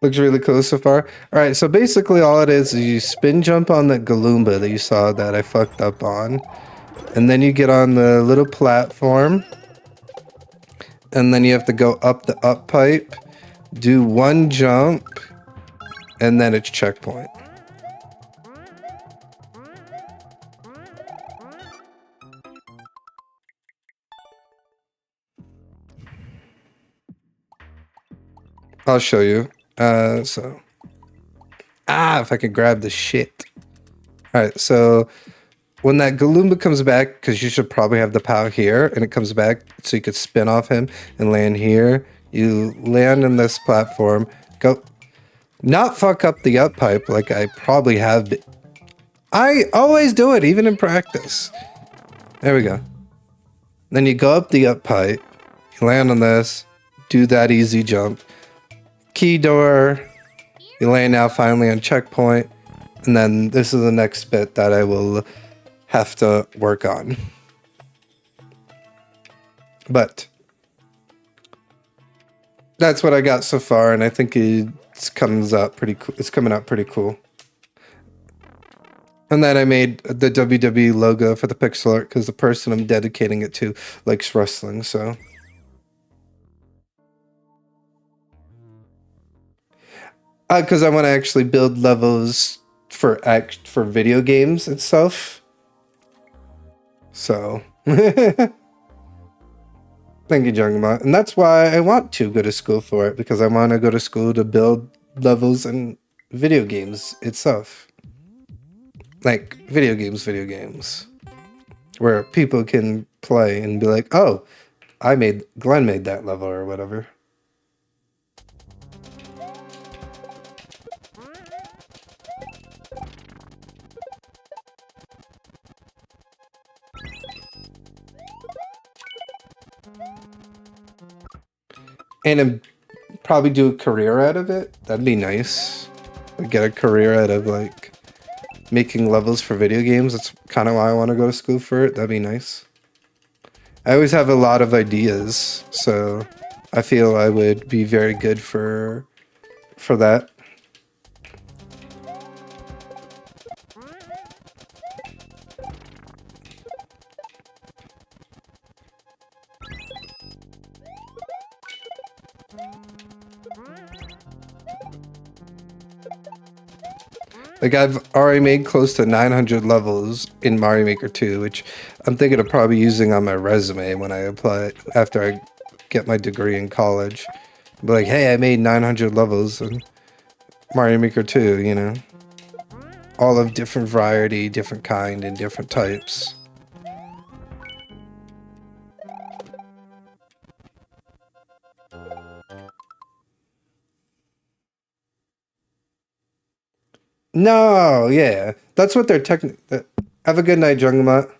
Looks really cool so far. All right, so basically all it is you spin jump on that Goomba that you saw that I fucked up on. And then you get on the little platform. And then you have to go up the up pipe, do one jump, and then it's checkpoint. I'll show you. If I can grab the shit. All right, so when that Goomba comes back, because you should probably have the POW here, and it comes back so you could spin off him and land here. You land in this platform, go, not fuck up the up pipe like I probably have been. I always do it, even in practice. There we go. Then you go up the up pipe, you land on this, do that easy jump. Key door, you land now finally on checkpoint, and then this is the next bit that I will have to work on. But that's what I got so far, and I think it's comes out pretty cool. It's coming out pretty cool. And then I made the WWE logo for the pixel art because the person I'm dedicating it to likes wrestling, so. Because I want to actually build levels for video games itself. So, thank you, Jungbot. And that's why I want to go to school for it, because I want to go to school to build levels in video games itself. Like, video games. Where people can play and be like, oh, Glenn made that level or whatever. And probably do a career out of it. That'd be nice. Get a career out of like making levels for video games. That's kind of why I want to go to school for it. That'd be nice. I always have a lot of ideas, so I feel I would be very good for that. Like, I've already made close to 900 levels in Mario Maker 2, which I'm thinking of probably using on my resume when I apply after I get my degree in college. Be like, hey, I made 900 levels in Mario Maker 2, you know? All of different variety, different kind, and different types. No, yeah. That's what they're have a good night, Jungamut.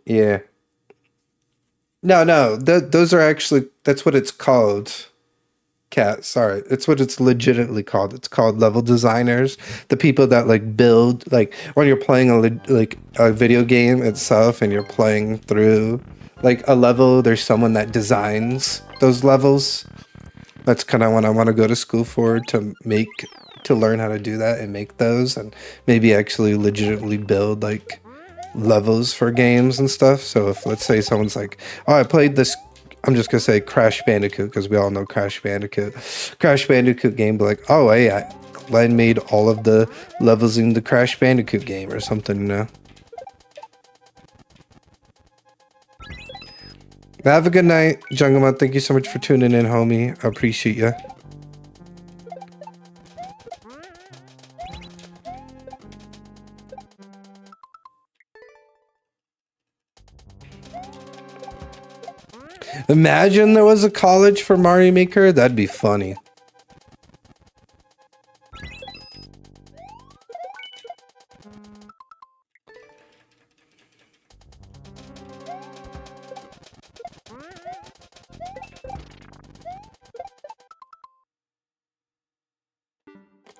Yeah. No. Those are actually, that's what it's called. Cat, sorry. It's what it's legitimately called. It's called level designers. The people that like build, like when you're playing a video game itself and you're playing through like a level, there's someone that designs those levels. That's kind of what I want to go to school for, to to learn how to do that and make those, and maybe actually legitimately build like levels for games and stuff. So if, let's say, someone's like, oh, I played this, I'm just gonna say Crash Bandicoot because we all know Crash Bandicoot game, but like, oh hey, Glenn made all of the levels in the Crash Bandicoot game or something, you know. Have a good night, Jungleman. Thank you so much for tuning in, homie. I appreciate you. Imagine there was a college for Mario Maker. That'd be funny.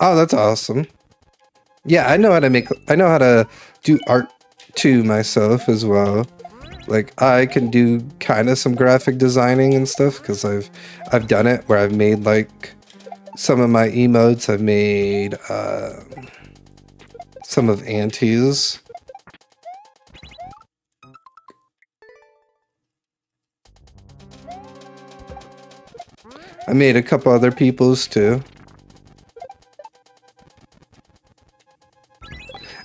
Oh, that's awesome. Yeah, I know how to do art too myself as well. Like I can do kind of some graphic designing and stuff because I've done it where I've made like some of my emotes. I've made some of Auntie's. I made a couple other people's too.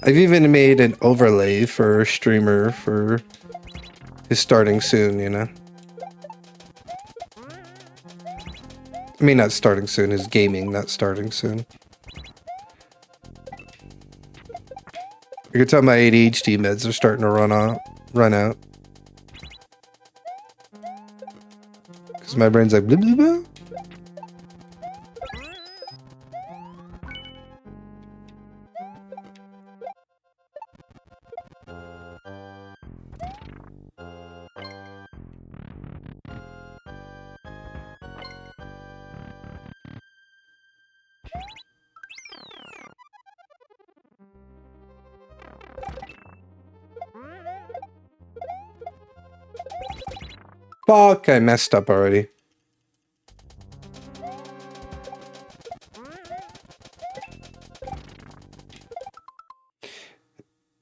I've even made an overlay for a streamer for his starting soon, you know? I mean, not starting soon, his gaming, not starting soon. You can tell my ADHD meds are starting to run out. Because my brain's like, blah, blah, blah. Fuck, I messed up already.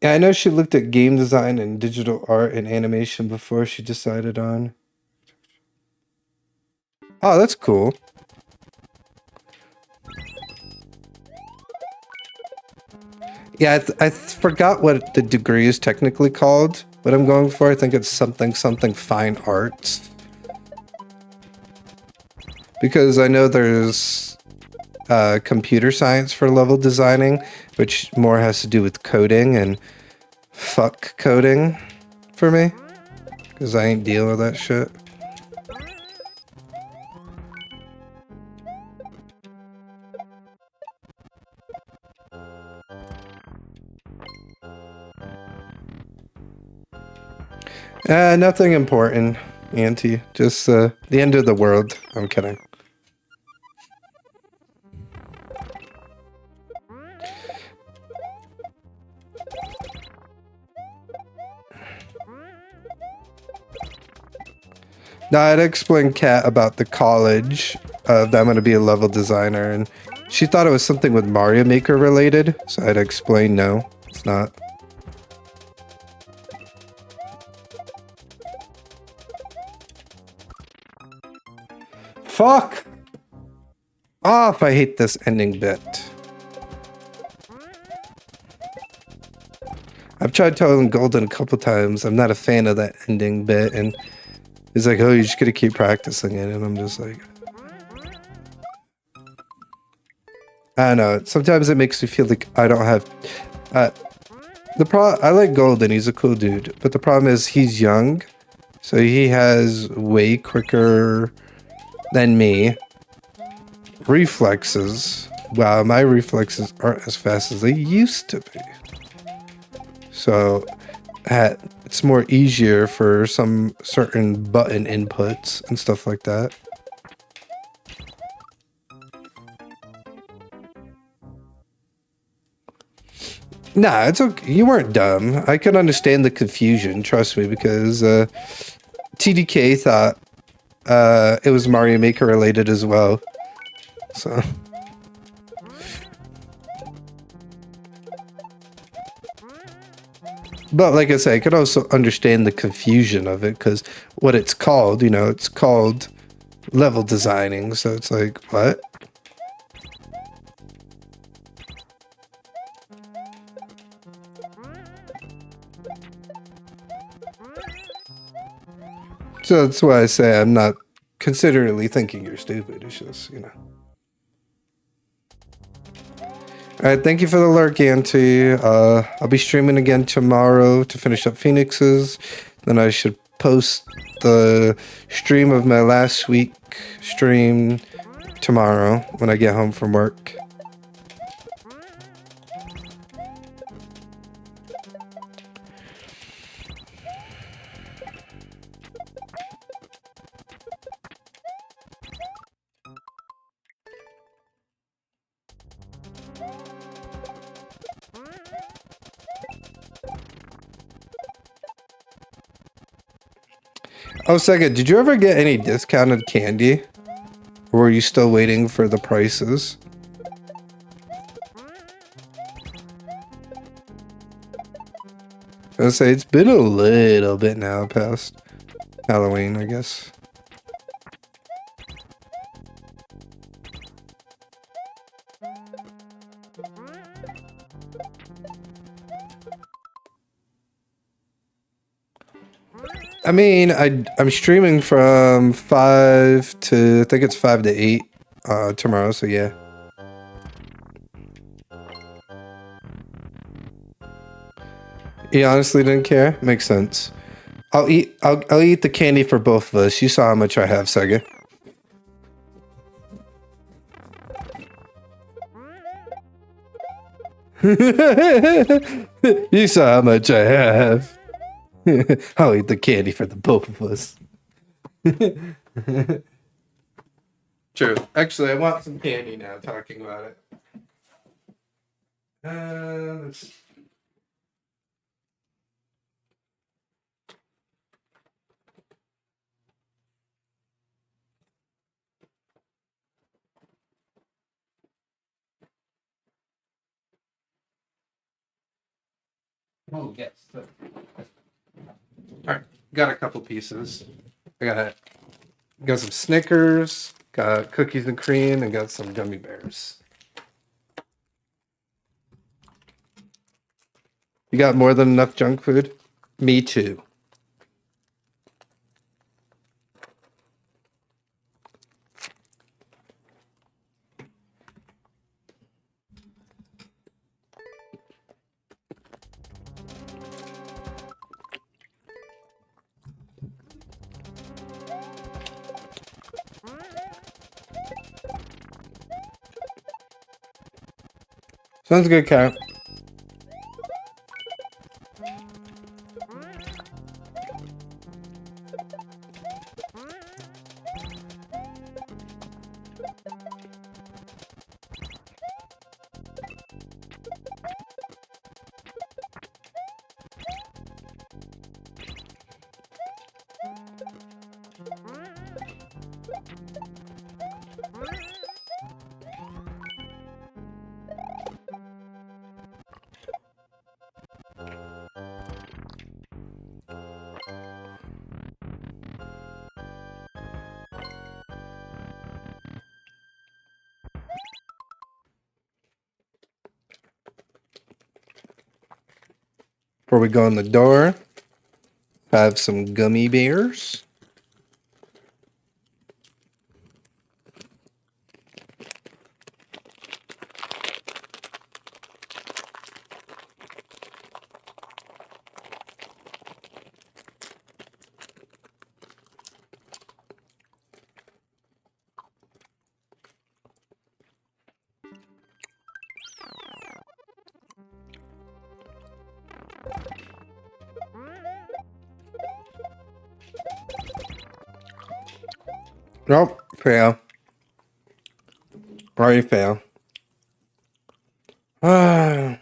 Yeah, I know she looked at game design and digital art and animation before she decided on. Oh, that's cool. Yeah, I forgot what the degree is technically called. What I'm going for, I think it's something fine arts. Because I know there's computer science for level designing, which more has to do with coding, and fuck coding for me. Because I ain't dealing with that shit. Nothing important, Auntie. Just the end of the world. I'm kidding. Now, I'd explained Kat about the college that I'm going to be a level designer, and she thought it was something with Mario Maker related, so I'd explain no, it's not. Fuck! Off! I hate this ending bit. I've tried telling Golden a couple times I'm not a fan of that ending bit, and he's like, oh, you just gotta keep practicing it, and I'm just like... I don't know, sometimes it makes me feel like I don't have... I like Golden, he's a cool dude, but the problem is he's young, so he has way quicker than me reflexes. Wow, my reflexes aren't as fast as they used to be. So it's more easier for some certain button inputs and stuff like that. Nah, it's okay. You weren't dumb. I can understand the confusion, trust me, because TDK thought it was Mario Maker related as well. So But like I say, I could also understand the confusion of it because what it's called, you know, it's called level designing. So it's like, what? So that's why I say I'm not considerately thinking you're stupid. It's just, you know. All right, thank you for the lurk, Auntie. I'll be streaming again tomorrow to finish up Phoenix's. Then I should post the stream of my last week stream tomorrow when I get home from work. Oh, second, did you ever get any discounted candy? Or were you still waiting for the prices? I was say it's been a little bit now past Halloween, I guess. I mean, I'm streaming from 5 to, I think it's 5 to 8 tomorrow, so yeah. You honestly didn't care? Makes sense. I'll eat the candy for both of us. You saw how much I have, Sega. You saw how much I have. I'll eat the candy for the both of us. True. Actually, I want some candy now, talking about it. Let's... Oh, yes. Alright, got a couple pieces. I got some Snickers, got cookies and cream, and got some gummy bears. You got more than enough junk food? Me too. Sounds good, Cat. Before we go in the door, have some gummy bears. Nope, fail. Already fail. Ah.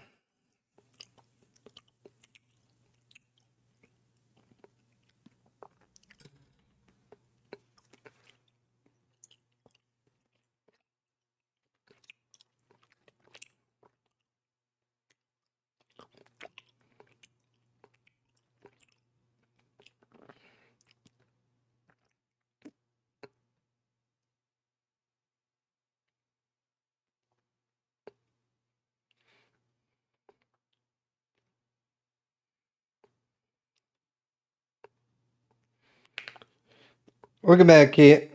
Welcome back, Kate.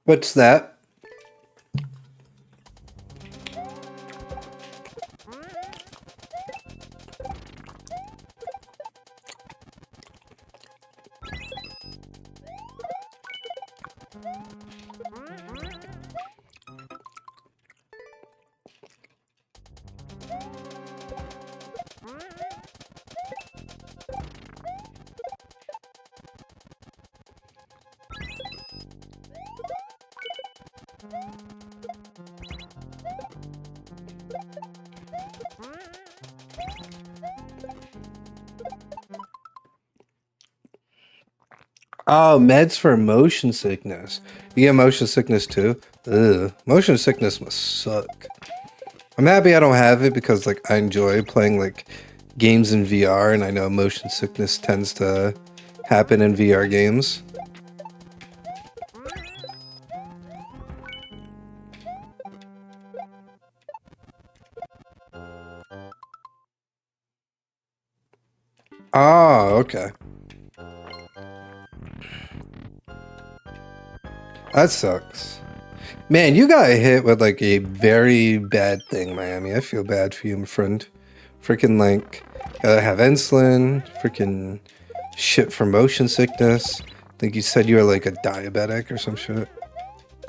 What's that? Oh, meds for motion sickness. You get motion sickness too? Ugh. Motion sickness must suck. I'm happy I don't have it because like I enjoy playing like games in VR, and I know motion sickness tends to happen in VR games. Oh, okay. That sucks. Man, you got hit with like a very bad thing, Miami. I feel bad for you, my friend. Freaking like, gotta have insulin, freaking shit for motion sickness. I think you said you were like a diabetic or some shit.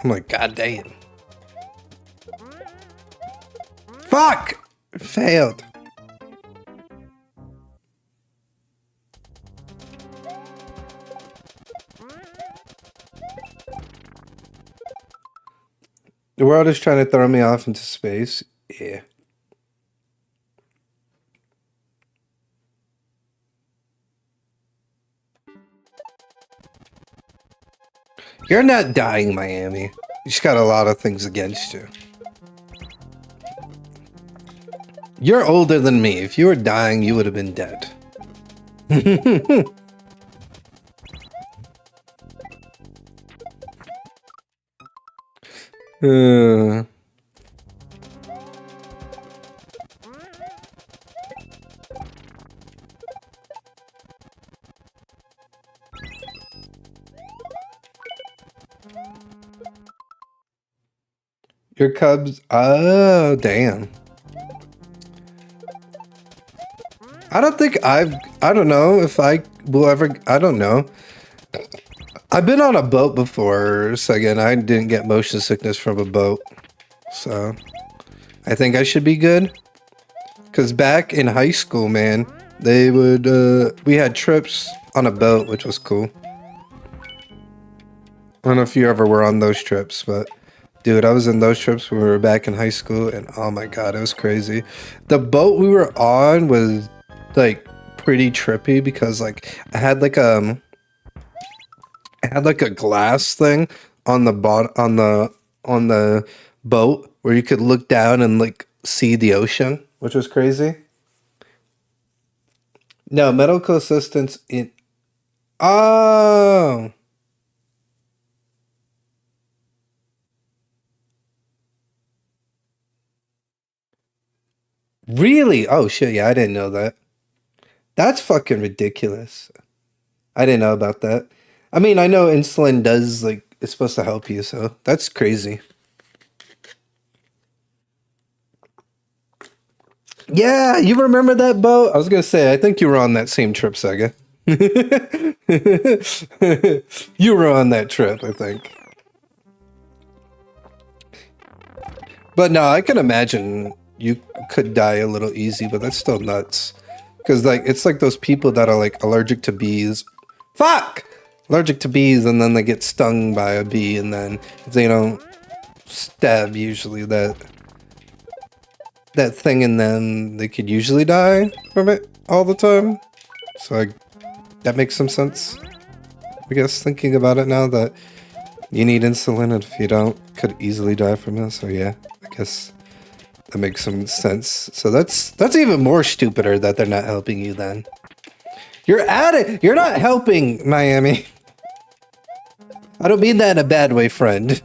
I'm like, god damn. Fuck! Failed. The world is trying to throw me off into space. Yeah. You're not dying, Miami. You just got a lot of things against you. You're older than me. If you were dying, you would have been dead. Your Cubs. Oh, damn. I don't think I don't know if I will ever. I don't know. I've been on a boat before, so again, I didn't get motion sickness from a boat. So I think I should be good. Because back in high school, man, they would, we had trips on a boat, which was cool. I don't know if you ever were on those trips, but dude, I was in those trips when we were back in high school, and oh my god, it was crazy. The boat we were on was like pretty trippy because like I had like a glass thing on the on the boat where you could look down and like see the ocean, which was crazy. No, medical assistance in. Oh, really? Oh shit, yeah, I didn't know that. That's fucking ridiculous. I didn't know about that. I mean, I know insulin does like it's supposed to help you, so that's crazy. Yeah, you remember that boat? I was gonna say, I think you were on that same trip, Sega. You were on that trip, I think. But no, I can imagine you could die a little easy, but that's still nuts. Because like it's like those people that are like allergic to bees. Fuck! Allergic to bees, and then they get stung by a bee, and then if they don't stab usually that thing in them, they could usually die from it all the time. So that makes some sense. I guess thinking about it now that you need insulin, and if you don't, could easily die from this. So yeah, I guess that makes some sense. So that's even more stupider that they're not helping you then. You're at it. You're not helping Miami. I don't mean that in a bad way, friend.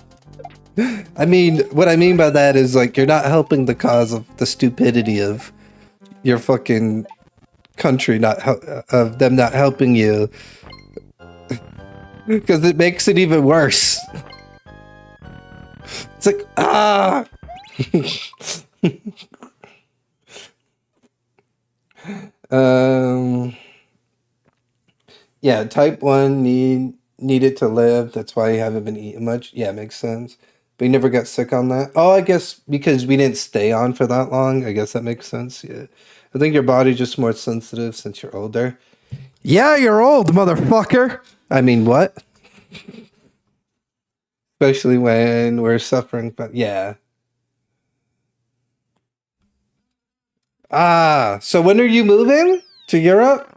I mean, what I mean by that is like you're not helping the cause of the stupidity of your fucking country of them not helping you, because it makes it even worse. It's like yeah, type 1 needed to live. That's why you haven't been eating much. Yeah, makes sense. But you never got sick on that? Oh, I guess because we didn't stay on for that long. I guess that makes sense. Yeah. I think your body's just more sensitive since you're older. Yeah, you're old, motherfucker. I mean, what? Especially when we're suffering, but yeah. So when are you moving to Europe?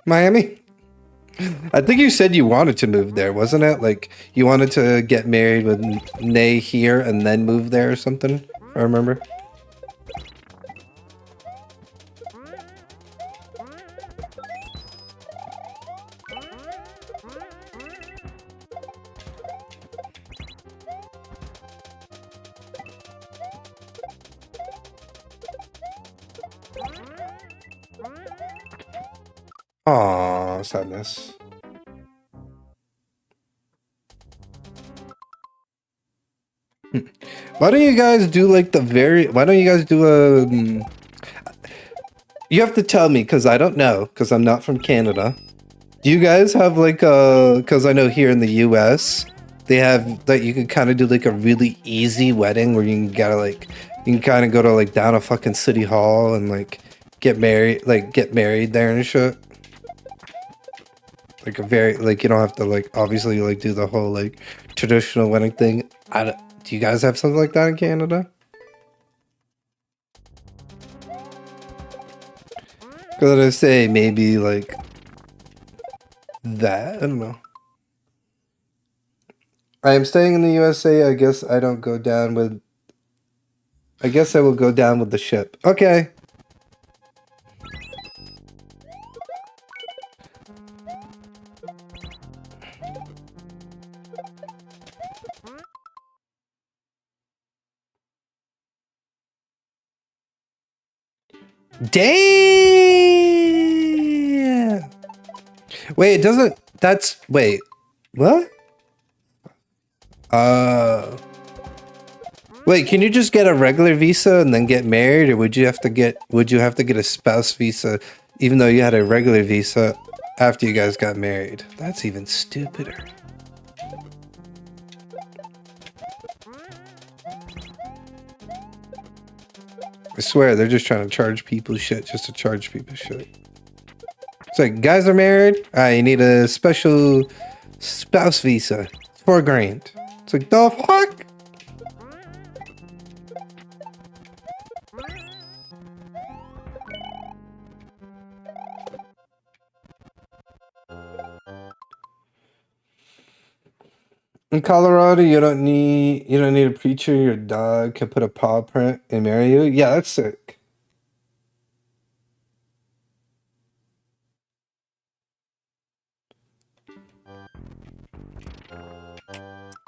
Miami? I think you said you wanted to move there, wasn't it? Like, you wanted to get married with Nay here and then move there or something, if I remember. Aw, sadness. Why don't you guys do like why don't you guys do a you have to tell me because I don't know because I'm not from Canada. Do you guys have like because I know here in the US they have that you can kind of do like a really easy wedding where you can kind of go to like down a fucking city hall and like get married there and shit. Like you don't have to like obviously like do the whole like traditional wedding thing. Do you guys have something like that in Canada? Because I say maybe like that. I don't know. I am staying in the USA. I guess I don't go down with. I guess I will go down with the ship. Okay. Damn. Wait, it doesn't. Wait. What? Wait, can you just get a regular visa and then get married, or would you have to get a spouse visa even though you had a regular visa after you guys got married? That's even stupider. I swear, they're just trying to charge people shit just to charge people shit. It's like, guys are married? You need a special spouse visa. It's $4,000. It's like, the fuck? In Colorado, you don't need a preacher. Your dog can put a paw print and marry you. Yeah, that's sick.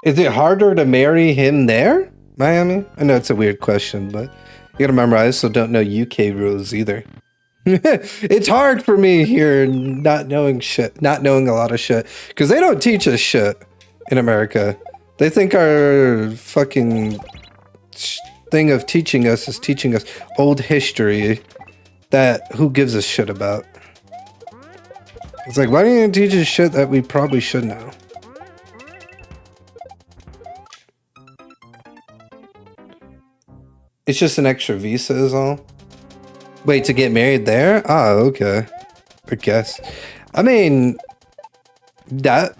Is it harder to marry him there, Miami? I know it's a weird question, but you gotta remember I also don't know UK rules either. It's hard for me here not knowing a lot of shit, because they don't teach us shit in America. They think our fucking thing of teaching us is teaching us old history that who gives a shit about. It's like, why don't you teach us shit that we probably should know? It's just an extra visa is all. Wait, to get married there? Oh, okay. I guess. I mean, that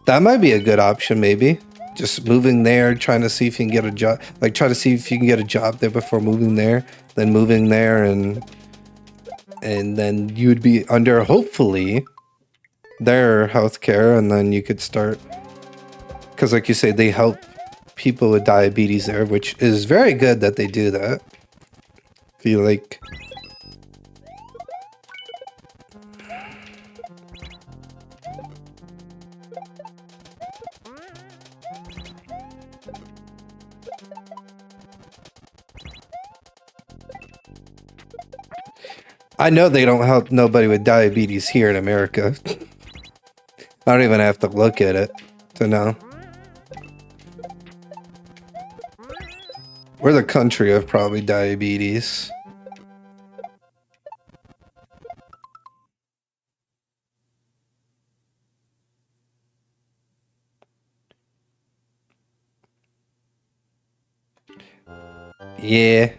might be a good option, maybe. Just moving there, trying to see if you can get a job. Like, try to see if you can get a job there before moving there. Then moving there, and then you'd be under, hopefully, their healthcare, and then you could start because like you say, they help people with diabetes there, which is very good that they do that. Feel like I know they don't help nobody with diabetes here in America. I don't even have to look at it to know. We're the country of probably diabetes. Yeah.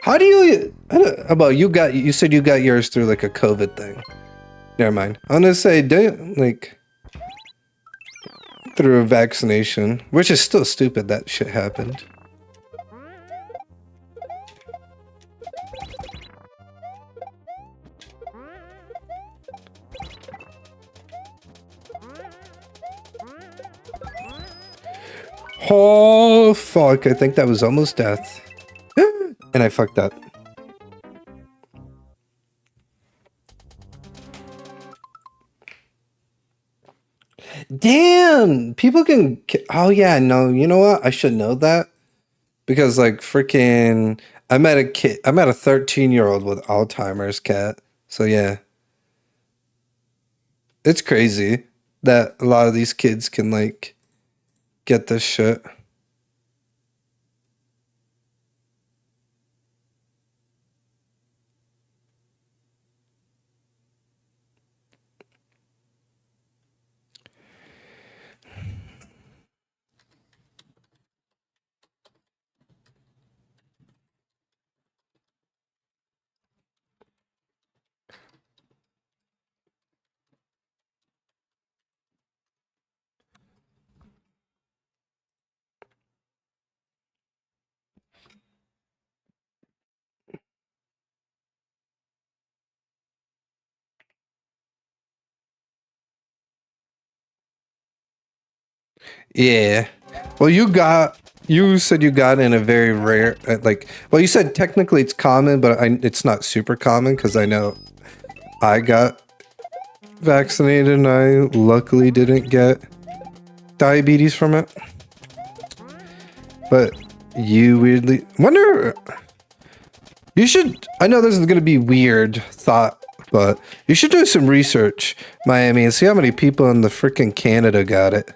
How do you, I don't, about you said you got yours through like a COVID thing. Never mind. I'm gonna say, like, through a vaccination, which is still stupid that shit happened. Oh, fuck. I think that was almost death. And I fucked up. Damn! People can... Oh, yeah, no. You know what? I should know that. Because, like, freaking... I met a 13-year-old with Alzheimer's, cat. So, yeah. It's crazy that a lot of these kids can, like, get this shit. Yeah. Well, you said you got in a very rare, like, well, you said technically it's common, but it's not super common because I know I got vaccinated and I luckily didn't get diabetes from it. But you weirdly wonder, you should, I know this is going to be weird thought, but you should do some research, Miami, and see how many people in the freaking Canada got it.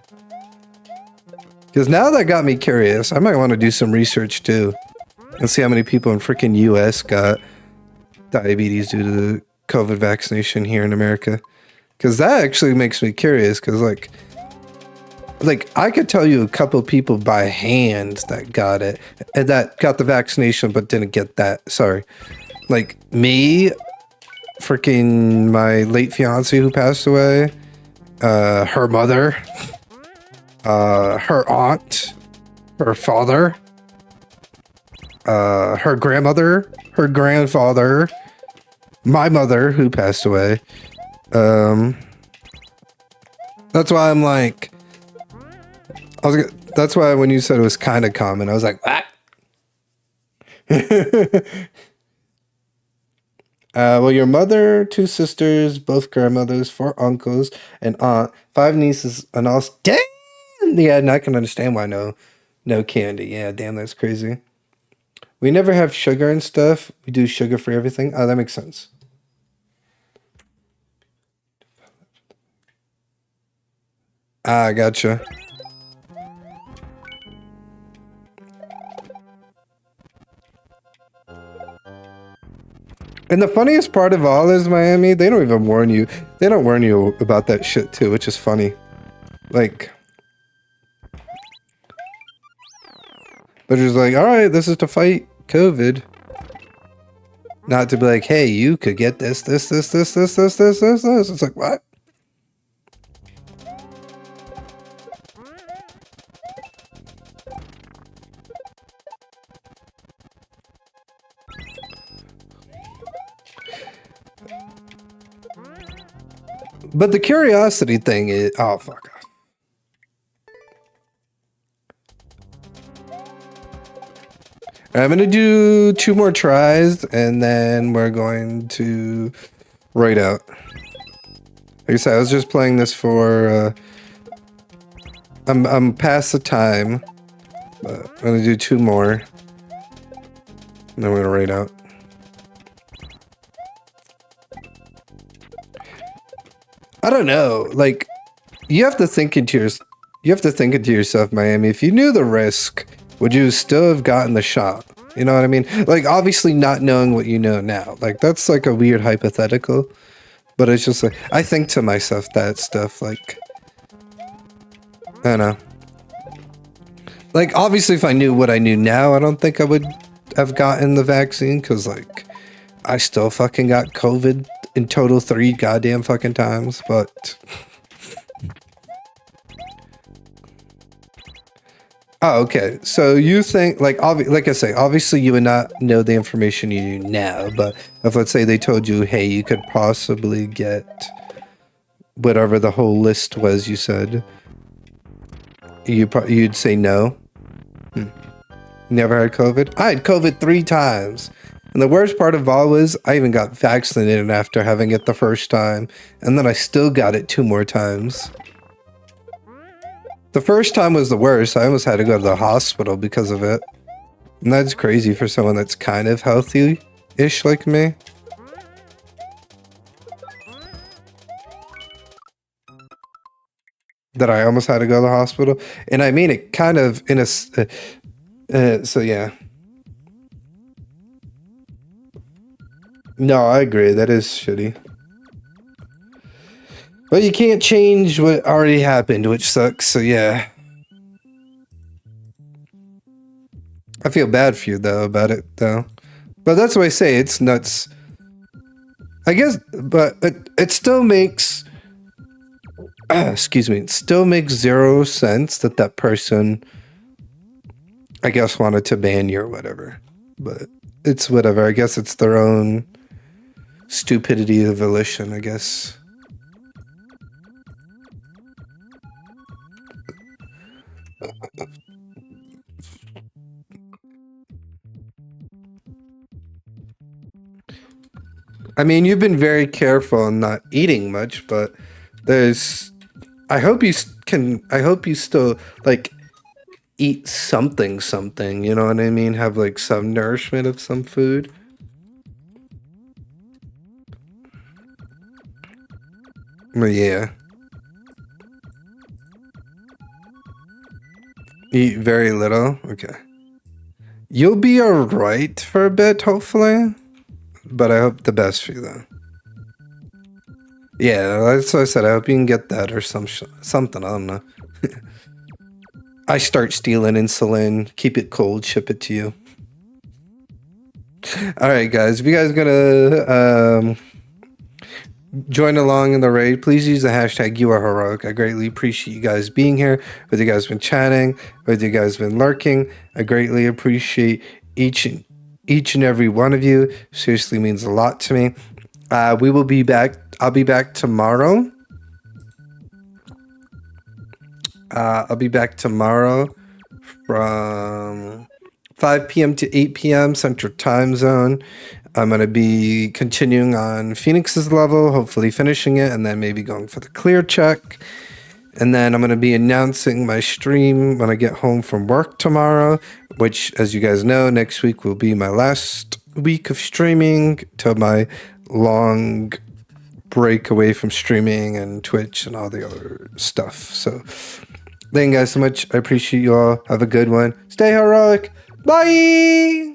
Because now that got me curious. I might want to do some research too. And see how many people in freaking US got diabetes due to the COVID vaccination here in America. Because that actually makes me curious. Because like I could tell you a couple people by hand that got it. And that got the vaccination but didn't get that. Sorry. Like me, freaking my late fiance who passed away. Her mother. Her aunt, her father, her grandmother, her grandfather, my mother who passed away. That's why I'm like, that's why when you said it was kind of common, I was like, what? Well, your mother, 2 sisters, both grandmothers, 4 uncles, an aunt, 5 nieces, and all. Damn! Yeah, and I can understand why no candy. Yeah, damn, that's crazy. We never have sugar and stuff. We do sugar for everything. Oh, that makes sense. Ah, gotcha. And the funniest part of all is Miami, they don't even warn you. They don't warn you about that shit too, which is funny. Like, they're just like, all right, this is to fight COVID. Not to be like, hey, you could get this. It's like, what? But the curiosity thing is, oh, fuck off. I'm gonna do 2 more tries, and then we're going to raid out. Like I said, I was just playing this for. I'm past the time. But I'm gonna do 2 more, and then we're gonna raid out. I don't know. Like, you have to think into yourself, Miami. If you knew the risk, would you still have gotten the shot? You know what I mean? Like, obviously not knowing what you know now. Like, that's like a weird hypothetical. But it's just like, I think to myself that stuff, like, I don't know. Like, obviously if I knew what I knew now, I don't think I would have gotten the vaccine. Because, like, I still fucking got COVID in total 3 goddamn fucking times. But... Oh, okay. So you think, like I say, obviously you would not know the information you do now, but if, let's say, they told you, hey, you could possibly get whatever the whole list was, you said, you'd say no. Never had COVID? I had COVID 3 times. And the worst part of all was I even got vaccinated after having it the first time, and then I still got it 2 more times. The first time was the worst. I almost had to go to the hospital because of it. And that's crazy for someone that's kind of healthy-ish like me. That I almost had to go to the hospital. And I mean it kind of in a... so yeah. No, I agree. That is shitty. But you can't change what already happened, which sucks, so yeah. I feel bad for you, though, about it, though. But that's what I say, it's nuts. I guess, but it still makes... excuse me. It still makes 0 sense that that person, I guess, wanted to ban you or whatever. But it's whatever. I guess it's their own stupidity of volition, I guess. I mean, you've been very careful in not eating much, but there's... I hope you still, like, eat something, you know what I mean? Have, like, some nourishment of some food. But yeah. Eat very little? Okay. You'll be alright for a bit, hopefully. But I hope the best for you, though. Yeah, that's what I said. I hope you can get that or something. I don't know. I start stealing insulin, keep it cold, ship it to you. Alright, guys. If you guys gonna join along in the raid, please use the hashtag YouAreHeroic. I greatly appreciate you guys being here. Whether you guys been chatting, whether you guys been lurking, I greatly appreciate each and every one of you. Seriously means a lot to me. We will be back. I'll be back tomorrow. I'll be back tomorrow from 5 p.m. to 8 p.m. Central Time Zone. I'm going to be continuing on Phoenix's level, hopefully finishing it, and then maybe going for the clear check. And then I'm going to be announcing my stream when I get home from work tomorrow, which, as you guys know, next week will be my last week of streaming till my long break away from streaming and Twitch and all the other stuff. So thank you guys so much. I appreciate you all. Have a good one. Stay heroic. Bye.